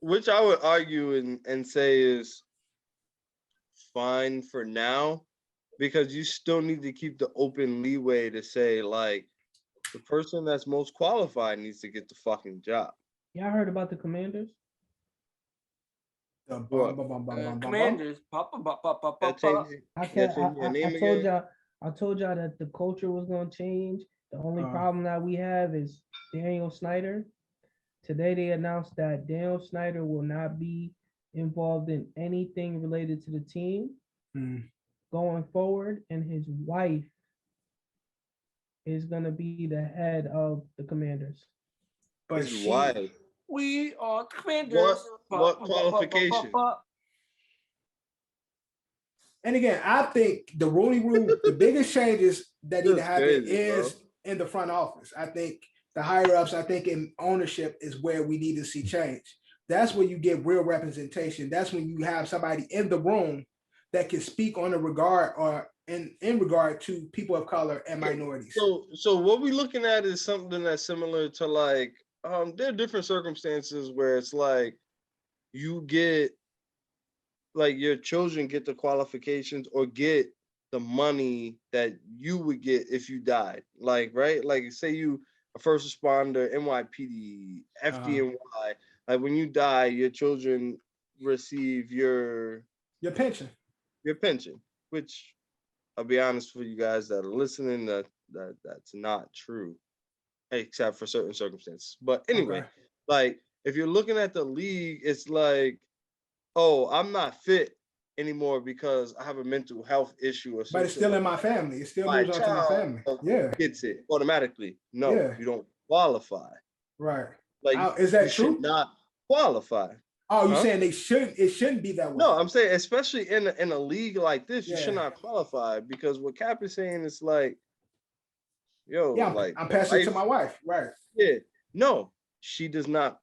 which I would argue and say is fine for now, because you still need to keep the open leeway to say, like, the person that's most qualified needs to get the fucking job. Y'all heard about the Commanders? Commanders. I told y'all that the culture was gonna change. The only problem that we have is Daniel Snyder. Today they announced that Daniel Snyder will not be involved in anything related to the team going forward, and his wife is gonna be the head of the Commanders. But his wife. We are Commanders. What qualification? And again, I think the Rooney Rule, the biggest changes that need to happen is in the front office. I think the higher ups, I think in ownership is where we need to see change. That's where you get real representation. That's when you have somebody in the room that can speak on the regard or in regard to people of color and minorities. So what we're looking at is something that's similar to like, there are different circumstances where it's like you get, like your children get the qualifications or get the money that you would get if you died. Like, right? Like say you a first responder, NYPD, FDNY, like when you die, your children receive your pension. Your pension, which I'll be honest for you guys that are listening, that's not true, except for certain circumstances. But anyway, like if you're looking at the league, it's like, oh, I'm not fit anymore because I have a mental health issue or something. But it's still in my family. It still moves on to my family. Yeah. Gets it automatically. No, you don't qualify. Right. Like, is that true? Should not qualify. Oh, you're saying it shouldn't be that way. No, I'm saying especially in a league like this, you should not qualify, because what Cap is saying is like, I'm passing it to my wife. Right. Yeah. No, she does not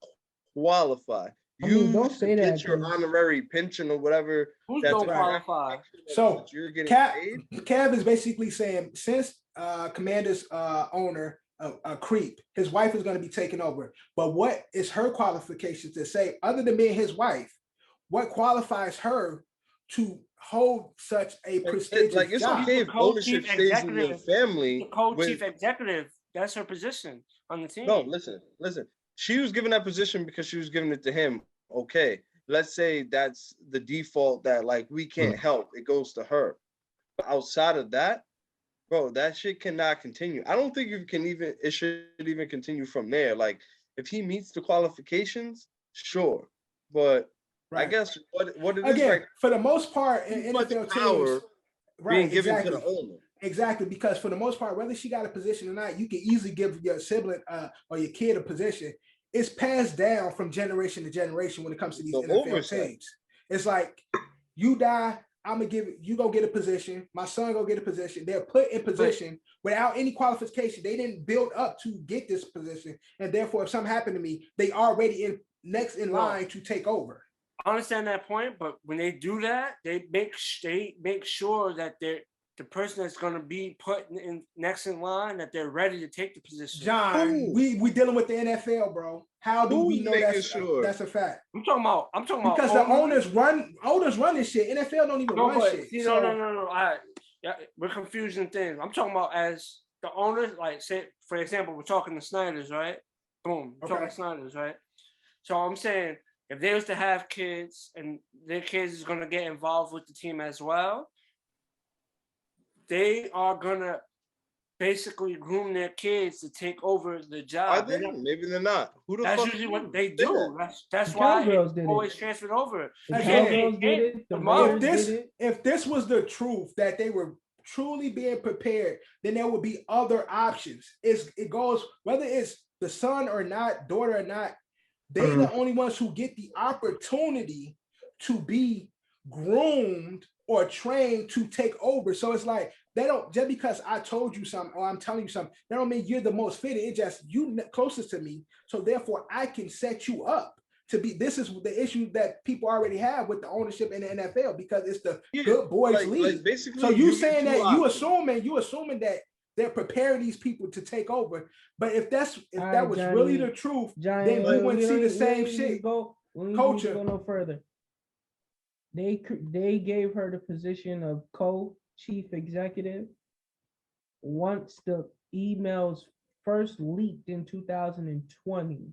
qualify. Don't say that. Get your honorary pension or whatever. Who don't qualify? So you're getting paid. Cav is basically saying, since Commander's owner, a creep, his wife is going to be taken over. But what is her qualifications to say, other than being his wife, what qualifies her to hold such a prestigious like it's job? okay if ownership stays in your family. The co-chief executive, that's her position on the team. No, listen. She was given that position because she was giving it to him. Okay, let's say that's the default, that like we can't help, it goes to her. But outside of that, bro, that shit cannot continue. I don't think it should even continue from there. Like if he meets the qualifications, sure. But I guess what it again, is right, for the most part in NFL teams, being given to the owner. Exactly, because for the most part, whether she got a position or not, you can easily give your sibling or your kid a position. It's passed down from generation to generation when it comes to these NFL teams. It's like you die, I'm gonna give you go get a position. My son go get a position. They're put in position without any qualification. They didn't build up to get this position, and therefore, if something happened to me, they already next in line to take over. I understand that point, but when they do that, they make sure that the person that's going to be put in next in line, that they're ready to take the position. John, we dealing with the NFL, bro. How do we know that's a fact? I'm talking about because the owners run this shit. NFL don't even run shit. See, no. We're confusing things. I'm talking about as the owners, like say for example, we're talking the Snyders, right? Boom, we're talking Snyders, right? So I'm saying if they was to have kids and their kids is gonna get involved with the team as well, they are gonna basically groom their kids to take over the job. Are they? Maybe they're not. Who the that's fuck usually what they do. That's why it always transferred over. If this was the truth, that they were truly being prepared, then there would be other options. It goes whether it's the son or not, daughter or not, they the only ones who get the opportunity to be groomed or trained to take over. So it's like they don't, just because I told you something or I'm telling you something, that don't mean you're the most fitted. It's just you closest to me. So therefore I can set you up to be. This is the issue that people already have with the ownership in the NFL, because it's the good boys league. Basically, so you saying that you assuming that they're preparing these people to take over. But if that was Johnny, really the truth, Johnny, then we wouldn't see the same shit. Culture. Go no further. They gave her the position of co-chief executive once the emails first leaked in 2020.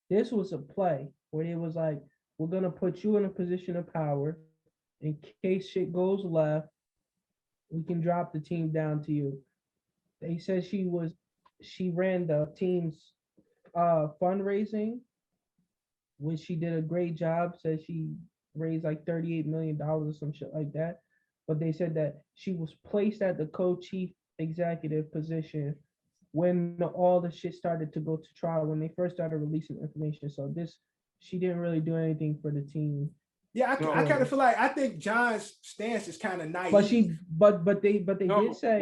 This was a play where it was like, we're gonna put you in a position of power in case shit goes left. We can drop the team down to you. They said she ran the team's fundraising, which she did a great job. Said she raised like $38 million or some shit like that. But they said that she was placed at the co-chief executive position when all the shit started to go to trial, when they first started releasing information. So she didn't really do anything for the team. Yeah, I kind of feel like, I think John's stance is kind of naive. But they did say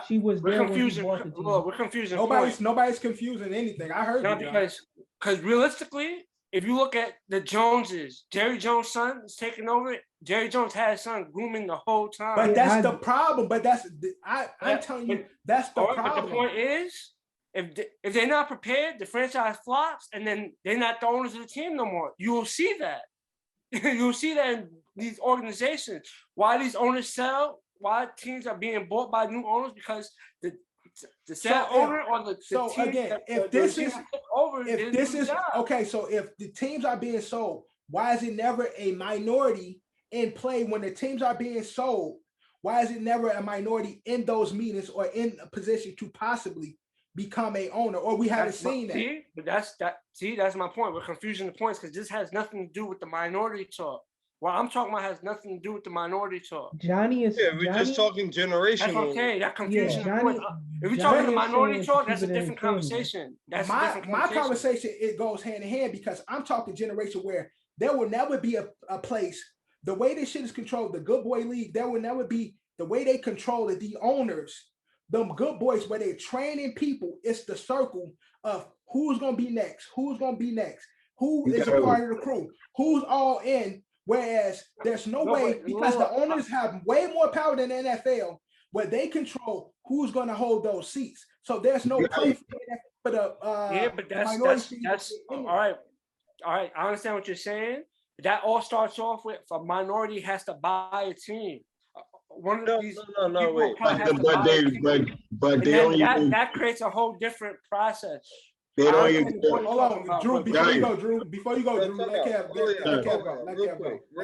she was there when he bought the team. We're confusing. Nobody's confusing anything. I heard you, because realistically, if you look at the Joneses, Jerry Jones' son is taking over. Jerry Jones had his son grooming the whole time. But that's the problem. But I'm telling you, that's the problem. But the point is, if they're not prepared, the franchise flops, and then they're not the owners of the team no more. You will see that. You'll see that in these organizations. Why these owners sell? Why teams are being bought by new owners? Because the sale owner or the team again, if this is okay, so if the teams are being sold, why is it never a minority in play when the teams are being sold? Why is it never a minority in those meetings or in a position to possibly become a owner? Or we haven't seen that. But that's my point. We're confusing the points because this has nothing to do with the minority talk. What I'm talking about has nothing to do with the minority talk. We're just talking generational. That's okay. That confusion. If we're talking the minority talk, that's a different conversation. That's my conversation. It goes hand in hand because I'm talking generation where there will never be a place. The way this shit is controlled, the good boy league, there will never be the way they control it. The owners, them good boys, where they're training people. It's the circle of who's gonna be next, who is a part of the crew, who's all in. Whereas there's no way, because the owners have way more power than the NFL, where they control who's going to hold those seats. So there's no place for the but that's all right. All right, I understand what you're saying. But that all starts off with a minority has to buy a team. That creates a whole different process. They don't even hold on, Drew. Before you go, Drew, let Kev go.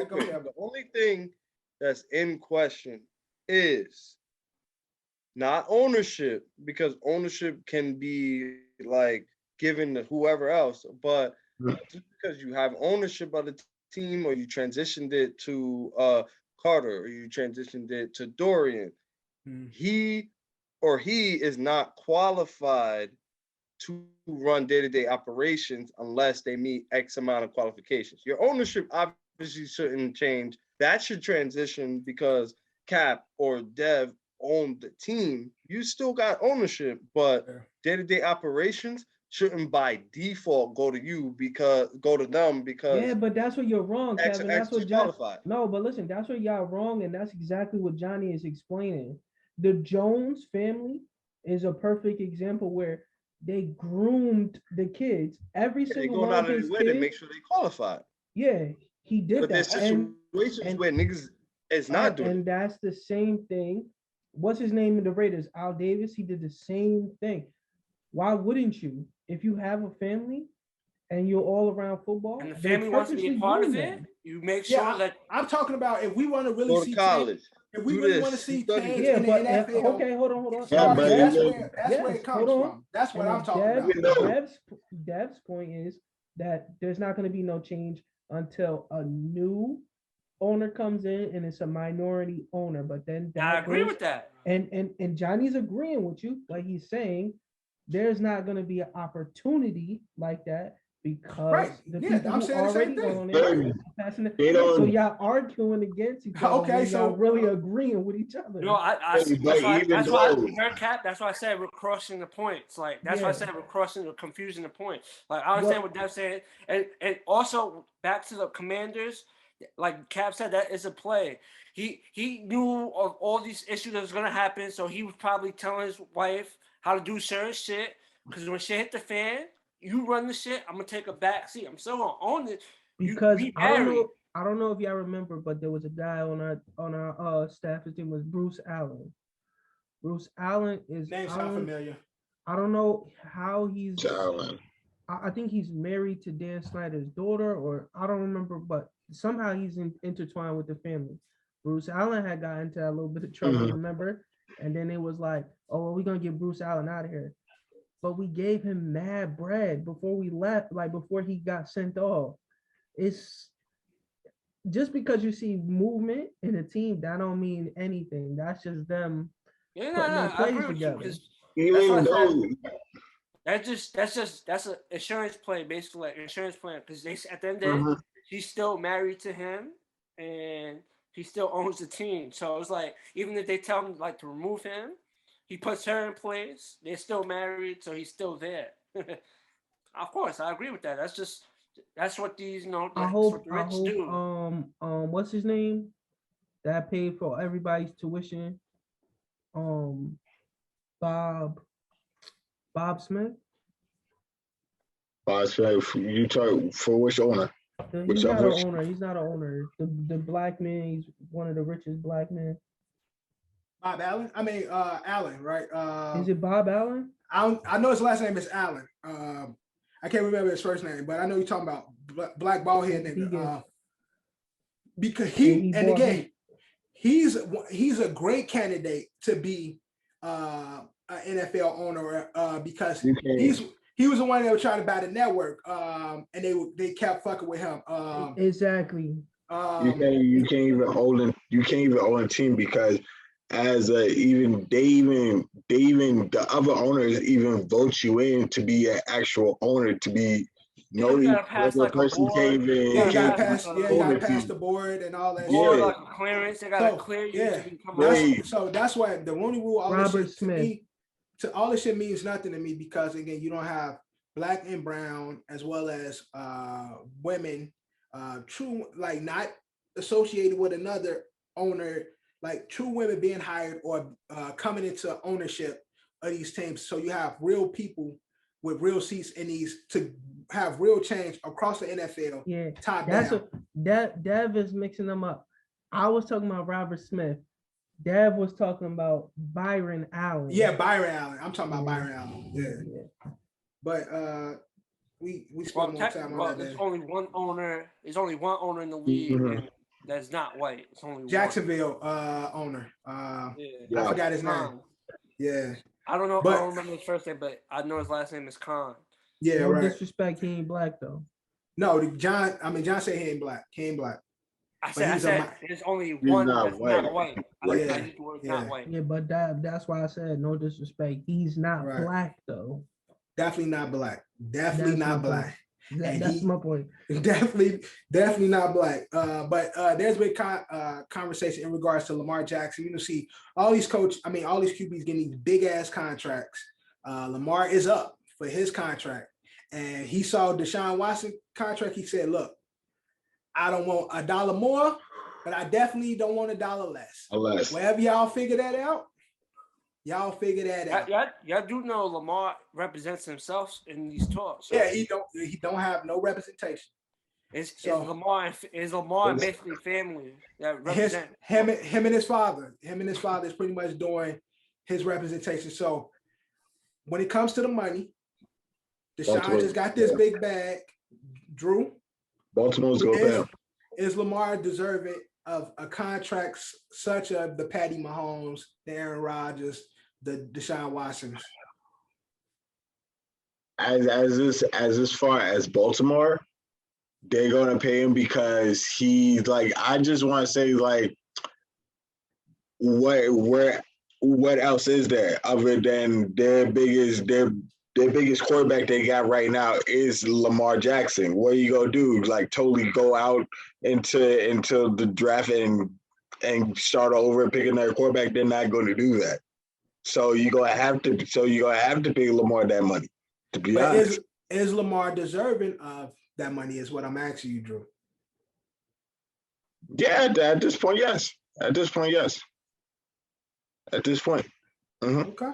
The only thing that's in question is not ownership, because ownership can be like given to whoever else, but just because you have ownership of the team, or you transitioned it to Carter, or you transitioned it to Dorian, he is not qualified to run day-to-day operations unless they meet X amount of qualifications. Your ownership obviously shouldn't change that should transition because Cap or Dev owned the team. You still got ownership, but day-to-day operations shouldn't by default go to them because yeah, but that's where you're wrong, Kevin. That's what John. qualified. No, but listen, that's where y'all wrong, and that's exactly what Johnny is explaining. The Jones family is a perfect example where they groomed the kids. Every They single going one out of of his their way to make kids. sure they qualify. Yeah, he did But there's that. situations where niggas is not doing and it. that's the same thing. What's his name in the Raiders? Al Davis. He did the same thing. Why wouldn't you? If you have a family and you're all around football, And the they family wants to be a purposely part of groom it, them. you make sure that I'm talking about if we want to really Go to see college. if we Do really this, want to see study change this. Yeah, in the but NFL. okay, hold on. Yeah, Sorry, but that's even- where it comes hold on. from. That's what And I'm talking about. Dev's point is that there's not going to be no change until a new owner comes in and it's a minority owner. But then I that agree goes, with that. and Johnny's agreeing with you, but he's saying there's not going to be an opportunity like that because Right. the Yeah, people I'm who saying the same already thing. own Right. it, passing it. They don't- So y'all arguing against each other. Okay, when so- y'all really agreeing with each other. No, even that's why though- you heard Cap. That's why I said we're crossing the points. Like that's why I Yeah. said we're confusing the point. Like I understand what Dev's saying, and also back to the Commanders. Like Cap said, that is a play. He knew of all these issues that was gonna happen, so he was probably telling his wife how to do certain shit. Because when shit hit the fan, you run the shit. I'm gonna take a back seat. I'm still gonna own it. Because You I don't remarried. know. I don't know if y'all remember, but there was a guy on our staff. His name was Bruce Allen. Bruce Allen is. Name sound familiar. I don't know how he's. Allen. I think he's married to Dan Snyder's daughter, or I don't remember, but somehow he's intertwined with the family. Bruce Allen had got into a little bit of trouble, remember? And then it was like, oh, well, we're gonna get Bruce Allen out of here. But we gave him mad bread before we left, like before he got sent off. It's just because you see movement in a team, that don't mean anything. That's just them Yeah, putting their I plays agree with you. together. 'Cause Even though that's an insurance play, basically like insurance plan. Because they at the end of the day, she's still married to him, and he still owns the team. So it's like even if they tell him like to remove him, he puts her in place. They're still married, so he's still there. Of course, I agree with that. That's what these I hope do. What's his name? That paid for everybody's tuition. Bob Smith. you talk for which owner? He's not an owner. He's not an owner. The black man. He's one of the richest black men. Bob Allen. I mean, Allen, right? Is it Bob Allen? I know his last name is Allen. I can't remember his first name, but I know you're talking about black bald head nigga. Because he's a great candidate to be an NFL owner because he was the one that was trying to buy the network, and they kept fucking with him. Exactly. You can't even own a team because the other owners even vote you in to be an actual owner to be. No, you gotta pass like a board. You gotta pass the board and all that. Board, like a clearance. They gotta clear you to become. So that's why the Rooney Rule. Robert Smith. All this shit means nothing to me because again, you don't have black and brown as well as women, true like not associated with another owner, like true women being hired or coming into ownership of these teams. So you have real people with real seats in these to have real change across the NFL. Yeah, top down. Dev is mixing them up. I was talking about Robert Smith. Dev was talking about Byron Allen. Yeah, Byron Allen. I'm talking about Byron Allen. Yeah. But we spent more time on that. There's only one owner. There's only one owner in the league and that's not white. It's only Jacksonville owner. I forgot his name. Yeah. I don't know. I don't remember his first name, but I know his last name is Khan. Yeah, no right. disrespect, he ain't black though. No, John said he ain't black. He ain't black. I said there's only one that's not white. Not white. Yeah, but that's why I said no disrespect. He's not black though. Definitely not black. Definitely not black. That's my point. Definitely not black. But there's been conversation in regards to Lamar Jackson. You know, see all these QBs getting these big ass contracts. Lamar is up for his contract, and he saw Deshaun Watson contract. He said, "Look, I don't want $1 more, but I definitely don't want $1 less. Wherever y'all figure that out, y'all figure that out." Y'all do know Lamar represents himself in these talks. So. Yeah, he don't have no representation. Is Lamar basically family that represent him and his father? Him and his father is pretty much doing his representation. So when it comes to the money, Deshaun just got this big bag. Drew, Baltimore's go down. Is Lamar deserving of a contract such as the Patty Mahomes, the Aaron Rodgers, the Deshaun Watsons? As far as Baltimore, they're gonna pay him because he's like, I just want to say, like, what else is there other than their biggest quarterback they got right now is Lamar Jackson? What are you gonna do? Like, totally go out into the draft and start over and pick another quarterback? They're not going to do that. So you're gonna have to pay Lamar that money. To be honest, is Lamar deserving of that money? Is what I'm asking you, Drew. Yeah, at this point, yes. At this point. Okay.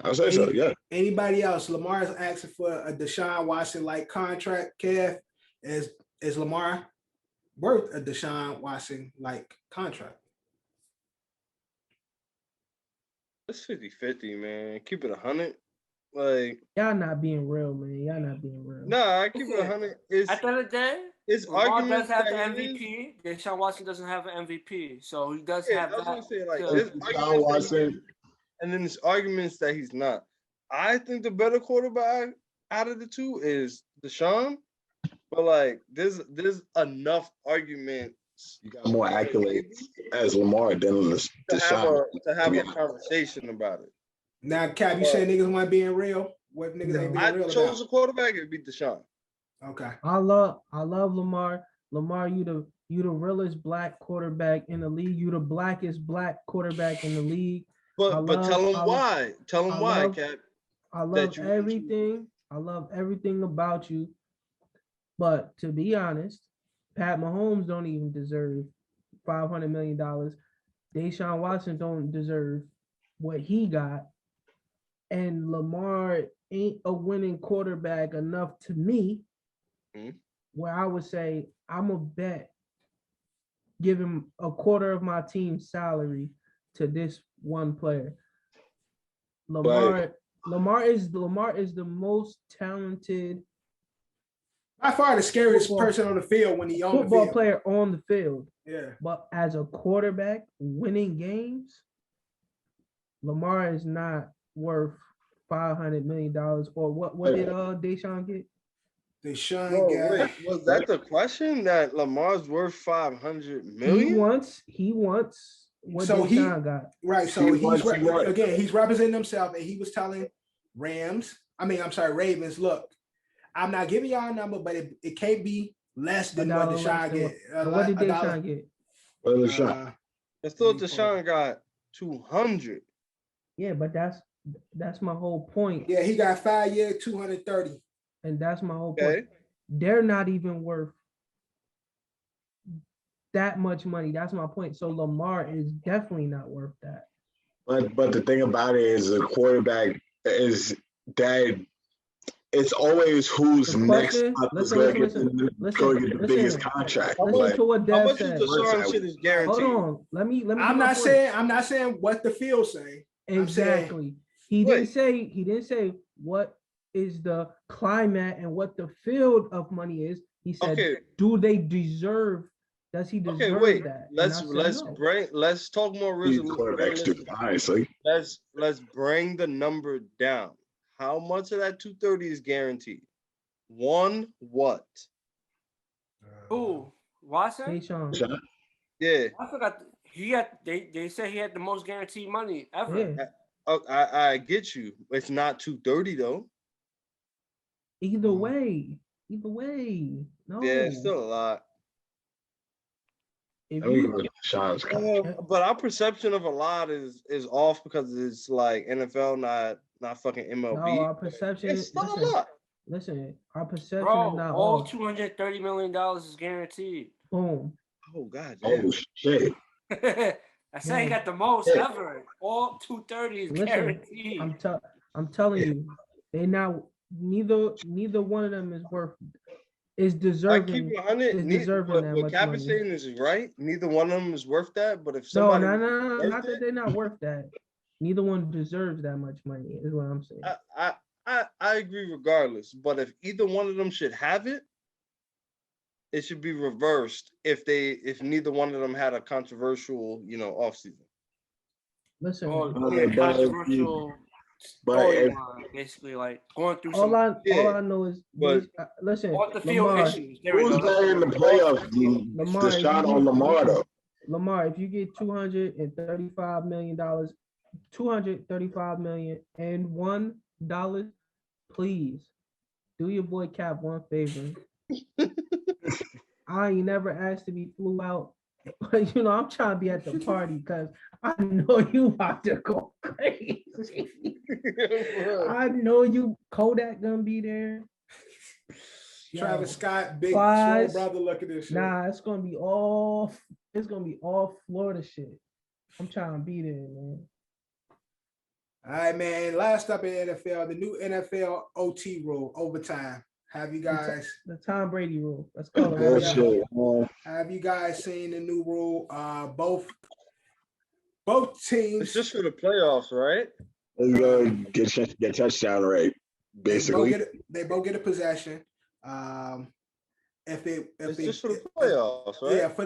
I'll say so, yeah. Anybody else? Lamar is asking for a Deshaun Watson-like contract. Kev, is Lamar worth a Deshaun Watson-like contract? It's 50-50, man. Keep it 100. Like, y'all not being real, man. Y'all not being real. Nah, I keep it 100. At the end of the day, it's Lamar arguments does have that the MVP. Deshaun Watson doesn't have an MVP, so he does yeah, have I was that. gonna say, like, Deshaun Watson, and then there's arguments that he's not. I think the better quarterback out of the two is Deshaun, but like, there's enough arguments. You got more accolades as Lamar than Deshaun to have a conversation about it. Now, Cap, you say niggas want being real? What niggas ain't being real I chose about? a quarterback, it'd be Deshaun. Okay. I love Lamar. Lamar, you the realest black quarterback in the league. You the blackest black quarterback in the league. But tell him why. Tell him why, Cap. I love everything. I love everything about you. But to be honest, Pat Mahomes don't even deserve $500 million. Deshaun Watson don't deserve what he got. And Lamar ain't a winning quarterback enough to me, where I would say I'm a bet give him a quarter of my team's salary to this one player. Lamar is the most talented, by far the scariest person on the field when he on the field. Football player on the field. Yeah. But as a quarterback winning games, Lamar is not worth $500 million. Or what did Deshaun get? Deshaun wait, was that the question, that Lamar's worth $500 million? He wants what Deshaun got. Right. So he's representing himself, and he was telling Ravens, look, I'm not giving y'all a number, but it can't be less than what Deshaun get. What did Deshaun get? I thought Deshaun got 200. Yeah, but that's my whole point. Yeah, he got 5 years, 230. And that's my whole point. They're not even worth that much money. That's my point. So Lamar is definitely not worth that. But the thing about it is, a quarterback is that it's always who's next up is going to get the biggest contract. Listen to what Dad said. Deshaun shit is guaranteed. Hold on. Let me. I'm not saying what the field say. Exactly. He didn't say what is the climate and what the field of money is. He said, do they deserve? Does he deserve that? Let's talk more realistically. Honestly, let's bring the number down. How much of that 230 is guaranteed? One what? Who? Watson? Yeah. I forgot. They said he had the most guaranteed money ever. Yeah. I get you. It's not 230 though. Either way, Either way, no. Yeah, it's still a lot. If Let me you go to Sean's But our perception of a lot is off because it's like NFL, not fucking MLB. no, our perception It's still listen, a lot. listen, our perception is Bro, not all off. $230 million is guaranteed. Boom. Oh god, Oh damn. shit. I said he got the most Yeah. ever. All 230 is Listen, guaranteed. I'm telling you, they now neither one of them is worth is I keep deserving. it 100. Is deserving that What much Cap is money. saying is right. Neither one of them is worth that. But if No, somebody no, worth not that it, they're not worth that. Neither one deserves that much money, is what I'm saying. I agree regardless. But if either one of them should have it, it should be reversed if neither one of them had a controversial, offseason. Listen, Controversial storyline, basically, like going through all some I know is but- listen, off the field Lamar, issues. There we Who's go. better in the playoffs? Lamar, The if shot you on get- Lamar though. Lamar, if you get $235 million, $235 million and $1, please do your boy Cap one favor. I ain't never asked to be flew out, but I'm trying to be at the party because I know you about to go crazy. I know you Kodak gonna be there. Travis Yo, Scott, big Plies. swole brother. Look at this shit. Nah, it's gonna be all Florida shit. I'm trying to be there, man. All right, man. Last up in NFL, the new NFL OT rule, overtime. Have you guys? The Tom Brady rule. Let's call it. Yeah. right now. Bullshit, man. Have you guys seen the new rule? Both teams. It's just for the playoffs, right? Let's go get touchdown rate, basically. They both get a possession. If It's they just for the playoffs, right? yeah, for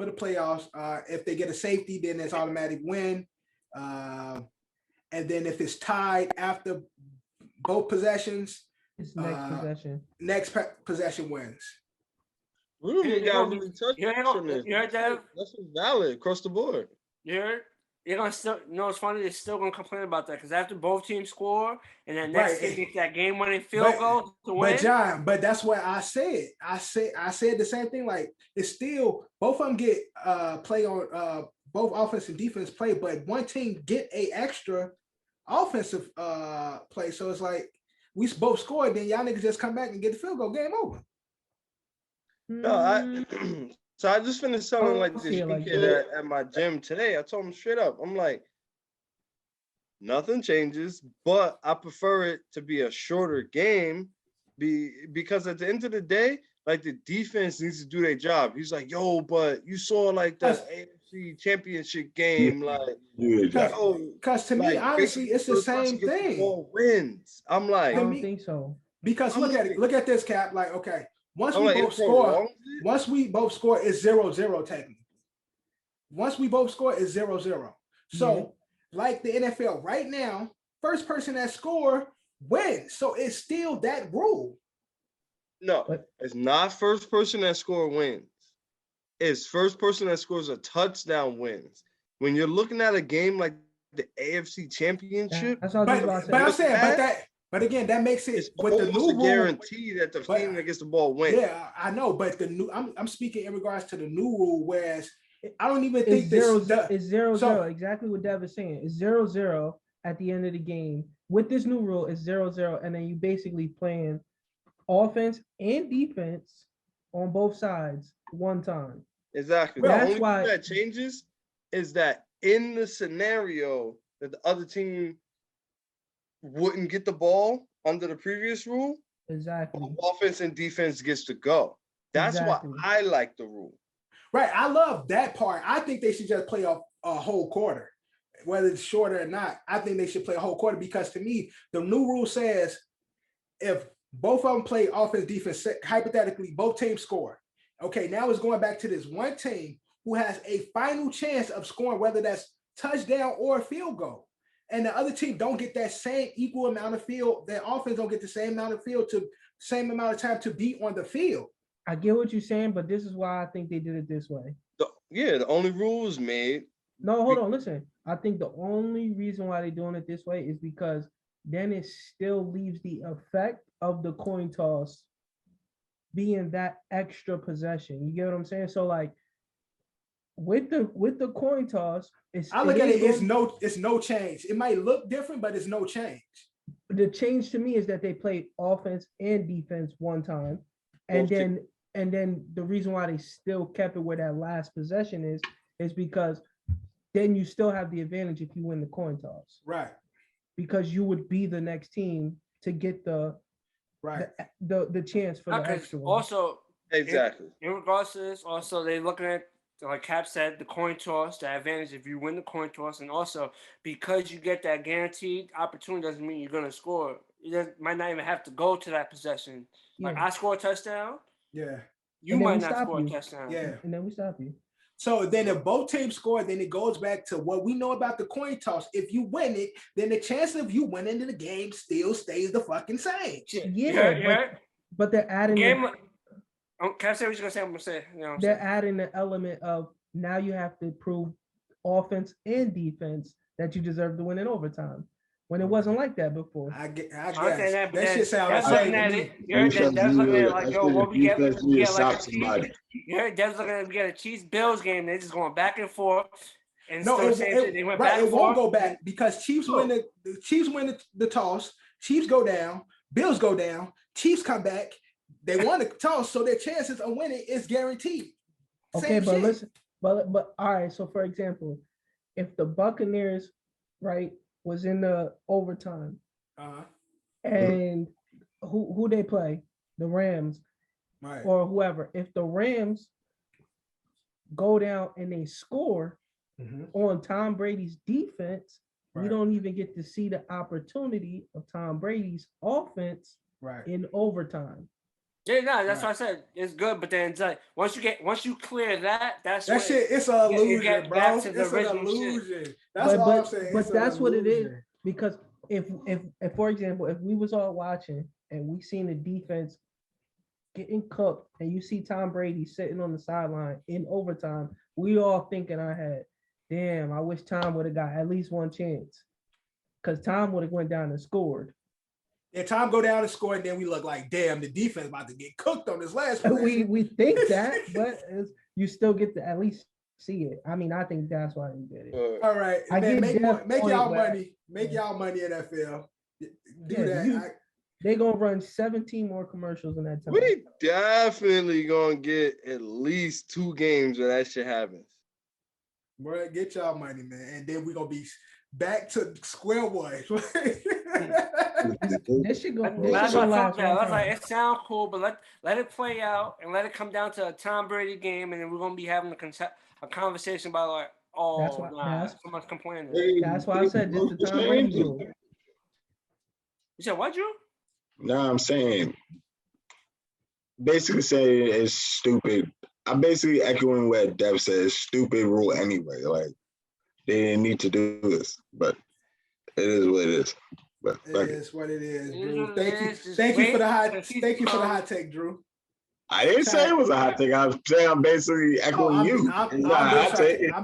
the playoffs. If they get a safety, then it's automatic win. And then if it's tied after both possessions, It's next possession. next possession wins. We don't even got really touch You on this. heard that? That's valid across the board. You're gonna still, it's funny. They're still gonna complain about that because after both teams score and then Right. next team gets that game-winning field goal to win. But John, that's what I said. I said the same thing. Like it's still both of them get play on both offense and defense play, but one team get a extra offensive play. So it's like we both scored, then y'all niggas just come back and get the field goal. Game over. No, so I just finished selling like this Yeah, like kid at my gym today. I told him straight up, I'm like, nothing changes, but I prefer it to be a shorter game because at the end of the day, like the defense needs to do their job. He's like, yo, but you saw like the AFC championship game, like, because to me, honestly, it's the same thing. Ball wins. I'm like, I don't think so. Because look at this, Cap. Like, okay, once I'm we like, both score, it's 0-0 technically. Once we both score, it's 0-0. So, like the NFL right now, first person that score wins. So it's still that rule. No, it's not first person that score wins. It's first person that scores a touchdown wins. When you're looking at a game like the AFC Championship, that's what I was about to say. But again, that makes it with the new rule. Guarantee that the team that gets the ball wins. Yeah, I know, but the new I'm speaking in regards to the new rule, whereas I don't even think it's 0-0. Exactly what Dev is saying. It's 0-0 at the end of the game. With this new rule, it's 0-0, and then you basically playing offense and defense on both sides one time. Exactly. The only thing that changes is that in the scenario that the other team wouldn't get the ball under the previous rule, exactly, offense and defense gets to go. That's why I like the rule. Right. I love that part. I think they should just play a whole quarter, whether it's shorter or not. I think they should play a whole quarter because to me, the new rule says if both of them play offense, defense, hypothetically, both teams score. Okay, now it's going back to this one team who has a final chance of scoring, whether that's touchdown or a field goal. And the other team don't get that same equal amount of field. Their offense don't get the same amount of field to same amount of time to be on the field. I get what you're saying, but this is why I think they did it this way. The only rule is made. No, hold on, listen. I think the only reason why they're doing it this way is because then it still leaves the effect of the coin toss being that extra possession. You get what I'm saying? So like with the coin toss, I look at it, it's no change. It might look different, but it's no change. The change to me is that they played offense and defense one time, and then the reason why they still kept it where that last possession is because then you still have the advantage if you win the coin toss, right? Because you would be the next team to get the chance for the extra one. Also, exactly. In regards to this, also they looking at, like Cap said, the coin toss, the advantage if you win the coin toss, and also because you get that guaranteed opportunity doesn't mean you're gonna score. You might not even have to go to that possession. Like I score a touchdown. Yeah. You might not score a touchdown. Yeah. And then we stop you. So then if both teams score, then it goes back to what we know about the coin toss. If you win it, then the chance of you winning the game still stays the fucking same. Yeah. But they're adding can I say what you're gonna say? I'm gonna say. You know they're adding the element of now you have to prove offense and defense that you deserve to win in overtime. When it wasn't like that before. I guess. That shit sounds looking at it. That's looking at it like, yo, what we get like Dev's looking at we get a Chiefs-Bills game. They're just going back and forth. And it won't go back because Chiefs win the toss. Chiefs go down. Bills go down. Chiefs come back. They won the toss, so their chances of winning is guaranteed. Okay, but listen, but all right. So for example, if the Buccaneers, right, was in the overtime, and who they play, the Rams, right, or whoever, if the Rams go down and they score on Tom Brady's defense, we don't even get to see the opportunity of Tom Brady's offense in overtime. Yeah, no, that's what I said. It's good, but then it's like once you clear that shit. It's an illusion, bro. It's an illusion. That's all I'm saying. But that's what it is. Because if for example, if we was all watching and we seen the defense getting cooked, and you see Tom Brady sitting on the sideline in overtime, we all think in our head, damn, I wish Tom would have got at least one chance, because Tom would have went down and scored. Yeah, Tom go down and score, and then we look like, damn, the defense about to get cooked on this last one. We think that, but you still get to at least see it. I mean, I think that's why we did it. All right, and then make y'all money. Make y'all money, NFL. Do that. They're gonna run 17 more commercials in that time. We definitely gonna get at least 2 games where that shit happens. Bro, get y'all money, man, and then we're gonna be back to square one. This should go. It sounds cool, but let it play out and let it come down to a Tom Brady game, and then we're gonna be having a conversation about like, so much complaining. That's why I said this is the Tom Brady rule. You said what, Drew? No, I'm saying basically saying it's stupid. I'm basically echoing what Dev says. Stupid rule anyway. Like they didn't need to do this, but it is what it is. But it is what it is, Drew. Thank you for the hot take, Drew. I didn't say it was a hot take. I was saying I'm basically echoing you. I'm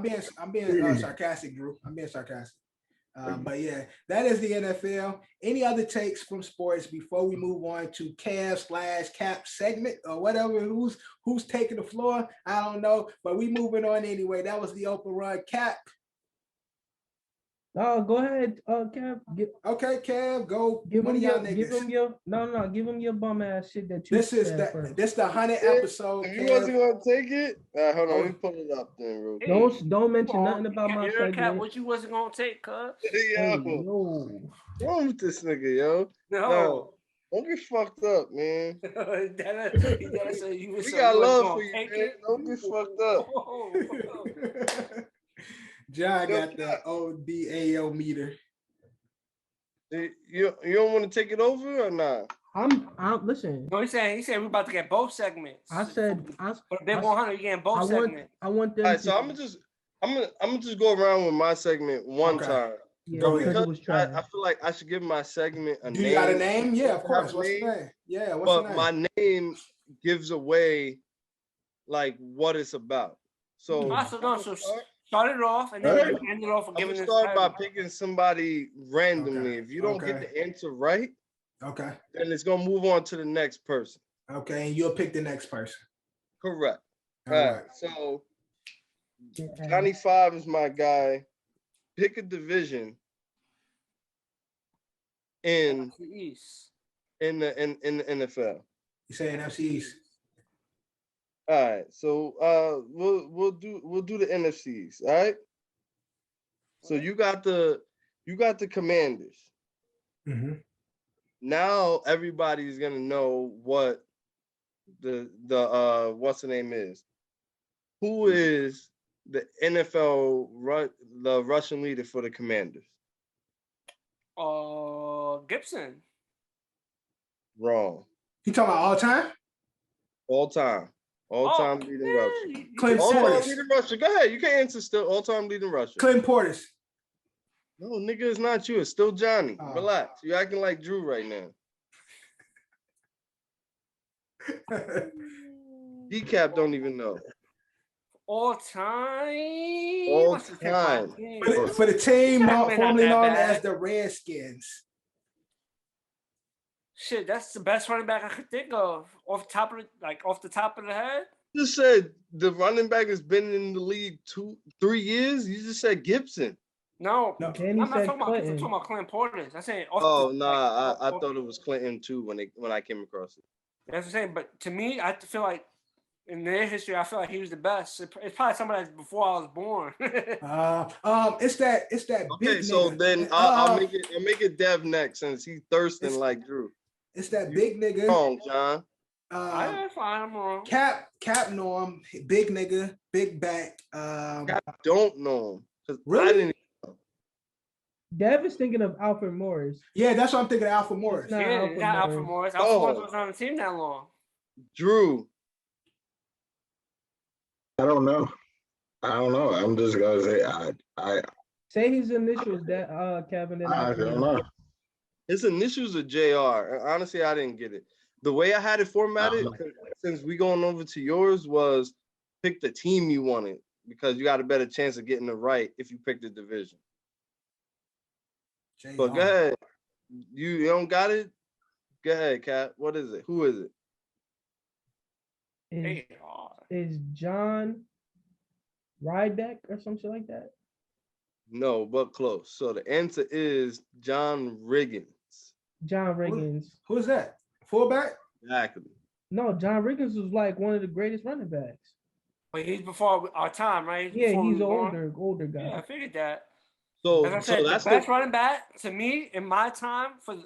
being sarcastic, Drew. I'm being sarcastic. But yeah, that is the NFL. Any other takes from sports before we move on to Cav/Cap segment or whatever? Who's taking the floor? I don't know, but we moving on anyway. That was the open run. Cap. Oh, go ahead, Cav. Okay, Cav, go. Give him your bum ass shit that you. This is the 100th episode. You wasn't gonna take it. Hold on, let me pull it up then, bro. Don't mention nothing about my segment. Cap, what you wasn't gonna take, cuz? Yo, wrong with this nigga, yo. No. Don't get fucked up, man. We got love for you, man. Don't get fucked up. John got the ODAO meter. You don't want to take it over or not? I'm listen. No, he said we're about to get both segments. I said but then 100, you getting both segments. I want them. All right, so I'm gonna just go around with my segment one time. Yeah, I feel like I should give my segment a name. Do you got a name? Yeah, of course. What's the name? Yeah, what's the name? My name gives away like what it's about. So start it off and then end it off. I'm gonna start by picking somebody randomly. Okay. If you don't get the answer right, then it's gonna move on to the next person. Okay, and you'll pick the next person. Correct. All All right. right. So Yeah. Johnny 5 is my guy. Pick a division in The East. in the NFL. You saying NFC East? All right. So we'll do the NFCs. All right. So you got the Commanders. Mm-hmm. Now everybody's gonna know what the what's the name is. Who is the NFL the Russian leader for the Commanders? Gibson. Wrong. You talking about all time? All time. All time leading rusher. Clint All time Portis. leading rusher. Go ahead. You can answer still. All time leading rusher. Clinton Portis. No, nigga, it's not you. It's still Johnny. Oh. Relax. You acting like Drew right now. Dicap don't even know. All time. All What's his time. name? For the team Not formerly that known bad. as the Redskins. Shit, that's the best running back I could think of off the top of the head. You just said the running back has been in the league 3 years. You just said Gibson. No, No. Then he I'm not said talking about Gibson. I'm Clinton. talking about Clint Portis. I'm saying. Oh no, I thought it was Clinton too when I came across it. That's what I'm saying. But to me, I feel like in their history, I feel like he was the best. It's probably somebody that's before I was born. It's that Okay, big so nigga. then I'll make it Dev next since he's thirsting It's- like Drew. It's that big nigga. Wrong, John. I'm fine. I'm wrong. Cap Norm, big nigga, big back. I don't know him because Really? I didn't. Dev is thinking of Alfred Morris. Yeah, that's what I'm thinking of Alfred Morris. It's not Yeah, Alfred not Alfred Morris. Morris. Alfred Morris Oh. wasn't on the team that long. Drew. I don't know. I'm just gonna say I Say his initials, that Kevin. Then I don't know. His initials are JR. Honestly, I didn't get it. The way I had it formatted, since we going over to yours, was pick the team you wanted because you got a better chance of getting it right if you pick the division. But go ahead. You don't got it? Go ahead, Kat. What is it? Who is it? Is John Ryback or some shit like that? No, but close. So the answer is John Riggins. John Riggins. Who's that? Fullback? Exactly. No, John Riggins was like one of the greatest running backs. But he's before our time, right? Yeah, Before we he's an were born. older guy. Yeah, I figured that. So, As I said, that's the best running back to me in my time for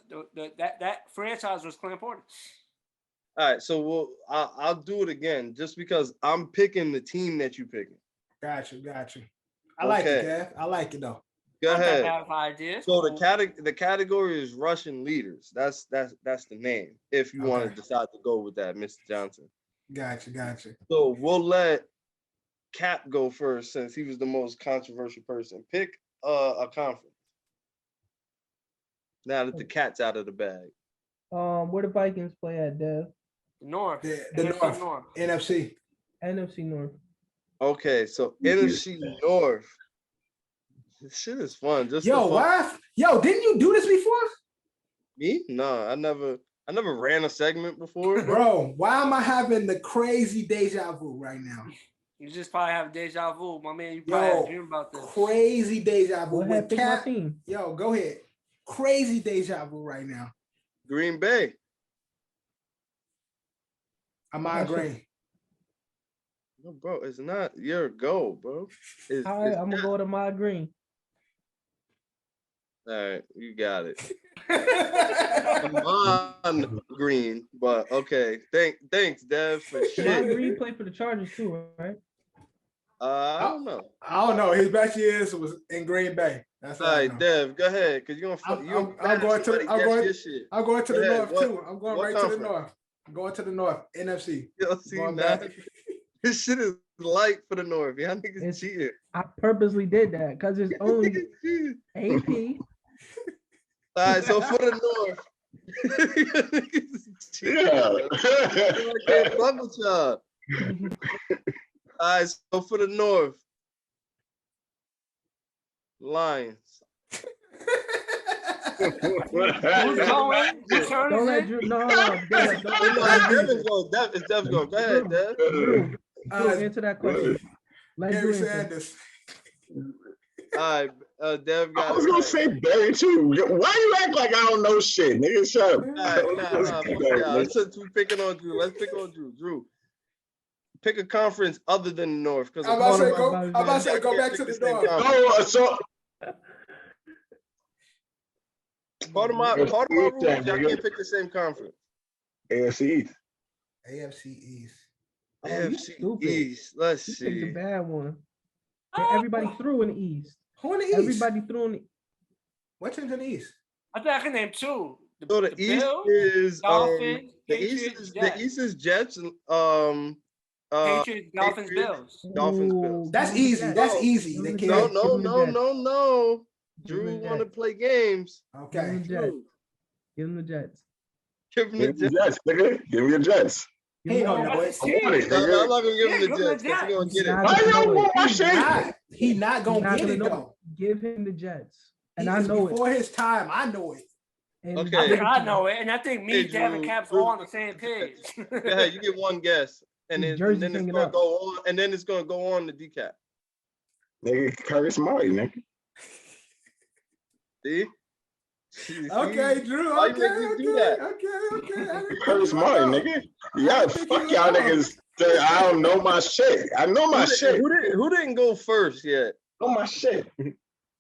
that franchise was Clint Portis. All right, so I'll do it again just because I'm picking the team that you picking. Got you. I like it, Okay. Kev. I like it though. Go Not ahead. that bad of ideas. So the category is Russian leaders. That's the name. If you want to decide to go with that, Mr. Johnson. Got you. So we'll let Cap go first since he was the most controversial person. Pick a conference. Now that the cat's out of the bag. Where the Vikings play at, Dev? North. The NFC North. NFC. NFC North. Okay, so NFC North. This shit is fun. Just Yo, why? Yo, didn't you do this before? Me? No, I never ran a segment before. Bro, why am I having the crazy deja vu right now? You just probably have deja vu, my man. You probably had a dream about this. Crazy deja vu. Go ahead, pick my team. Yo, go ahead. Crazy deja vu right now. Green Bay. I'm agreeing. No, bro, it's not your goal, bro. All right, I'm gonna go to my green. All right, you got it. I'm on green, but okay. Thanks, Dev, for My shit. green play for the Chargers too, right? I don't know. I don't know. His best years was in Green Bay. That's All all I right, know. Dev, go ahead, cause you're gonna. I'm going to the Go ahead. north too. I'm going what right to the conference? north. I'm going to the north. NFC. Yo, see, Going now, back. this shit is light for the North. Y'all niggas It's- cheating. I purposely did that because it's only AP. All right, so for the North. I can't fuck with y'all. All right, so for the North, Lions. Who's going? Whose turn Don't is let it? Drew. No, Dev, don't Devin's going. Dev's going. Go ahead, Dev. Drew, answer that question. Let Gary Drew answer. Sanders. All right, Dev got I was it. gonna say Barry too. Why you act like I don't know shit, nigga? Shut up. Fuck y'all. Since we picking on Drew, let's pick on Drew. Drew, pick a conference other than the North. Because I'm about to say go back to the North. Oh, so Part of my rules, y'all can't pick the same conference. AFC East. AFC East. Oh, you AFC stupid. East. Let's You picked the see. bad one. Everybody threw in the East. Who in the East? Everybody threw in the What team's in the East? I think I can name two. So the East Bills, is Dolphins, the East Patriots, is Jets. the East is Jets. Patriots, Dolphins, Patriots, Bills. Dolphins, Ooh, Bills. That's give him the easy. Jets. That's No. easy. Give They him the can't. Jets. No. Give him Drew the want to Jets. play games. Give him Okay. the Jets. Give him the Jets. Give him the Give me the Jets. Jets, nigga. Give me the Jets. Give He him ain't the gonna know Jets. it. I want it, No, I'm nigga. not gonna give him Yeah, the give him the Jets because he gonna Jets. get it. Nah, Why you don't want my He's shit? not. He not gonna Not get gonna it know. though. Give him the Jets. And He I is know it. before his time. I know it. And Okay. I think give it I to know him. it, and I think me, Hey, Dev, and Drew, Caps Drew, all on the same page. Go ahead, you get one guess, and His then, jersey's it's hanging gonna up. go on, and then it's gonna go on the Dicap. Nigga, Curtis Martin, nigga. See? See? Okay, Drew. Why you Okay, make me do that? okay. Curtis Martin, nigga. Yeah, think fuck you y'all know. niggas. I don't know my shit. I know my shit. Who didn't go first yet? Know my shit.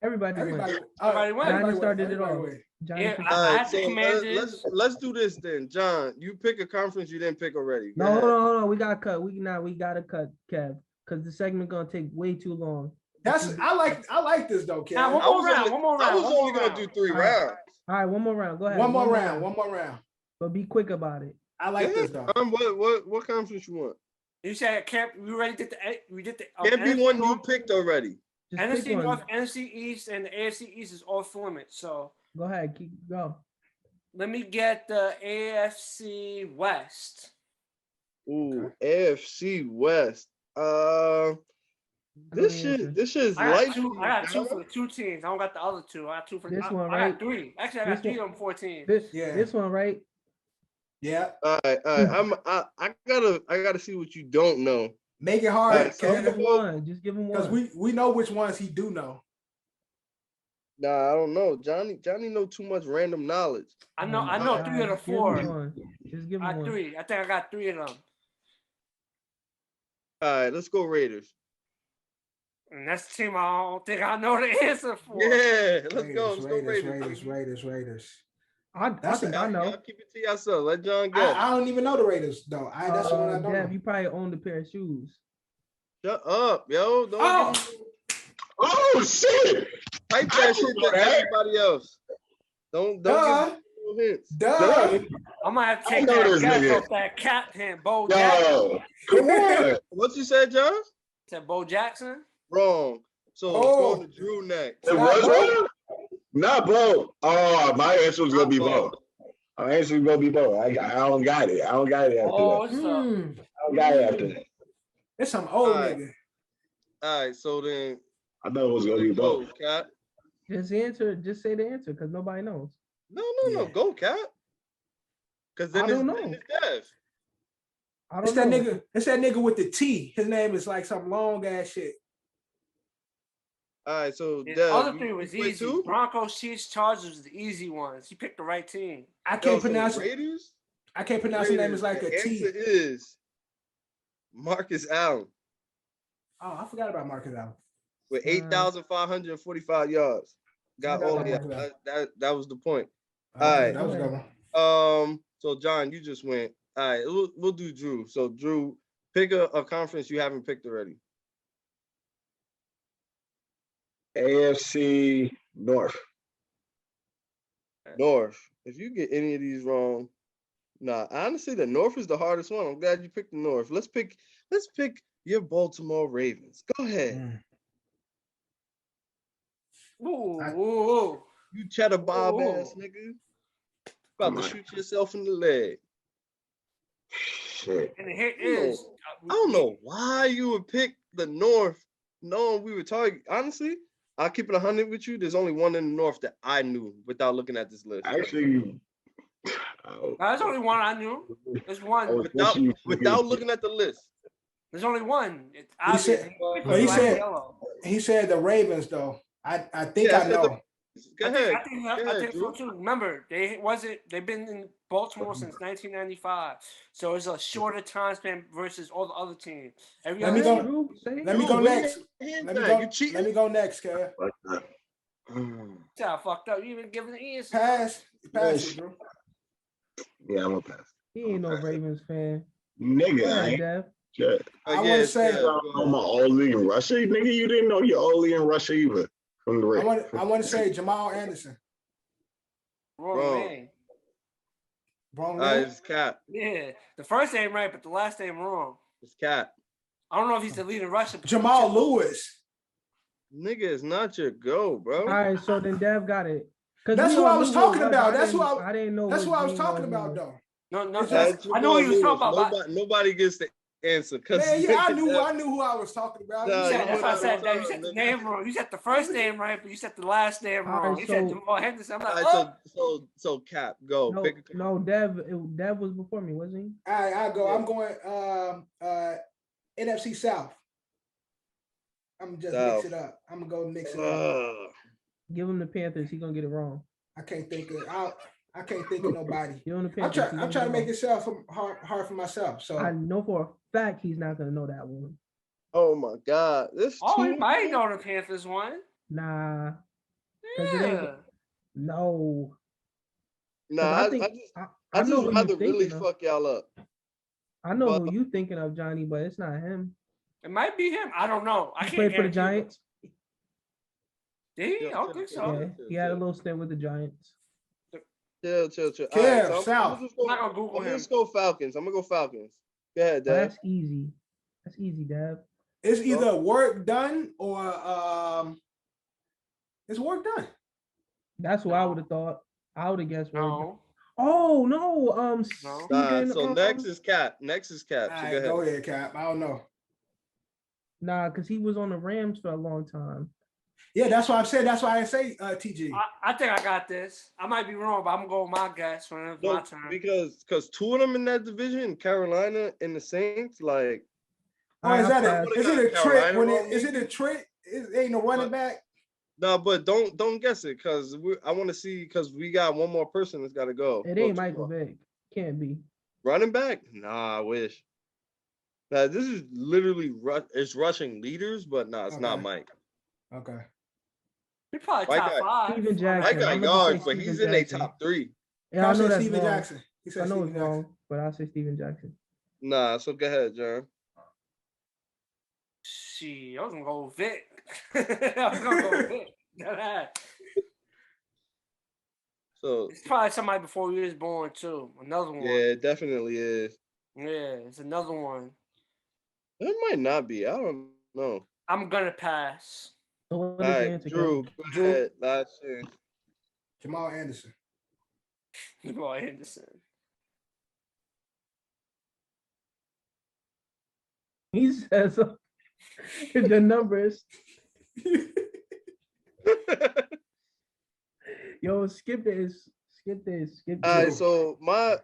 Everybody went. Everybody went. Johnny started it off. went. Johnny Yeah, picked I All right, had the so Commanders. let's do this then. John, you pick a conference you didn't pick already. Go No, ahead. hold on. We gotta cut. We gotta cut, Kev, because the segment gonna take way too long. I like this though, Ken. Now, one more round. I was only gonna do 3 rounds. All right, one more round. Go ahead. One more round. But be quick about it. I like this though. What conference you want? You said camp. We already did the. Can't be NFC one you North, picked already. Just NFC pick one. North, NFC East, and the AFC East is off limits. So Go ahead. Go. let me get the AFC West. Ooh, AFC West. This shit is I light. got two for the 2 teams. I don't got the other 2. I got 2 for This I, one, I right? got 3. Actually, I This got 3 one- of them 14. This one, right? Yeah. All right. I gotta see what you don't know. Make it All hard, right, so Give him Ken. one. Just give him Because one. we know which ones he do know. Nah, I don't know. Johnny know too much random knowledge. I know All 3 of the just give 4. him one. Just give I him got one. 3. I think I got 3 of them. All right, let's go Raiders. And that's the team I don't think I know the answer for. Yeah, let's go. Let's go Raiders. Raiders. I think I know. Y'all keep it to yourself. Let John guess. I don't even know the Raiders though. That's the one I don't Dev, know. you probably owned a pair of shoes. Shut up, yo. Don't give me Oh shit! type I that shit don't know to that. everybody else. Don't Duh. give me no hints. Duh. I might have to I take know that this guess nigga. off that captain, Bo Jackson. Yo, come on. What you said, John? Said Bo Jackson. Wrong. So Oh. it's going to Drew next. It was wrong? Not Bo. Oh, my answer was gonna be Bo. My answer was gonna be Bo. I don't got it. I don't got it after Oh, that. what's up? I don't got it after that. It's some old All right. nigga. All right, so then I thought it was gonna be Bo. go, Cat. Just answer. Just say the answer because nobody knows. No, Yeah. go, Cat. Because then I don't then know. it's Dev. I It's don't that know. nigga. It's that nigga with the T. His name is like some long ass shit. All right, so The Dev, other you 3 was play easy. too? Broncos, Chiefs, Chargers was the easy ones. He picked the right team. I Yo, can't so pronounce it. Raiders? I can't pronounce his name. Raiders, It's like the a T. answer is Marcus Allen Oh, I forgot about Marcus Allen. with 8,545 yards. Got Forgot all about of Marcus that. That was the point. Okay, All right. that was a good one. So John, you just went. All right, we'll do Drew. So Drew, pick a conference you haven't picked already. AFC North. North. If you get any of these wrong, nah. Honestly, the North is the hardest one. I'm glad you picked the North. Let's pick your Baltimore Ravens. Go ahead. Ooh. You cheddar bob Ooh. ass nigga. About to shoot yourself in the leg. Shit. And the hit I don't know. is. I don't know why you would pick the North, knowing we were talking. Honestly, I'll keep it 100 with you. There's only one in the North that I knew without looking at this list. Actually, There's only one I knew. There's one. Without looking at the list. There's only one. It's He said- obvious. He said the Ravens though. I think I know. Go ahead. I think so too. Remember, they've been in Baltimore since 1995, so it's a shorter time span versus all the other teams. Let me go next. Let me go next, Kev. I fucked up. You even giving the answer. Pass it, bro. Yeah, I'm gonna pass. He ain't no Ravens fan. Nigga, I ain't. Shit. I want to say I'm an all-league rusher. Nigga, you didn't know you're all-league in Russia either. From the Ravens. I want to say Jamal Anderson. Wrong name. Wrong name? It's Cap. Yeah, the first name right, but the last name wrong. It's Cap. I don't know if he's the leading rusher. Jamal Lewis. Nigga, it's not your go, bro. All right, so then Dev got it. That's what I was talking about. I didn't know. That's what I was talking about, though. No. I know what he was talking about. Nobody gets the answer. Man, yeah, I knew who I was talking about. That's why I said that. You said the name wrong. You said the first name right, but you said the last name wrong. You said Jamal Henderson. I'm like, oh. So Cap, go. No, Dev was before me, wasn't he? All right, I'll go. Yeah. I'm going NFC South. I'm just mix it up. I'm gonna go mix it up. Give him the Panthers. He's gonna get it wrong. I can't think of nobody. Give him the Panthers. I'm trying to make it hard for myself. So I know for a fact he's not gonna know that one. Oh my God! He might know the Panthers one. Nah. Yeah. No. Nah, I just rather really fuck y'all up. I know who you thinking of, Johnny, but it's not him. It might be him. I don't know. I he can't played for the Giants. Did he? I don't think so. Yeah, he had a little stint with the Giants. Chill. Yeah, right, so South. I'm not gonna Google him. Let's go Falcons. I'm gonna go Falcons. Go ahead, Dad. That's easy. Dad. It's either work done or it's work done. That's what I would have thought. I would have guessed. No. Oh no. So next is Cap. All right, go ahead, Cap. I don't know. Nah, because he was on the Rams for a long time. Yeah, that's what I'm saying. That's why I say TG. I think I got this. I might be wrong, but I'm going with my guess when it's my turn. Because two of them in that division, Carolina and the Saints, like. Is it a trick? Is it a trick? It ain't no running back. No, but don't guess it because I want to see because we got one more person that's got to go. It ain't Michael Vick. Can't be. Running back? Nah, I wish. Now this is literally it's rushing leaders, but it's not Mike. Okay. He probably top 5. Steven Jackson. Mike got yards, but he's in their top 3. Yeah, I know that's Steven wrong. Jackson. He said I know Steven it's Jackson. wrong, but I'll say Steven Jackson. Nah, so go ahead, John. Shit, I was gonna go with Vic. I was gonna go with Vic. So it's probably somebody before you was born too. Another one. Yeah, it definitely is. Yeah, it's another one. It might not be. I don't know. I'm gonna pass. So all right, Drew. Go ahead. Last chance. Jamal Anderson. Jamal Anderson. He says the numbers. Yo, skip this. All right, so my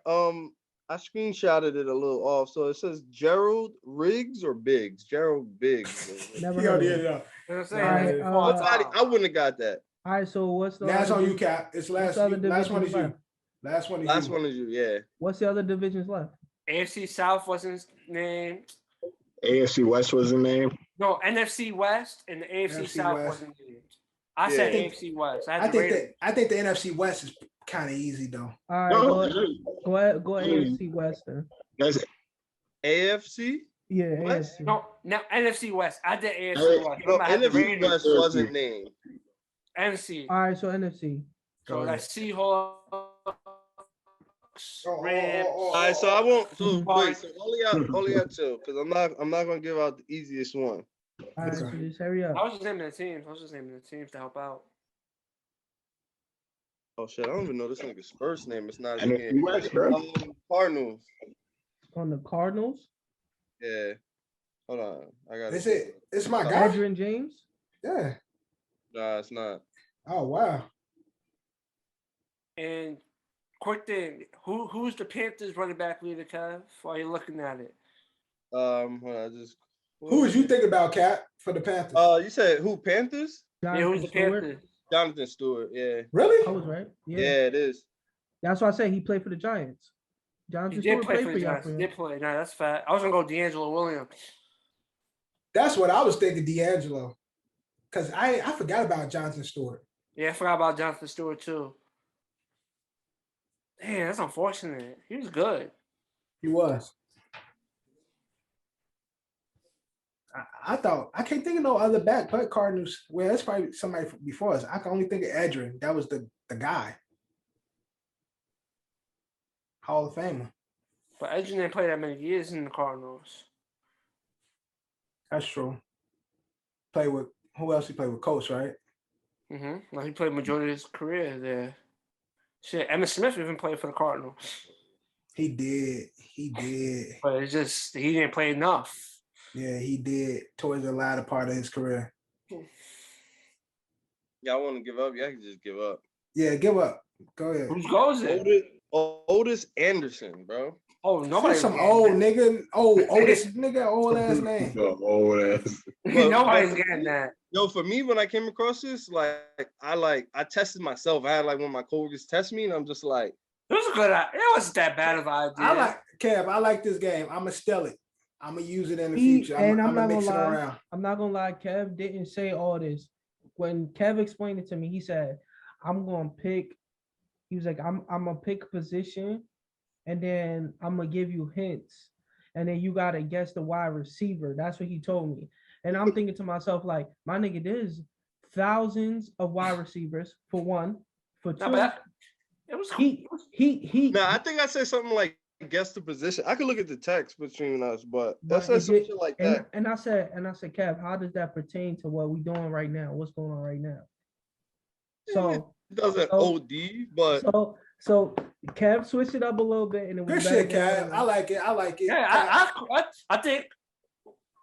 I screenshotted it a little off. So it says Gerald Riggs or Biggs. Gerald Biggs. Never heard of it. I wouldn't have got that. All right, so what's the last on you, Cap? It's last one is you. Last one is you. Yeah. What's the other divisions left? AFC South wasn't named. AFC West was the name. No, NFC West and the AFC South wasn't named. I said AFC West. I think the NFC West is kind of easy though. All right, go ahead, AFC West then. That's AFC. Yeah, West? AFC. No, NFC West. I did AFC West. No, NFC West wasn't named. NFC. All right, so NFC. So that's Seahawks. Rams. All right, so I won't. So wait, so only out two, because I'm not gonna give out the easiest one. All right, so just hurry up. I was just naming the teams to help out. Oh shit, I don't even know this nigga's first name. It's not NFC West, bro. Cardinals. On the Cardinals? Yeah. Hold on. I got it. It's my guy. Adrian James? Yeah. Nah, it's not. Oh wow. And quick thing, who's the Panthers running back leader, Kev? While you're looking at it, I just. Who was you thinking about, Cap, for the Panthers? You said who? Panthers? yeah, who's the Stewart. Panthers? Jonathan Stewart. Yeah. Really? I was right. Yeah, Yeah. it is. That's why I say he played for the Giants. He Jonathan did Stewart play played for for the y'all. Giants. He did play. No, that's fat. I was gonna go D'Angelo Williams. That's what I was thinking, D'Angelo. Because I forgot about Jonathan Stewart. Yeah, I forgot about Jonathan Stewart too. Damn, that's unfortunate. He was good. He was. I thought I can't think of no other back but Cardinals. Well, that's probably somebody before us. I can only think of Edrin. That was the guy. Hall of Famer. But Edge didn't play that many years in the Cardinals. That's true. Play with who else he played with? Coach, right? Well, he played majority of his career there. Shit, Emmitt Smith even played for the Cardinals. He did. He did. But it's just he didn't play enough. Yeah, he did towards the latter part of his career. Y'all want to give up? Y'all can just give up. Yeah, give up. Go ahead. Whose goes it? Otis Anderson, bro. Oh, nobody. Some old nigga. Oldest nigga, old ass name. Old ass. Nobody's getting that. Yo, for me, when I came across this, I tested myself. I had one of my coworkers test me, and I'm just like, it was a good. It wasn't that bad of an idea. I like this game. I'm gonna steal it. I'm gonna use it in the future. I'm gonna mix it around. I'm not gonna lie. Kev didn't say all this. When Kev explained it to me, he said, "I'm gonna pick." He was like, "I'm gonna pick a position, and then I'm gonna give you hints, and then you gotta guess the wide receiver." That's what he told me. And I'm thinking to myself, like, my nigga, there's thousands of wide receivers for one. For two, it was he. Nah, I think I said something like guess the position. I could look at the text between us, but that said some shit like that. And I said, Kev, how does that pertain to what we doing right now? What's going on right now? So it doesn't OD, but so Kev switched it up a little bit, and it was good shit, Kev. I like it. Yeah, I think.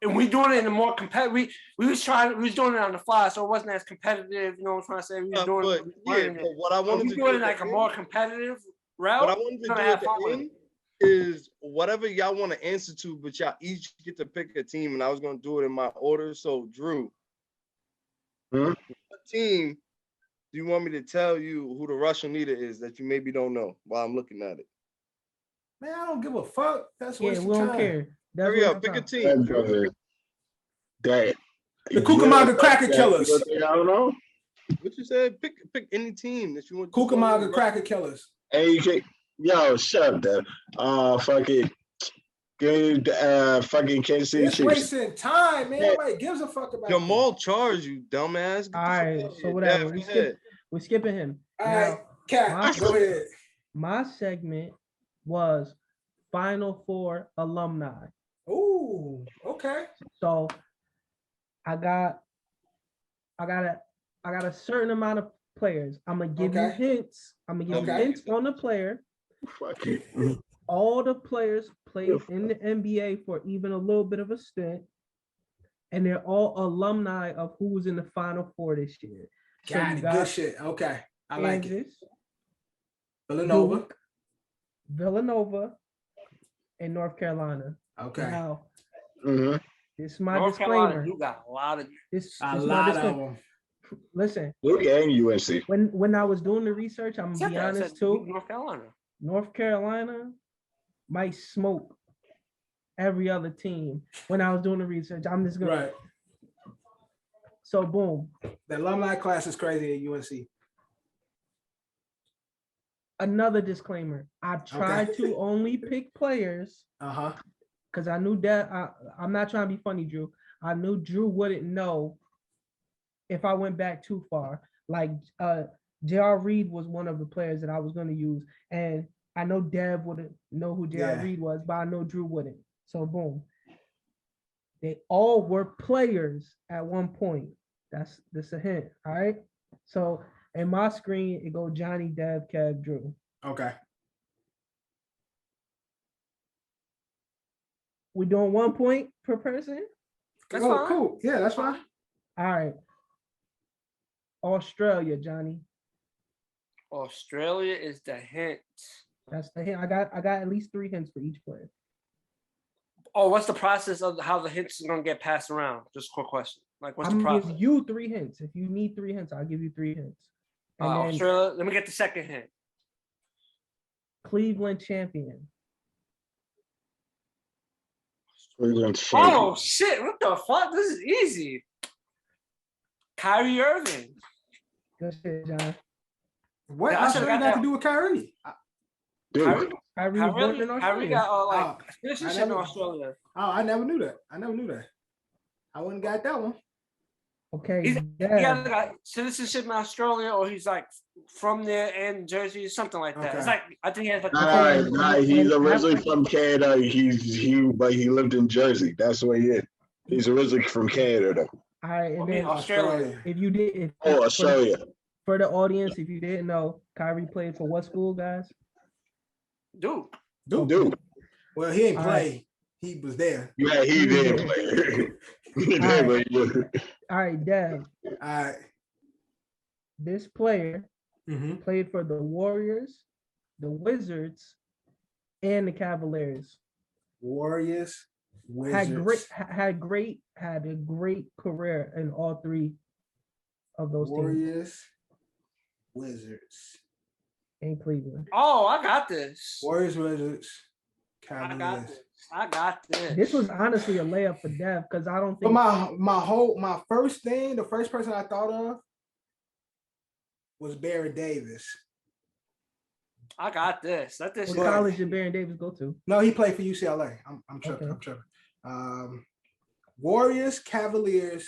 And we doing it in a more competitive. We was doing it on the fly, so it wasn't as competitive. You know what I'm trying to say? We was doing it. But what I wanted to do doing it like a more competitive route. What I wanted to do at the end is whatever y'all want to answer to, but y'all each get to pick a team, and I was going to do it in my order. So, Drew, what team do you want me to tell you who the Russian leader is that you maybe don't know while I'm looking at it? Man, I don't give a fuck. That's what we don't care. Hurry up, pick a team. The Cucamonga Cracker Killers. I don't know. What you said? Pick any team that you want. Cucamonga Cracker Killers. Hey, yo, shut up, Dad. Fucking Kansas City It's Chiefs. wasting time, man. Nobody gives a fuck about Jamal Charles, you dumbass. All right, so whatever. We're skipping him. All right, Cat, go ahead. My segment was Final Four alumni. Ooh, okay. So I got a certain amount of players. I'm gonna give you hints. I'm gonna give you hints on the player. Fuck it. All the players played in the NBA for even a little bit of a stint, and they're all alumni of who was in the Final Four this year. Got it. Good shit. Okay, I like it. Villanova, and North Carolina. Okay. Now, Mm-hmm. this is my North disclaimer. Carolina, you got a lot of a lot of them. Listen, Luke and UNC. when I was doing the research, I'm gonna be honest too. North Carolina Might smoke every other team. When I was doing the research, I'm just gonna. Right. So boom. The alumni class is crazy at UNC. Another disclaimer. I tried to only pick players. Because I knew that I'm not trying to be funny, Drew. I knew Drew wouldn't know if I went back too far. Like J.R. Reed was one of the players that I was going to use, and I know Dev wouldn't know who J.R. Reed was, but I know Drew wouldn't. So boom, they all were players at one point. That's a hint. All right. So in my screen it goes Johnny, Dev, Kev, Drew. Okay. We doing 1 point per person? That's fine. Cool. Yeah, that's fine. All right. Australia, Johnny. Australia is the hint. That's the hint. I got at least 3 hints for each player. Oh, what's the process of how the hints are gonna get passed around? Just a quick question. Like, what's the I'm gonna process? give you 3 hints. If you need 3 hints, I'll give you 3 hints. And then Australia. Let me get the second hint. Cleveland champion. Oh shit! What the fuck? This is easy. Kyrie Irving. Good shit, John. What Yeah, I should've Australia got got to that. do with Kyrie? Kyrie, Kyrie was born in Kyrie Australia. got I citizenship in never- Australia. Oh, I never knew that. I wouldn't got that one. Okay, He yeah. either got citizenship in Australia or he's like from there and Jersey, something like that. Okay. It's like I think he has like. Nah, he's originally from Canada. But he lived in Jersey. That's where he is. He's originally from Canada, though. All right, and then Australia. if you did, Australia. for the audience, if you didn't know, Kyrie played for what school, guys? Dude. Dude. Well, he ain't All play. right. He was there. Yeah, he did play. He did play. All right, Dev. All right. This player Mm-hmm. played for the Warriors, the Wizards, and the Cavaliers. Warriors, Had Wizards. a great career in all 3 of those teams Warriors, Wizards. in Cleveland. Oh, I got this. Warriors, Wizards, I got Cavaliers. this. I got this. This was honestly a layup for Dev because I don't But think my first thing, the first person I thought of was Barry Davis. I got this. Let this. what college did Baron Davis go to? No, he played for UCLA. I'm tripping. Okay. I'm tripping. Warriors, Cavaliers.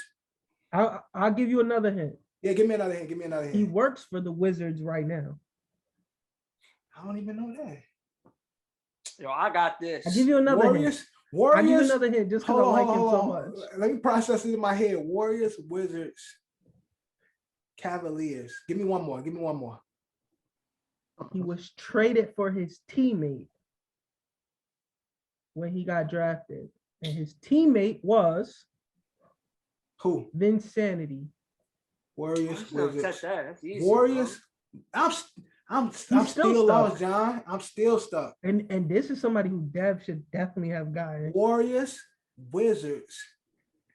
I'll give you another hint. Yeah, give me another hint. He works for the Wizards right now. I don't even know that. Yo, I got this. I'll give you another hint. Warriors. I'll give you another hint just because I like him so much. Let me process it in my head. Warriors, Wizards, Cavaliers. Give me one more. He was traded for his teammate when he got drafted. And his teammate was Who? Vinsanity. Warriors, Wizards. That's easy, Warriors. I'm still still lost, stuck. John. I'm still stuck. And this is somebody who Dev should definitely have gotten. Warriors, Wizards,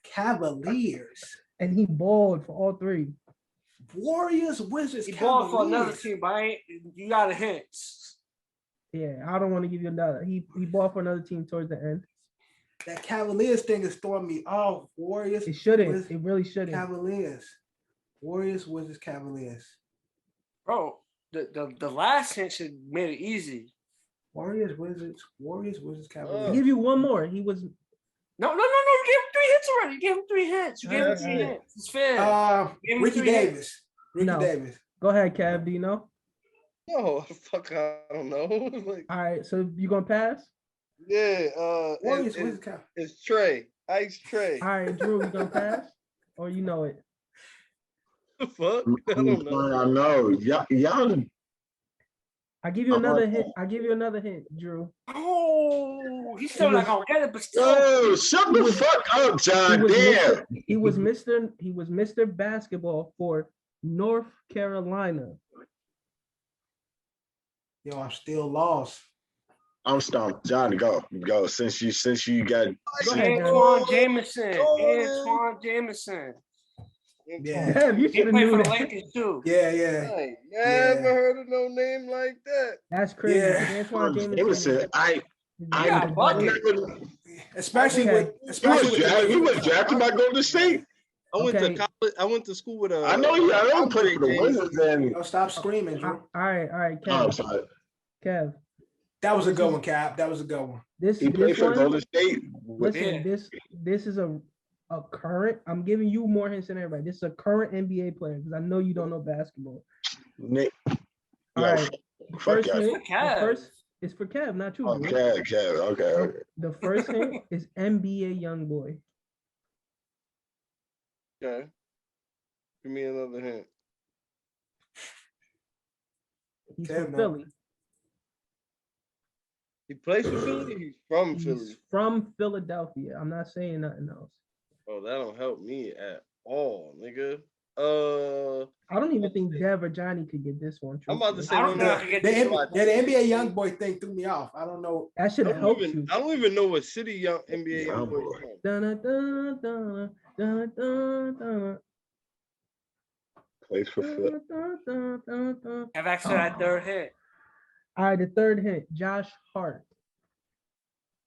Cavaliers. And he balled for all 3. Warriors, Wizards, He Cavaliers. balled for another team, but you got a hint. Yeah, I don't want to give you another. He balled for another team towards the end. That Cavaliers thing is throwing me off. Warriors. It shouldn't. Wizards, It really shouldn't. Cavaliers. Warriors, Wizards, Cavaliers. Bro, the last hint should made it easy. Warriors, Wizards, I'll Cavaliers. give you one more. He was No. You gave him 3 hits already. You gave him 3 hits. You gave him 3 Alright. hits. It's fair. Give him Ricky 3 Davis. No. Davis. Go ahead, Cav. Do you know? No, fuck, I don't know. Like, All right, so you gonna pass? yeah, Warriors, Wizards, Cavaliers. it's Trey, Ice Trey. All right, Drew, you gonna pass? Or you know it? Fuck, I don't know. I know. Y'all. I give you another hint. I give you another hint, Drew. Oh, he's still not gonna get it, but still. Oh, shut the fuck up, John. Damn. He was Mr. Basketball for North Carolina. Yo, I'm still lost. I'm stumped. John, go. Since you got Go ahead, Antoine Jameson. Yeah. Damn, you He should have played knew for the that. Lakers too. Yeah. I ain't never heard of no name like that. That's crazy. Yeah. Antoine Jameson. Jameson. I got bucket. never. Especially Okay. with He was drafted by Golden State. I went Okay. to college. I went to school with a. I know. I don't put it for the Wizards. And Oh, stop screaming, Drew. All right, oh, I'm Kev. sorry. Kev. That was a good one, Cap. That was a good one. This He played this for one. Golden State. Listen, this is a current. I'm giving you more hints than everybody. This is a current NBA player because I know you don't know basketball. Nick. All right. Fuck First yeah. hint. Kev. The first is for Kev, not you. Drew. Okay. The first hint is NBA YoungBoy. Okay. Give me another hint. He's Kev, from no. Philly. He plays for Philly. He's from He's Philly. from Philadelphia. I'm not saying nothing else. Oh, that don't help me at all, nigga. I don't even think Dev or Johnny could get this one. I'm about to say I don't one know. I of could get The, this N- one. yeah, the NBA young boy thing threw me off. I don't know. That should I have helped don't you. even know what city young NBA young boy is from. Dun, dun, dun, dun, dun, dun, Plays for Phil. dun, dun, dun, dun. Have actually that third hit. All right, the third hint, Josh Hart.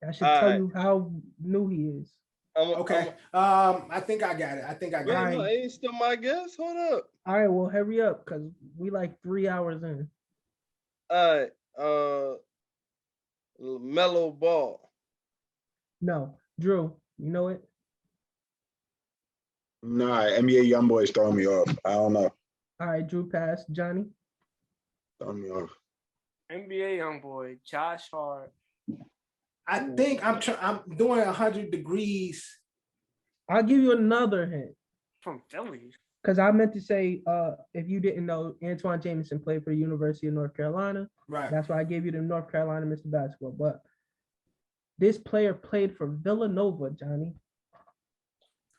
That should tell you how new he is. Okay. I think I got it. Wait, it. no, ain't still my guess. Hold up. All right, well, hurry up because we like 3 hours in. All right. Mellow Ball. No, Drew, you know it? Nah, NBA young boys throwing me off. I don't know. All right, Drew pass. Johnny? Throwing me off. NBA young boy, Josh Hart. I think I'm doing 100 degrees. I'll give you another hint. From Philly. Because I meant to say, if you didn't know, Antoine Jameson played for the University of North Carolina. Right. That's why I gave you the North Carolina Mr. Basketball. But this player played for Villanova, Johnny.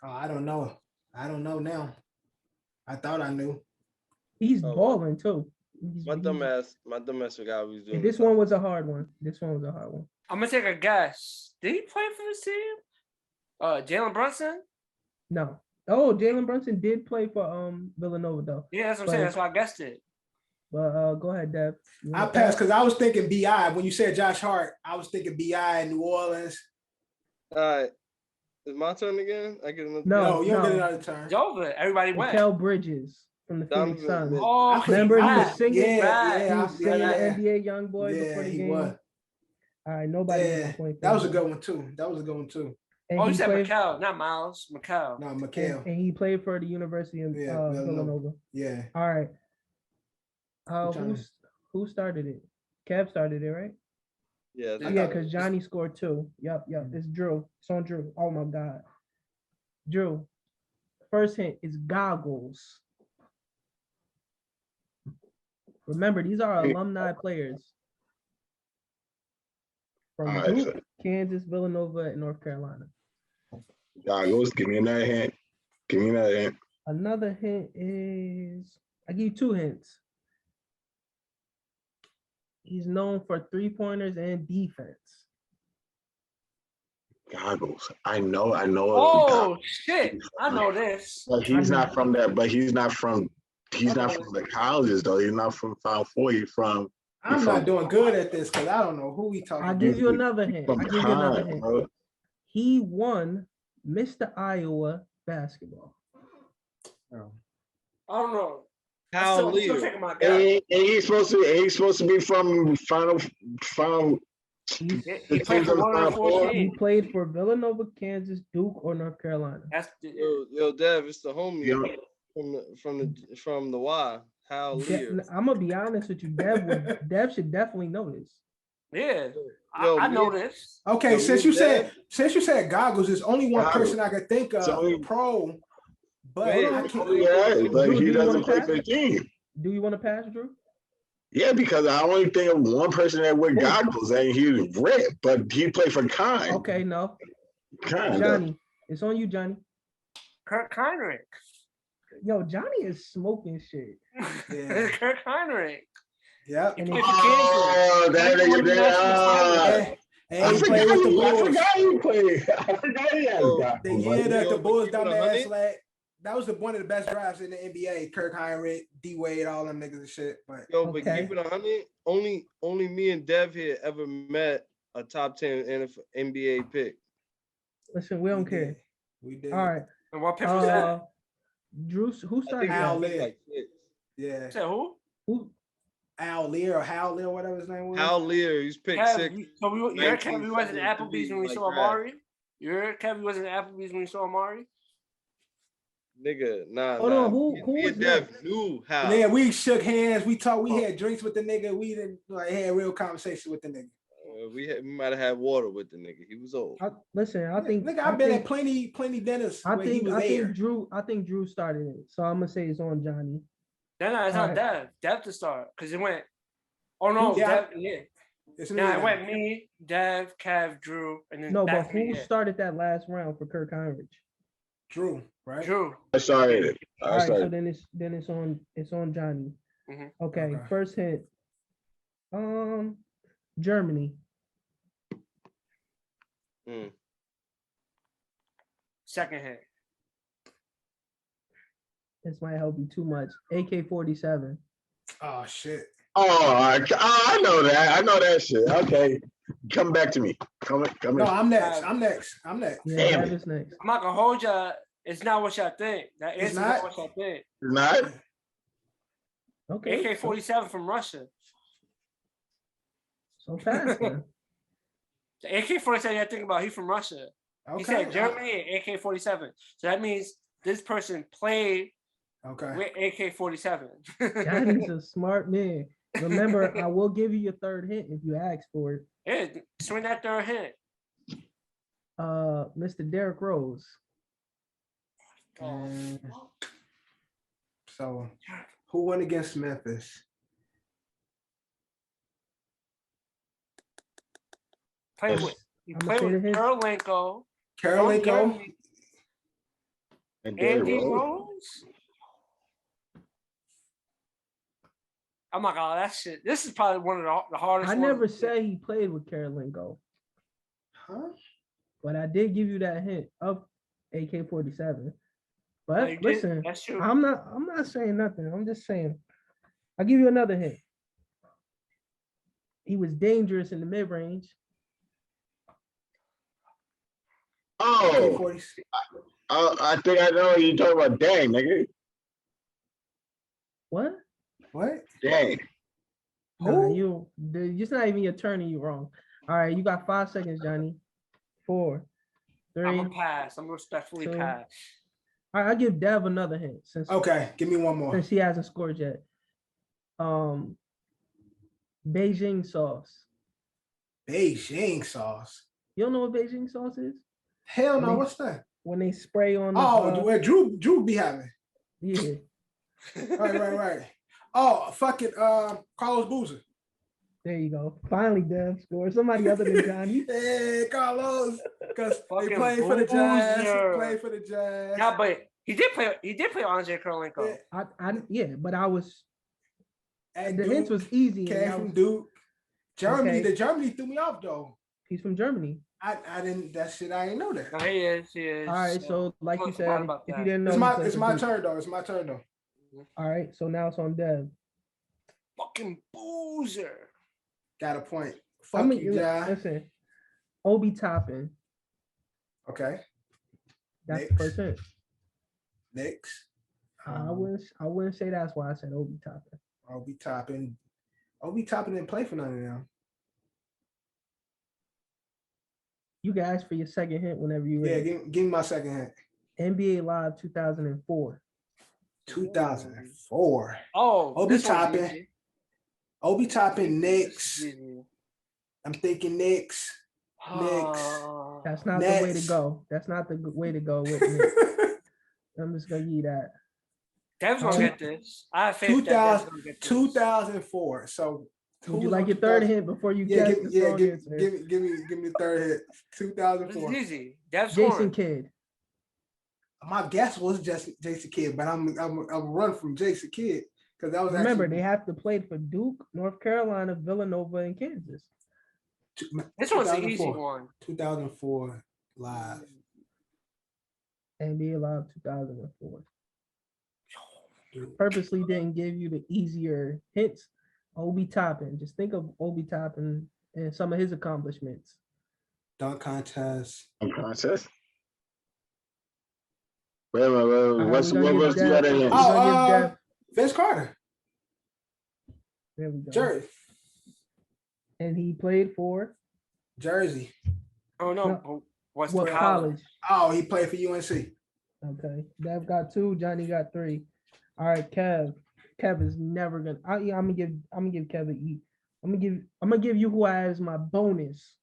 Oh, I don't know. I don't know now. I thought I knew. He's balling too. My dumbass forgot we was doing. This one was a hard one. I'm gonna take a guess. Did he play for this team? Jalen Brunson? No. Oh, Jalen Brunson did play for Villanova though. Yeah, that's what I'm saying. That's why I guessed it. But go ahead, Dev. I passed because I was thinking BI. When you said Josh Hart, I was thinking BI in New Orleans. All right. Is my turn again? I get another. No, you don't get another turn. It's over. Everybody went. Mikal Bridges from the Phoenix Suns. Oh, remember he was back. singing. Yeah, he was singing yeah. the NBA young boy before the he game. was. All right, nobody. Yeah, that was a good one too. And Oh, you he said played, Mikal, not Miles. Mikal. No, Mikal. and he played for the University of Villanova. Yeah. All right. Who started it? Kev started it, right? Yeah. Yeah, because Johnny scored 2. Yep. It's Drew. It's on Drew. Oh my God. Drew. First hint is goggles. Remember, these are alumni players from Duke, Kansas, Villanova, and North Carolina. Goggles, give me another hint. Another hint is, I give you 2 hints. He's known for 3-pointers and defense. Goggles. I know. Oh shit! I know this. But he's not from that. But he's not from the colleges though. He's not from Final Four. I'm not doing good at this because I don't know who we talking. I'll give you another hint. Bro. He won Mr. Iowa basketball. I don't know. Hal Lear. And he's supposed to be from Final. He played for one of the 4 He teams. played for Villanova, Kansas, Duke, or North Carolina. That's Yo, Dev, it's the homie from the Y. Hal Lear. I'm gonna be honest with you, Dev should definitely know this. yeah. Yo, I know this. Okay, Yo, since you said goggles, there's only one person I could think of So- pro, but I can't. Yeah, but Drew, he do you doesn't wanna play pass? for the team. Do you want to pass, Drew? Yeah, because I only think of one person that wear goggles, and he's red, but he played for Kind. Okay, no. Kind. Johnny, it's on you, Johnny. Kirk Heinrich. Yo, Johnny is smoking shit. Yeah. Kirk Heinrich. Yep. He And played he- for Kansas. that He won the national And he played with the Bulls. I forgot he had goggles. The year that the Bulls Yo, dumbass like that was one of the best drafts in the NBA. Kirk Heinrich, D Wade, all them niggas and shit. But Yo, but Okay. keep it 100. Only me and Dev here ever met a top 10 NBA pick. Listen, we don't care. We did. All right. And what pick was that? Drew, who I started think Al that? it was Lear. like 6. Yeah. Said who? Who? Al Lear or Hal Lear, whatever his name was. Hal Lear, he's picked Kev, 6. so we was at Applebee's when we saw like Amari. You heard Kev? We was at Applebee's when we saw Amari. Nigga, nah. Hold on, who Me was and Dev that? knew how. Yeah, we shook hands. We talked. We had drinks with the nigga. We didn't had real conversation with the nigga. We might have had water with the nigga. He was old. Listen, I think Nigga, I've been at plenty dinners. I where he was there. think Drew started it. So I'm gonna say it's on Johnny. No, it's All not right. Dev. Dev to start because it went. Oh no, Yeah. Dev. Yeah. It's Now me it went me, Dev, Kev, Drew, and then No, back but to me. who started that last round for Kirk Heinrich? Drew, right? Drew. I started. All right, so then it's on Johnny. Mhm. Okay, first hint. Germany. Second hint. This might help you too much. AK-47. Oh shit. Oh, I know that. I know that shit. Okay. Come back to me. Come No, here. I'm next. I'm next. I'm next. Yeah, Damn Dev it. is next. I'm not gonna hold you. It's not what y'all think. That It's is not? not what y'all think. Not? Okay. AK-47 from Russia. So fast then. The AK-47 I think about, he from Russia. Okay. He said Germany and AK-47. So that means this person played with AK-47. Johnny's a smart man. Remember, I will give you your third hint if you ask for it. Yeah, swing that third hint. Mr. Derrick Rose. So who won against Memphis? Played with Karolinko. Karolinko. And Andy Rose. Oh my God, that shit. This is probably one of the hardest. I never said he played with Karolinko. Huh? But I did give you that hint of AK-47. But listen, that's true. I'm not saying nothing. I'm just saying. I'll give you another hint. He was dangerous in the mid-range. Oh, I think I know what you're talking about. Dang, nigga. What? Dang. No, it's not even your turn and you wrong. All right, you got 5 seconds, Johnny. 4, 3. I'm gonna pass. I'm respectfully 2. pass. All right, I'll give Dev another hint. Give me one more. Since he hasn't scored yet. Beijing sauce. Beijing sauce. You don't know what Beijing sauce is? Hell no, what's that? When they spray on where Drew be having. Yeah. Right. Oh, fucking Carlos Boozer. There you go. Finally, Dev scored. Somebody other than Johnny. Hey, Carlos. Because he played for the Jazz. Yeah, but he did play Andre Karolinko. Yeah, but I was and the Duke hints was easy. Came from Duke. Germany. Okay. The Germany threw me off though. He's from Germany. I didn't I didn't know that. No, he is. All right, so like you said, if you didn't know, it's my turn though. All right, so now it's on Dev. Fucking Boozer. Got a point. Fuck you, John. Listen, Obi Toppin. Okay. That's the first hint. Next. I wouldn't say that's why I said Obi Toppin. Obi Toppin didn't play for none of them. You can ask for your second hint whenever you're ready. Yeah, give me my second hint. NBA Live 2004. 2004. Oh, Obi Toppin, Knicks. I'm thinking Knicks. That's not the way to go. That's not the way to go with me. I'm just gonna give you that. Dev's gonna get this. I have faith that Dev's gonna get this. 2004. So would you like your third hint before you guess the song answer? Give me the third hint. 2004. This is easy. Dev's Jason Kidd. My guess was just Jason Kidd, but I'm run from Jason Kidd because that was. Remember, they have to play for Duke, North Carolina, Villanova, and Kansas. This one's an easy one. 2004 Live. NBA Live 2004. Purposely didn't give you the easier hints. Obi Toppin. Just think of Obi Toppin and some of his accomplishments. Dunk contest. Wait. What's the other hint? Vince Carter. There we go. Jersey. And he played for Jersey. Oh no. What college? Oh, he played for UNC. Okay. Dev got 2, Johnny got 3. All right, Kev. Kev is never gonna. I'm gonna give Kev an E. I'm gonna give you who I have as my bonus.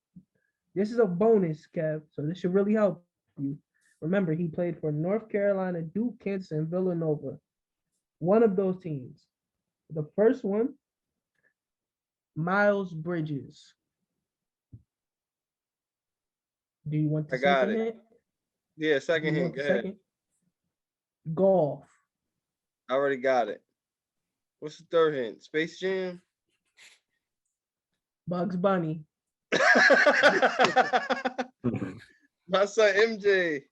This is a bonus, Kev. So this should really help you. Remember, he played for North Carolina, Duke, Kansas, and Villanova. One of those teams. The first one, Miles Bridges. Do you want the second hint? Yeah, second hint. Go ahead. Golf. I already got it. What's the third hint? Space Jam? Bugs Bunny. My son MJ.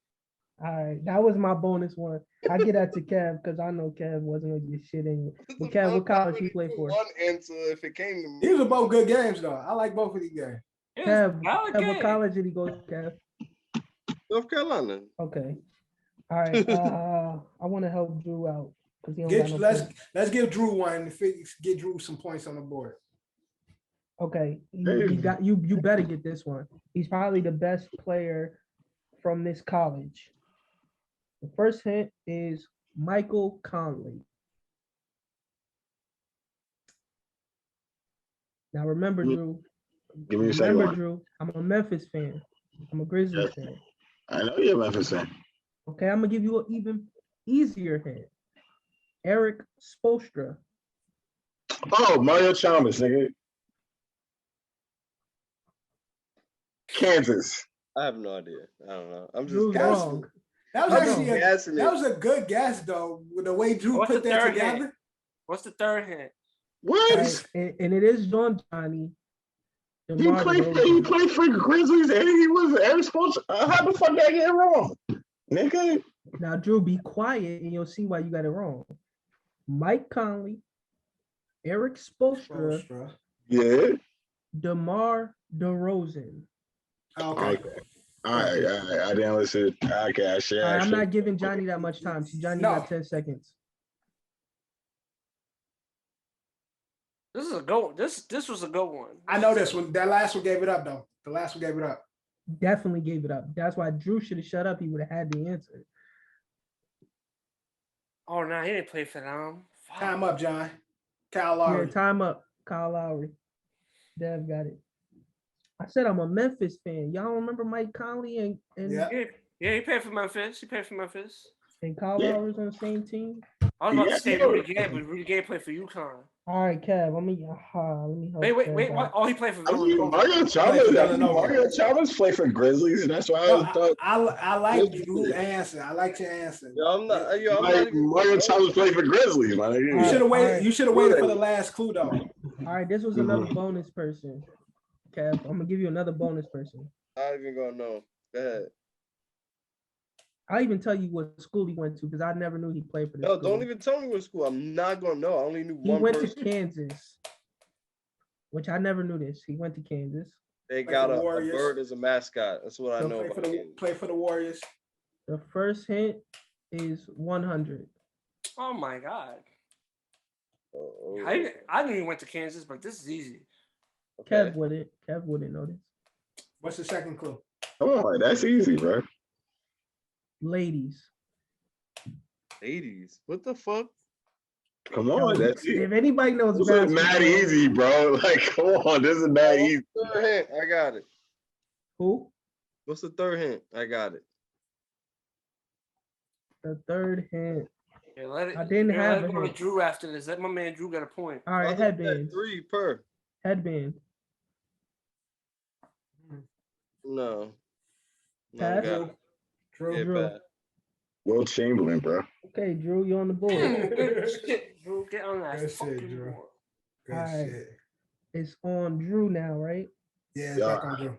All right, that was my bonus one. I get that to Kev because I know Kev wasn't gonna get shit in. But Kev, what college he play for? One answer if it came to me. These are both good games, though. I like both of these games. Kev, what college did he go to, Kev? North Carolina. Okay. All right. I want to help Drew out because he don't got no points. Let's give Drew one and get Drew some points on the board. Okay, you better get this one. He's probably the best player from this college. The first hint is Michael Conley. Now remember, Drew. Give me a second. Remember, Drew. I'm a Memphis fan. I'm a Grizzlies fan. I know you're a Memphis fan. Okay, I'm gonna give you an even easier hint. Eric Spoelstra. Oh, Mario Chalmers, nigga. Kansas. I have no idea. I don't know. I'm just Drew guessing. wrong. That was actually that was a good guess, though, with the way Drew put that together. Hint? What's the third hint? What? Right, and it is John Johnny. He played for Grizzlies and he was Eric Spoelstra. How the fuck did I get it wrong? Nigga. Now, Drew, be quiet and you'll see why you got it wrong. Mike Conley, Eric Spoelstra, yeah, DeMar DeRozan. Okay. All right. I didn't listen. Okay, I should. I'm not giving Johnny that much time. So Johnny got 10 seconds. This is a go. This was a good one. I know this one. That last one gave it up, though. The last one gave it up. Definitely gave it up. That's why Drew should have shut up. He would have had the answer. Oh, no, he didn't play for them. Fuck. Time up, John. Kyle Lowry. Yeah, time up. Kyle Lowry. Dev got it. I said I'm a Memphis fan. Y'all remember Mike Conley and yeah, he played for Memphis. And Kyle Lowry was on the same team. I was about to say Rudy Gay, but Rudy Gay played for UConn. All right, Kev. Let me help. Wait. What? Oh, he played for Mario Chalmers. Mario Chalmers played for Grizzlies, and that's why I thought. I like Drew's answer. I like your answer. I'm not. Mario Chalmers played for Grizzlies, man. You should have waited. Right. You should have waited for the last clue, though. All right, this was another bonus person. Kev, I'm gonna give you another bonus person. I ain't even gonna know. Go ahead. I'll even tell you what school he went to because I never knew he played for this. No, school. Don't even tell me what school. I'm not gonna know. I only knew he one went person. to Kansas, which I never knew this. He went to Kansas. They got a bird as a mascot. That's what I know about Kansas. Play for the Warriors. The first hint is 100. Oh my God. Oh. I knew he went to Kansas, but this is easy. Okay. Kev wouldn't know this. What's the second clue? Come on, that's easy, bro. Ladies. What the fuck? Come on, that's easy. If anybody knows this is mad easy, bro. Like, come on, this is mad easy. Third hint, I got it. Who? What's the third hint? I got it. The third hint. Yeah, let it. I didn't have it. Let Drew after this. Let my man Drew get a point. All right, headband. 3 per. Headband. No. Pass. Drew. Will Chamberlain, bro. Okay, Drew, you're on the board. Drew, get on that. Good shit, Drew. Good shit. It's on Drew now, right? Yeah, it's back on Drew.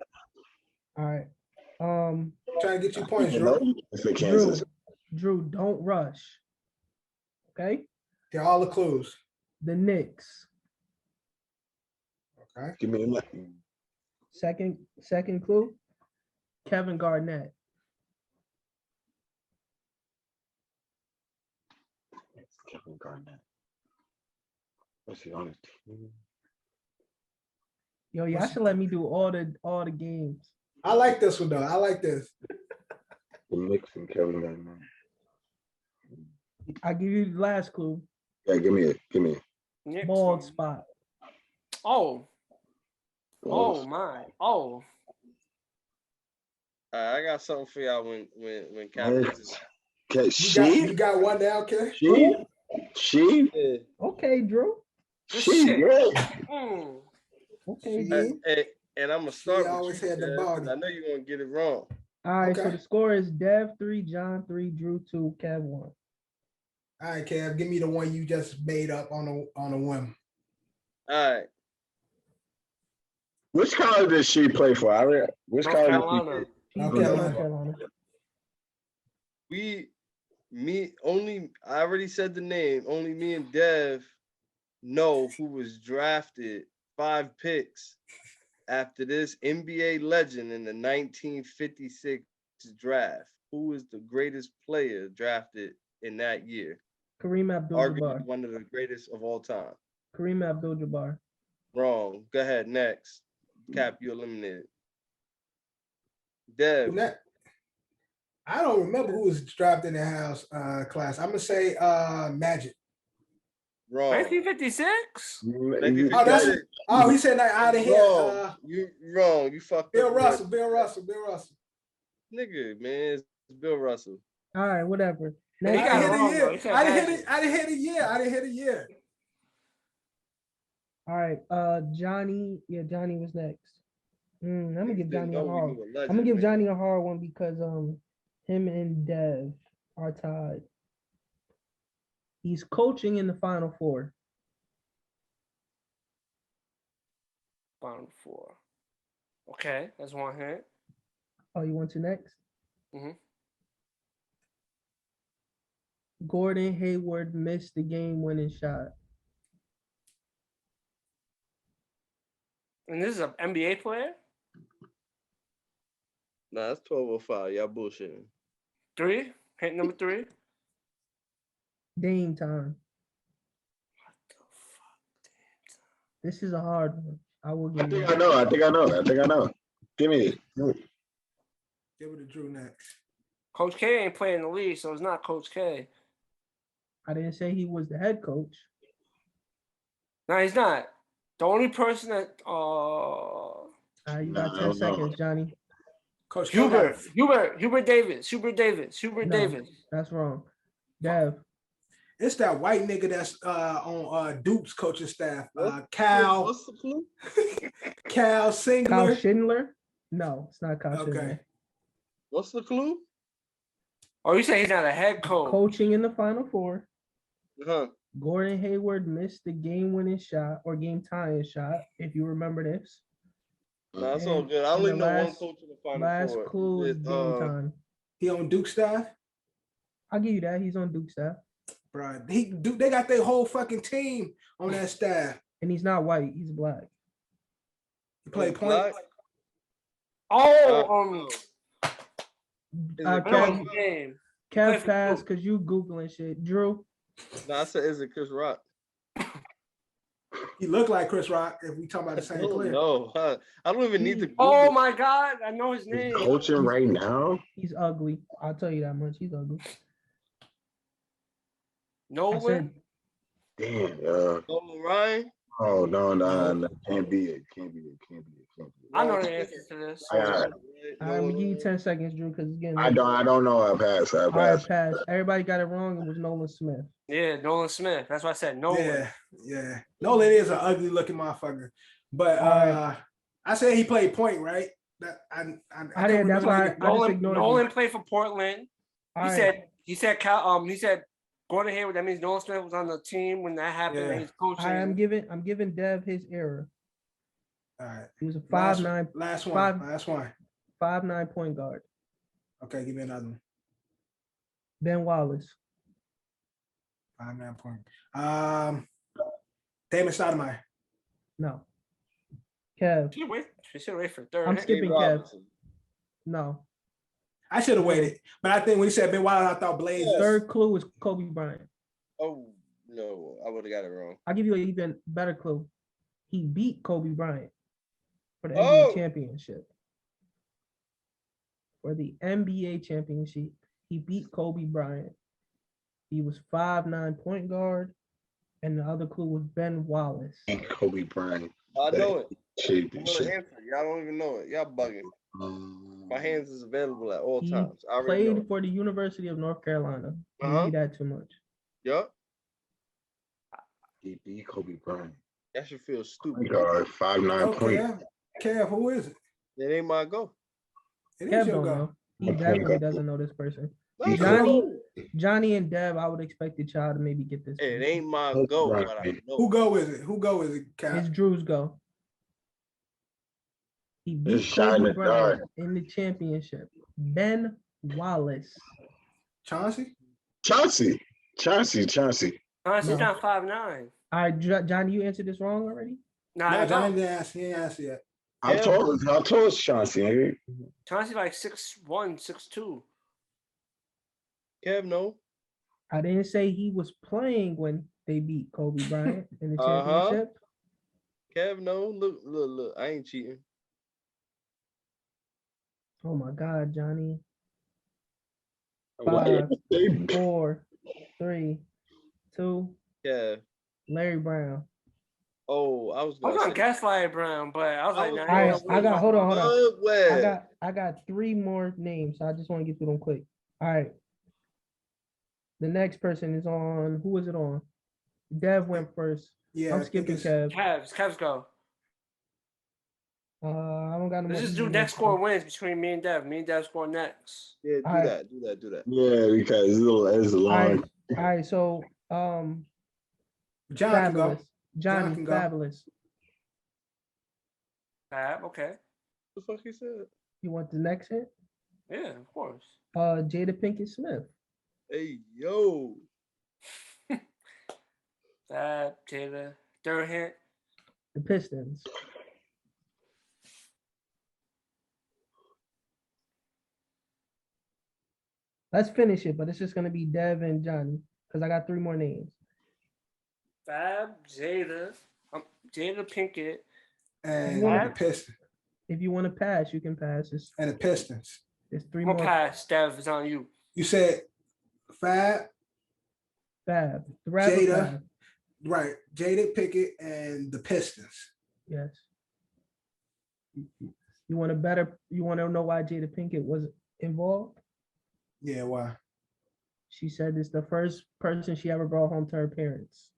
All right. Trying to get you points, Drew. Drew, don't rush. Okay? Get all the clues. The Knicks. Okay. Give me a Second clue. Kevin Garnett. Kevin Garnett. What's he on his team? Yo, y'all should let me do all the games. I like this one though. I like this. The Knicks and Kevin Garnett. I'll give you the last clue. Yeah, give me it. Bald spot. Oh. Oh my. Oh. I got something for y'all when Capsule. You got one down, Kay? She? Yeah. Okay, Drew. She good. Okay, Drew. And I'm gonna start. She always had the ball. I know you're gonna get it wrong. All right, so the score is Dev 3, John 3, Drew 2, Kev 1. All right, Kev, give me the one you just made up on a whim. All right. Which college did she play for? Which North college Carolina. did He's North from Carolina. North Carolina. I already said the name. Only me and Dev know who was drafted 5 picks after this NBA legend in the 1956 draft. Who is the greatest player drafted in that year? Kareem Arguably Abdul-Jabbar. one of the greatest of all time. Kareem Abdul-Jabbar. Wrong. Go ahead. Next. Cap, you eliminated. Dev. I don't remember who was drafted in the house class. I'm gonna say Magic. Wrong. 1956? Oh, he said that out of here. You wrong. You fucked Bill up. Russell. Nigga, man, it's Bill Russell. All right, whatever. He Next got it one. wrong, though. He said Magic. I didn't hit a year. All right, Johnny. Yeah, Johnny was next. I'm gonna give Johnny a Didn't know hard. he was a legend, I'm gonna give man. Johnny a hard one because him and Dev are tied. He's coaching in the Final Four. Final Four. Okay, that's one hit. Oh, you want to next? Mhm. Gordon Hayward missed the game-winning shot. And this is an NBA player? Nah, that's 12:05. Y'all bullshitting. 3? Hit number 3? Dame time. What the fuck? This is a hard one. I will I give you. think I know. Give me it. Give it to Drew next. Coach K ain't playing in the league, so it's not Coach K. I didn't say he was the head coach. No, he's not. The only person that You got 10 seconds, Johnny. Coach Hubert Davis. Davis. That's wrong. Dev. It's that white nigga that's on Duke's coaching staff. Cal. What's the clue? Cal Singler. Kyle Schindler? No, it's not Kyle Okay. Schindler. What's the clue? Oh, you say he's not a head coach? Coaching in the Final Four. Huh. Gordon Hayward missed the game-winning shot or game-tying shot, if you remember this. Nah, that's all good. I only know one coach in the Final Last Four. clue is game time. He on Duke staff? I'll give you that. He's on Duke staff. Bro, they got their whole fucking team on that staff. And he's not white. He's black. He play point. Oh, Kev passed because you Googling shit. Drew? Nah, I said, is it Chris Rock? He looked like Chris Rock if we talk about the same player. No, I don't even need to Google. Oh my God, I know his name. Coaching right now? He's ugly. I'll tell you that much. He's ugly. Nolan? Damn, Nolan Ryan? Oh, no. Can't be it. I know the answer to this. All right, we give you 10 seconds, Drew, because it's getting. I don't know. I passed. All right, pass. Everybody got it wrong. It was Nolan Smith. Yeah, Nolan Smith. That's why I said Nolan. Yeah. Nolan is an ugly looking motherfucker. But I said he played point, right? I didn't. That's why I just ignored Nolan you. played for Portland. He said Gordon Hayward. That means Nolan Smith was on the team when that happened. Yeah. And he's coaching. I'm giving Dev his error. All right. He was a 5'9". Last one. 5'9" point guard. Okay, give me another one. Ben Wallace. 5'9" point. Damon Stoudemire. No. Kev. She should wait for third. I'm skipping Kev. No. I should have waited, but I think when he said Ben Wallace, I thought Blaze. Third clue was Kobe Bryant. Oh no, I would have got it wrong. I'll give you an even better clue. He beat Kobe Bryant for the NBA championship. For the NBA championship, he beat Kobe Bryant. He was 5'9" point guard, and the other clue was Ben Wallace. And Kobe Bryant. I know it. Shit. Y'all don't even know it. Y'all bugging. My hands is available at all He times. I already know played it. for the University of North Carolina. You need that too much. Yup. He beat Kobe Bryant. That should feel stupid. 5'9" point. Kev, who is it? It ain't my go. It Kev is your don't go. know. He definitely doesn't know this person. Let's Johnny, go. Johnny and Dev, I would expect the child to maybe get this. It ain't my That's go, right. but I know. Who go is it? Who go is it, Cap? It's Drew's go. He It's beat shot in Kobe the Bryant dark. in the championship. Ben Wallace. Chauncey? Chauncey. Honestly, No. he's not 5'9". All right, Johnny, you answered this wrong already? No, No, Johnny didn't answer. He didn't answer yet. How tall is Chauncey? Nigga? Chauncey like 6'1", 6'2". Kev, no. I didn't say he was playing when they beat Kobe Bryant in the Uh-huh. championship. Kev, no. Look. I ain't cheating. Oh my God, Johnny. Why 5, they- 4, 3, 2. Yeah. Larry Brown. Oh, I was I was gonna on say. Gaslight Brown, but I was like, nah, All right, ain't no way. I got. Hold on. Good way. I got 3 more names. So I just want to get through them quick. All right. The next person is on. Who is it on? Dev went first. Yeah, I'm I think skipping it's- Kev. Cavs go. I don't got no. Let's more just do easy next names. score wins between me and Dev. Me and Dev score next. Yeah, do All right. that. Yeah, because it's All right. long. All right. So John can go. Fabulous. Johnny can go. Fabulous. Fab, okay. What the fuck he said? You want the next hit? Yeah, of course. Jada Pinkett Smith. Hey, yo. Fab, Taylor. Third hint. The Pistons. Let's finish it, but it's just gonna be Dev and Johnny because I got 3 more names. Fab, Jada. Jada Pinkett. And wanna- the Pistons. If you want to pass, you can pass. And the Pistons. It's 3 I'm gonna more. pass. Dev, it's on you. You said Fab, Fab. The rapper Jada. Fab. right? Jada Pickett and the Pistons. Yes. You want to know why Jada Pinkett was involved? Yeah, why? She said it's the first person she ever brought home to her parents.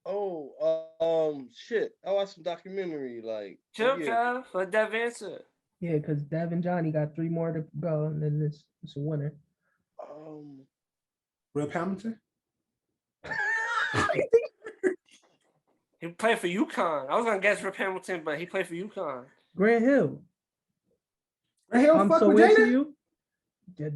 Oh, shit. I watched some documentary. Like, Chill, yeah. Kev. Let Dev answer. Yeah, because Dev and Johnny got 3 more to go, and then it's a winner. Rip Hamilton? He played for UConn. I was gonna guess Rip Hamilton, but he played for UConn. Grant Hill. Right here, I'm fuck so with into Jada? you. Yeah,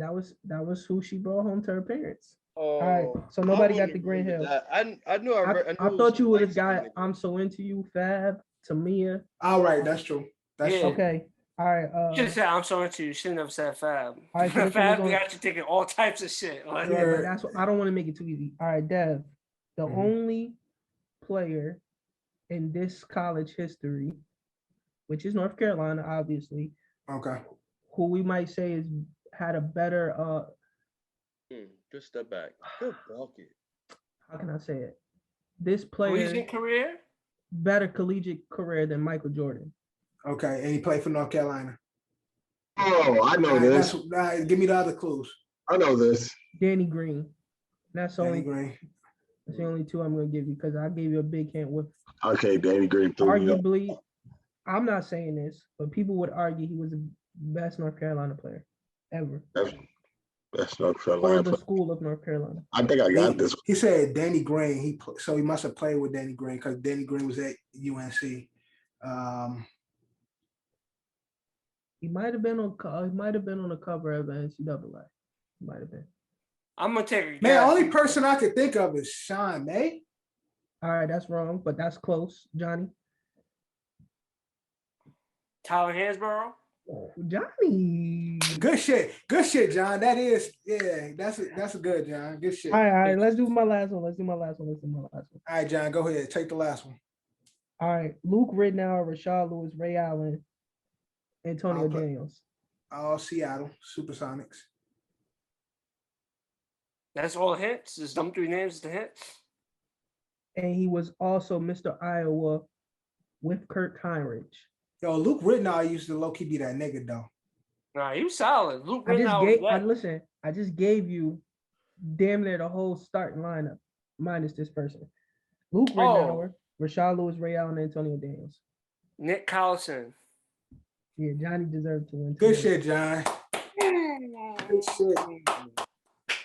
that was who she brought home to her parents. Oh, right, so I nobody got wouldn't the Grant agree with Hill. that. I knew I read. I knew it thought was you some would have light-skinned got nigga. I'm so into you, Fab, Tamia. All right, that's true. That's Yeah. true. Okay. All right. You should have said I'm so into you. You should have never said Fab. All right, so this Fab one's on- got you thinking all types of shit. Like, Yeah, but that's what I don't want to make it too easy. All right, Dev. The Mhm. only player in this college history, which is North Carolina, obviously, Okay. who we might say is had a better Just step back. Good bucket. how can I say it? This collegiate player career? better collegiate career than Michael Jordan. Okay. And he played for North Carolina. Oh, I know All right, this. all right, give me the other clues. I know this. Danny Green. That's Danny only Green. that's the only 2 I'm gonna give you because I gave you a big hint with Okay, Danny Green threw me off. arguably. I'm not saying this, but people would argue he was the best North Carolina player ever. That's North Or Carolina. the school of North Carolina. I think I got this. He said Danny Green. So he must have played with Danny Green because Danny Green was at UNC. He might have been on the cover of the NCAA. Might have been. I'm gonna take a guess. Man, only person I could think of is Sean May. All right, that's wrong, but that's close, Johnny. Tyler Hansborough. Oh, Johnny. Good shit, John. That is, yeah, that's a good, John. Good shit. All right. Let's do my last one. All All right, John, go ahead. Take the last one. right. Luke Ridnour, Rashad Lewis, Ray Allen, Antonio Okay. Daniels. All Seattle Supersonics. That's all hints. Just them 3 names is the hints. And he was also Mr. Iowa with Kirk Heinrich. Yo, Luke Ridnour used to low-key be that nigga, though. Nah, he was solid. Luke I Ridnour. just gave you damn near the whole starting lineup, minus this person. Luke Ridnour, Rashad Lewis, Ray Allen, Antonio Daniels. Nick Collison. Yeah, Johnny deserved to win. Good today. shit, John. Good shit.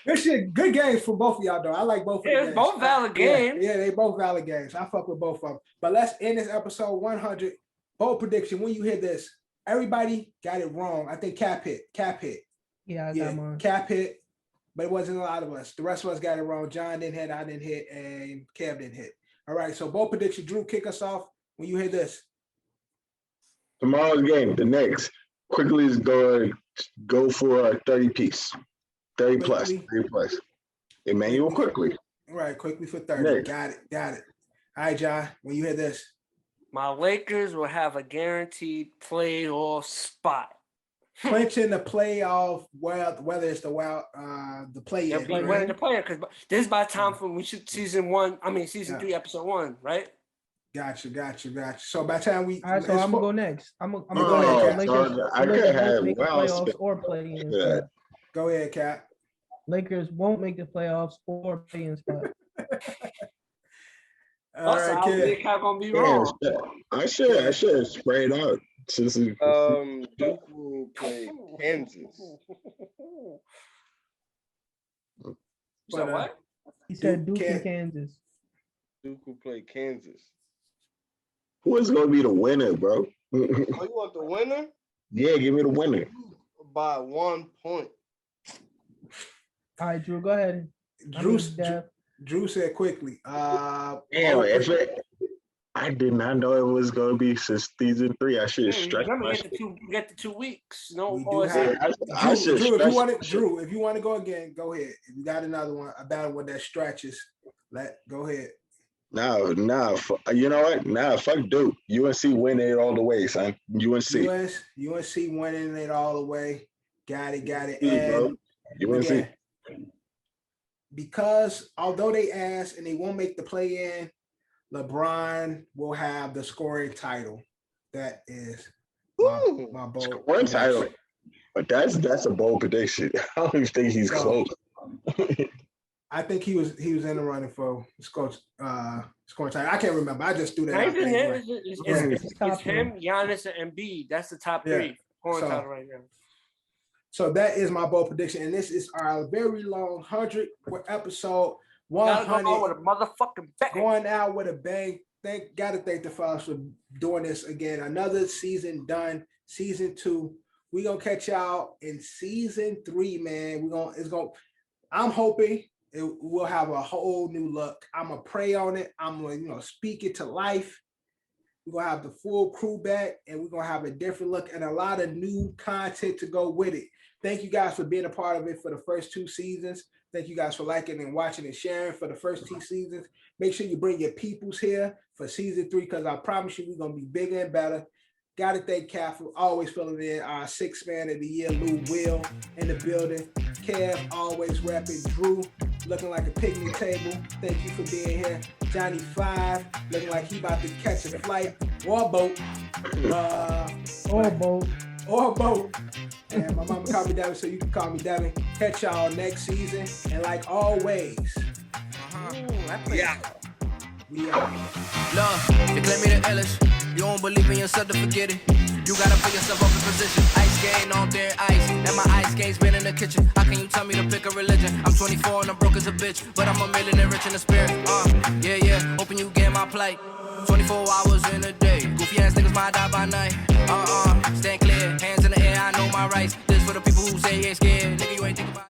Good shit. Good games for both of y'all, though. I like both of the games. Both valid games. Yeah, they both valid games. I fuck with both of them. But let's end this episode 100. Bold prediction. When you hear this, everybody got it wrong. I think Cap hit. Yeah, I got mine. Cap hit, but it wasn't a lot of us. The rest of us got it wrong. John didn't hit, I didn't hit, and Kev didn't hit. All right, so bold prediction. Drew, kick us off when you hear this. Tomorrow's game, the Knicks, quickly is going to go for a 30 piece. 30 plus. Emmanuel quickly. All right, quickly for 30. Next. Got it. All right, John, when you hear this. My Lakers will have a guaranteed playoff spot. Clinching the playoff, whether it's the play-in. They'll be winning the player because this is by the time when we shoot season 3, episode 1, right? Gotcha. So by the time we, all right, so I'm gonna go next. I'm gonna go ahead. Lakers. I could have make the playoffs or play-in. Yeah. Go ahead, Cap. Lakers won't make the playoffs or play-in spot. All right, kid. Cap gonna be wrong. I should have sprayed out. Duke will play Kansas. So what? He said Duke and Kansas. Duke will play Kansas. Who is going to be the winner, bro? Oh, you want the winner? Yeah, give me the winner. By 1 point. All right, Drew, go ahead. Drew said quickly. Damn, I did not know it was going to be since season 3. I should have stretched my shit. You get the 2 weeks. No, Drew, if you want to go again, go ahead. If you got another one, a battle with that stretches, go ahead. No, you know what? Fuck Duke. UNC winning it all the way, son. UNC winning it all the way. Got it. And UNC. Again, because although they asked and they won't make the play-in, LeBron will have the scoring title. That is my bold scoring title. But that's a bold prediction. I don't even think he's close. I think he was in the running for scoring title. I can't remember. I just threw that out there. It's him, Giannis, and Embiid. That's the top 3 scoring title right now. So that is my bold prediction, and this is our very long 100th episode. 100. Go with a motherfucking bang. Going out with a bang. Gotta thank the fellas for doing this again. Another season done. Season 2. We gonna catch y'all in season 3, man. I'm hoping we'll have a whole new look. I'm gonna pray on it. I'm gonna speak it to life. We're gonna have the full crew back, and we're gonna have a different look and a lot of new content to go with it. Thank you guys for being a part of it for the first 2 seasons. Thank you guys for liking and watching and sharing for the first 2 seasons. Make sure you bring your peoples here for season 3, because I promise you we're gonna be bigger and better. Gotta thank Cap for always filling in. Our 6th man of the year, Lou Will, in the building. Kev always repping. Drew looking like a picnic table. Thank you for being here. Johnny 5 looking like he about to catch a flight or a boat. Or a boat. And my mama called me Devin, so you can call me Devin. Catch y'all next season. And like always, we out. Love, you claim me the illest. You don't believe in yourself to forget it. You gotta put yourself up in position. Ice skating on thin ice. And my ice skate's been in the kitchen. How can you tell me to pick a religion? I'm 24 and I'm broke as a bitch. But I'm a millionaire rich in the spirit. Yeah. Hoping you get my plight. 24 hours in a day. Goofy ass niggas might die by night. Stand clear. Hands in the air, I know my rights. This for the people who say yeah scared. Nigga, you ain't think about